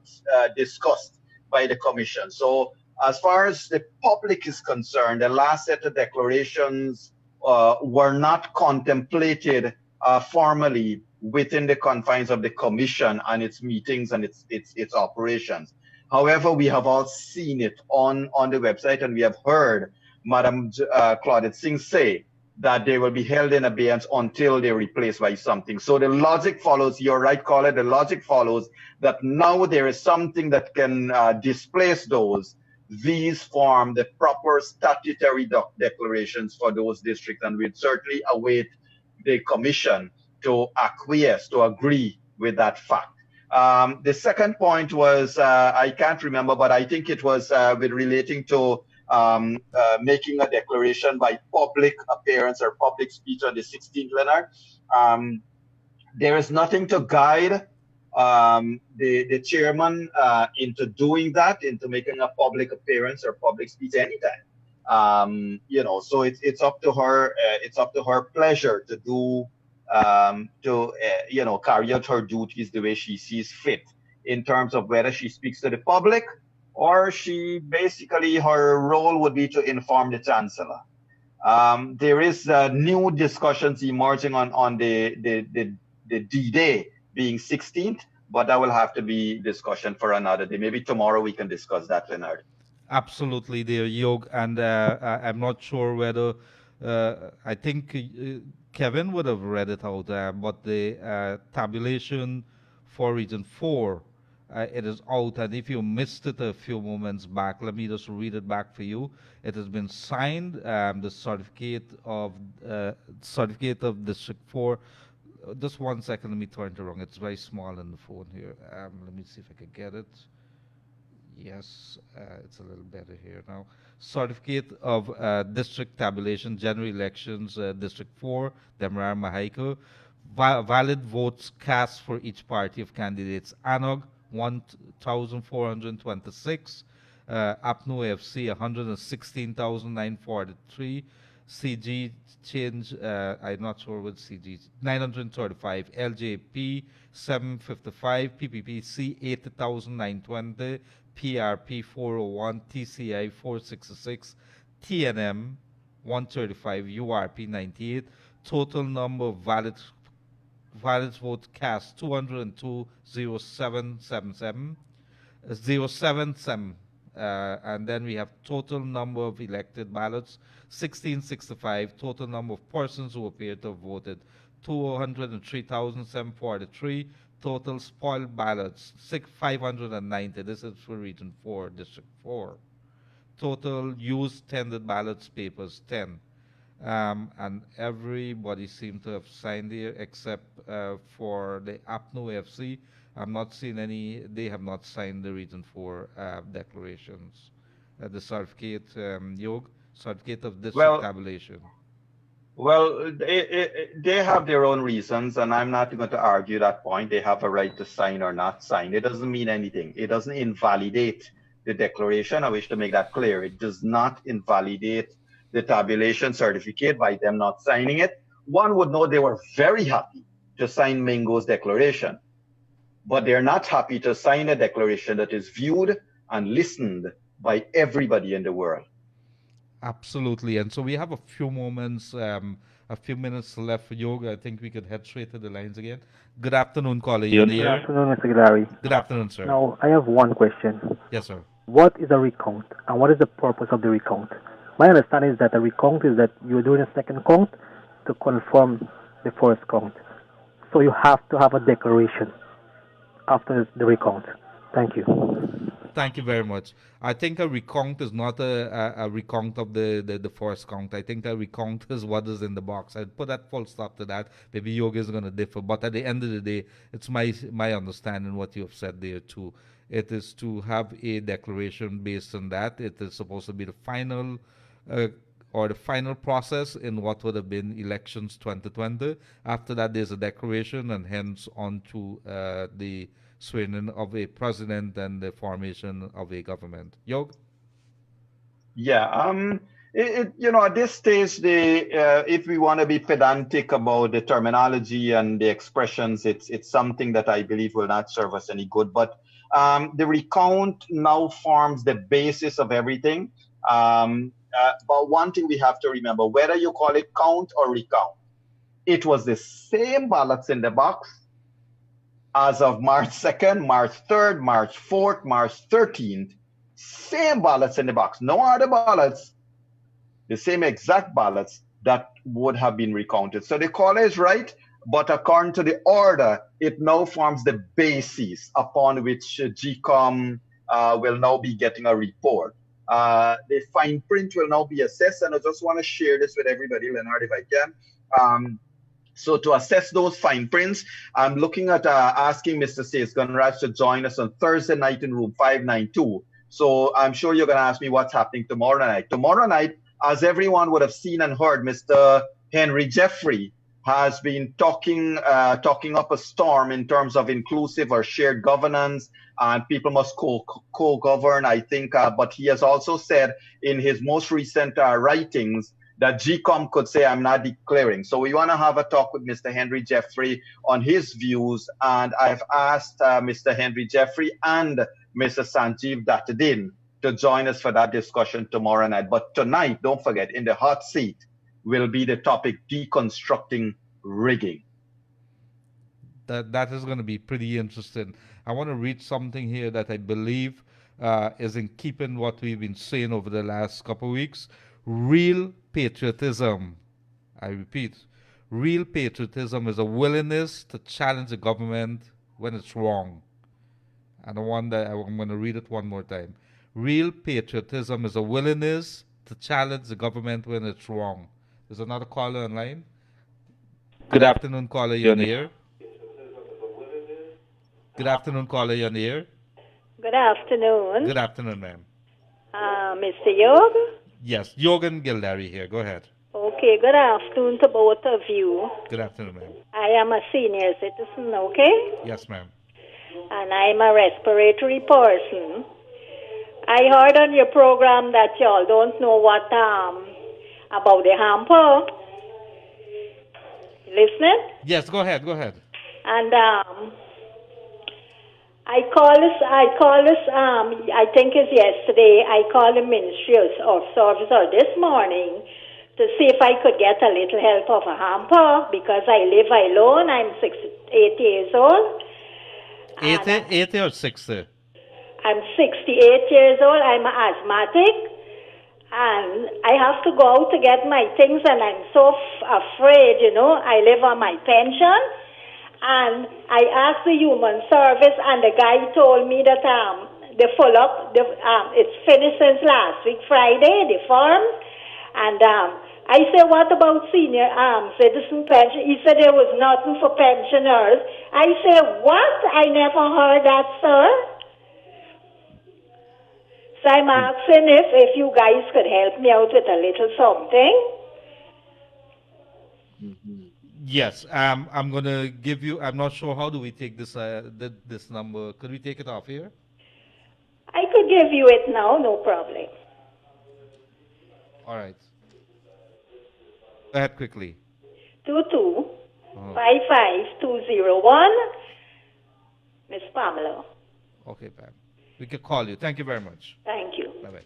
discussed by the commission. So as far as the public is concerned, the last set of declarations were not contemplated formally within the confines of the commission and its meetings and its operations. However, we have all seen it on the website, and we have heard Madam Claudette Singh say that they will be held in abeyance until they're replaced by something. So the logic follows, you're right, caller, the logic follows that now there is something that can displace those. These form the proper statutory declarations for those districts, and we'd certainly await the commission to acquiesce, to agree with that fact. The second point was, I can't remember, but I think it was with relating to making a declaration by public appearance or public speech on the 16th, Leonard. There is nothing to guide the chairman into doing that, into making a public appearance or public speech anytime. So it's up to her. It's up to her pleasure to do carry out her duties the way she sees fit, in terms of whether she speaks to the public or she basically, her role would be to inform the chancellor. There is new discussions emerging on the D-Day being 16th, but that will have to be discussion for another day. Maybe tomorrow we can discuss that, Leonard. Absolutely, dear Yog, and I'm not sure whether I think Kevin would have read it out, but the tabulation for Region 4, it is out, and if you missed it a few moments back, let me just read it back for you. It has been signed, the certificate of District 4. Just 1 second, let me turn it around. It's very small in the phone here. Let me see if I can get it. Yes, it's a little better here now. Certificate of District Tabulation, General Elections, District 4, Demerara Mahaico. Valid votes cast for each party of candidates. ANOG, 1,426. APNU+AFC, 116,943. CG change, I'm not sure what CG, 935. LJP, 755. PPPC, 80,920. PRP 401, TCI 466, TNM 135, URP 98. Total number of valid valid vote cast 202,0777. 077, and then we have total number of elected ballots 1665, total number of persons who appear to have voted 203,743, total spoiled ballots 590. This is for region 4, district 4. Total used tendered ballots papers 10, and everybody seemed to have signed here except for the APNU+AFC. I'm not seeing any. They have not signed the region 4 declarations. The certificate, Yog, certificate of district tabulation. Well, they have their own reasons, and I'm not going to argue that point. They have a right to sign or not sign. It doesn't mean anything. It doesn't invalidate the declaration. I wish to make that clear. It does not invalidate the tabulation certificate by them not signing it. One would know they were very happy to sign Mingo's declaration, but they're not happy to sign a declaration that is viewed and listened by everybody in the world. Absolutely. And so we have a few minutes left for Yoga. I think we could head straight to the lines again. Good afternoon, caller. Good afternoon, Mr. Gildarie. Good afternoon, sir. Now, I have one question. Yes, sir. What is a recount, and what is the purpose of the recount? My understanding is that a recount is that you're doing a second count to confirm the first count. So you have to have a declaration after the recount. Thank you. Thank you very much. I think a recount is not a recount of the first count. I think a recount is what is in the box. I'd put that full stop to that. Maybe Yoga is going to differ, but at the end of the day, it's my understanding what you have said there too. It is to have a declaration based on that. It is supposed to be the final or the final process in what would have been elections 2020. After that, there's a declaration, and hence on to the swearing of a president and the formation of a government. Yog? Yeah, at this stage, if we want to be pedantic about the terminology and the expressions, it's something that I believe will not serve us any good. But the recount now forms the basis of everything. But one thing we have to remember, whether you call it count or recount, it was the same ballots in the box as of March 2nd, March 3rd, March 4th, March 13th, same ballots in the box. No other ballots, the same exact ballots that would have been recounted. So the caller is right, but according to the order, it now forms the basis upon which GCOM will now be getting a report. The fine print will now be assessed, and I just want to share this with everybody, Leonard, if I can. So to assess those fine prints, I'm looking at asking Mr. Seyes Gunraj to join us on Thursday night in room 592. So I'm sure you're going to ask me what's happening tomorrow night. Tomorrow night, as everyone would have seen and heard, Mr. Henry Jeffrey has been talking up a storm in terms of inclusive or shared governance, and people must co-govern, I think. But he has also said in his most recent writings that GCOM could say, I'm not declaring. So we want to have a talk with Mr. Henry Jeffrey on his views. And I've asked Mr. Henry Jeffrey and Mr. Sanjeev Dattadin to join us for that discussion tomorrow night. But tonight, don't forget, in the hot seat will be the topic deconstructing rigging. That is going to be pretty interesting. I want to read something here that I believe is in keeping what we've been saying over the last couple of weeks. Real patriotism, I repeat, real patriotism is a willingness to challenge the government when it's wrong. And I'm going to read it one more time. Real patriotism is a willingness to challenge the government when it's wrong. There's another caller online. Good afternoon, caller, you're on the air. Good afternoon, caller, you're on the air. Good afternoon. Good afternoon, ma'am. Mr. Yog? Yes, Yogan Gildarie here. Go ahead. Okay, good afternoon to both of you. Good afternoon, ma'am. I am a senior citizen, okay? Yes, ma'am. And I'm a respiratory person. I heard on your program that y'all don't know what about the hamper. Listening? Yes, go ahead, go ahead. And I think it's yesterday, I called the Ministerial officer this morning to see if I could get a little help of a hamper because I live alone. I'm 68 years old. 80 or 60? I'm 68 years old. I'm asthmatic. And I have to go out to get my things, and I'm so afraid, you know. I live on my pension. And I asked the human service, and the guy told me that the follow-up, it's finished since last week, Friday, the forms. And I said, what about senior citizen pension? He said there was nothing for pensioners. I said, what? I never heard that, sir. So I'm asking if you guys could help me out with a little something. Yes, I'm going to give you, I'm not sure, how do we take this this number? Could we take it off here? I could give you it now, no problem. All right. Go ahead quickly. 55201, Miss Pamela. Okay, Pam. We can call you. Thank you very much. Thank you. Bye-bye.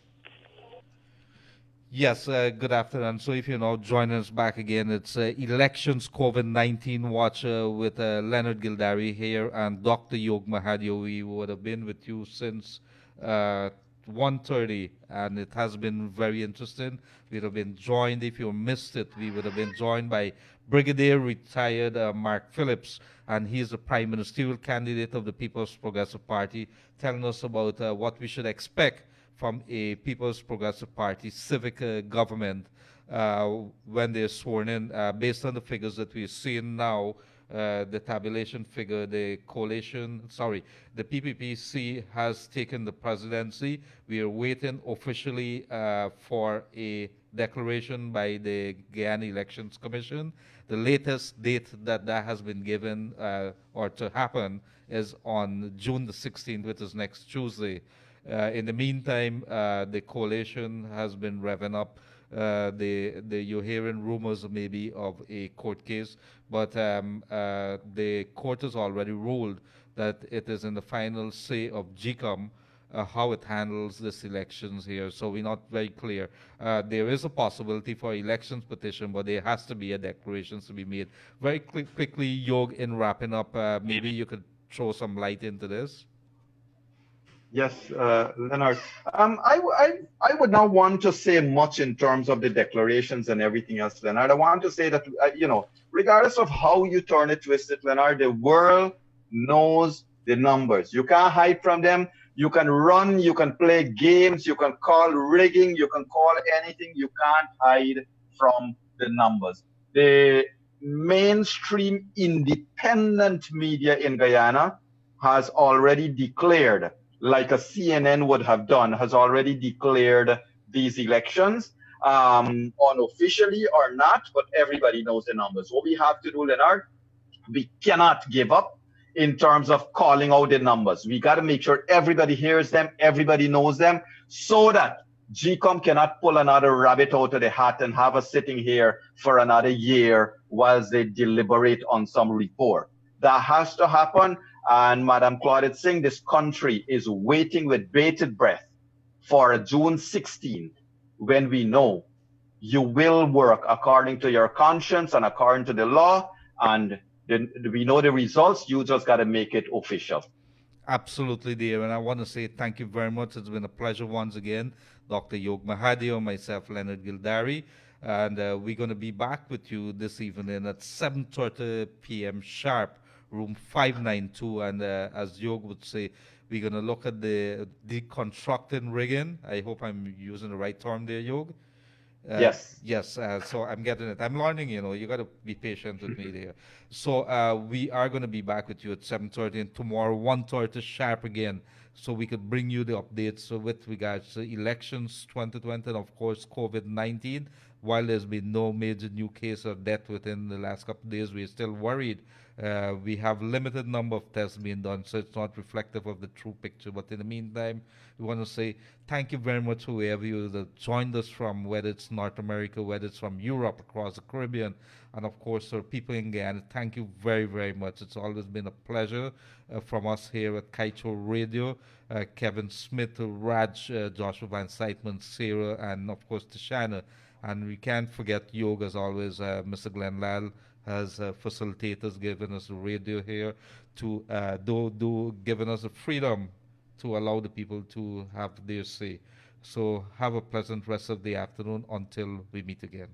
Yes, good afternoon. So if you're now joining us back again, it's Elections COVID-19 Watch with Leonard Gildarie here and Dr. Yog Mahadeo. We would have been with you since 1:30, and it has been very interesting. We would have been joined, if you missed it, we would have been joined by Brigadier retired Mark Phillips, and he's the Prime Ministerial candidate of the People's Progressive Party, telling us about what we should expect from a People's Progressive Party civic government when they're sworn in. Based on the figures that we're seeing now, the tabulation figure, the PPPC has taken the presidency. We are waiting officially for a declaration by the Guyana Elections Commission. The latest date that has been given or to happen is on June the 16th, which is next Tuesday. In the meantime, the coalition has been revving up. You're hearing rumors maybe of a court case, but the court has already ruled that it is in the final say of GCOM how it handles this elections here. So we're not very clear. There is a possibility for elections petition, but there has to be a declaration to be made. Very quickly, Yog, in wrapping up, maybe you could throw some light into this. Yes, Leonard. I would not want to say much in terms of the declarations and everything else, Leonard. I want to say that, regardless of how you turn it, twist it, Leonard, the world knows the numbers. You can't hide from them. You can run, you can play games, you can call rigging, you can call anything. You can't hide from the numbers. The mainstream independent media in Guyana has already declared, like a CNN would have done, has already declared these elections, unofficially or not, but everybody knows the numbers. What we have to do, Leonard, we cannot give up in terms of calling out the numbers. We got to make sure everybody hears them, everybody knows them, so that GCOM cannot pull another rabbit out of the hat and have us sitting here for another year whilst they deliberate on some report. That has to happen. And Madam Claudette Singh, this country is waiting with bated breath for June 16th, when we know you will work according to your conscience and according to the law, and we know the results. You just got to make it official. Absolutely, dear. And I want to say thank you very much. It's been a pleasure once again. Dr. Yog Mahadeo, myself, Leonard Gildarie. And we're going to be back with you this evening at 7:30 p.m. sharp, room 592. And as Yog would say, we're going to look at the deconstructing rigging. I hope I'm using the right term there, Yog. Yes. Yes, so I'm getting it. I'm learning, you got to be patient with me there. So we are going to be back with you at 7:30 and tomorrow 1:30 sharp again, so we could bring you the updates with regards to elections 2020 and, of course, COVID-19. While there's been no major new case or death within the last couple of days, we're still worried. We have limited number of tests being done, so it's not reflective of the true picture. But in the meantime, we want to say thank you very much to whoever you that joined us from, whether it's North America, whether it's from Europe, across the Caribbean, and of course our people in Guyana. Thank you very, very much. It's always been a pleasure from us here at Kaito Radio. Kevin Smith, Raj, Joshua Van Seitman, Sarah, and of course Tashana. And we can't forget Yog, as always. Mr. Glenn Lal has facilitators giving us the radio here to giving us the freedom to allow the people to have their say. So have a pleasant rest of the afternoon until we meet again.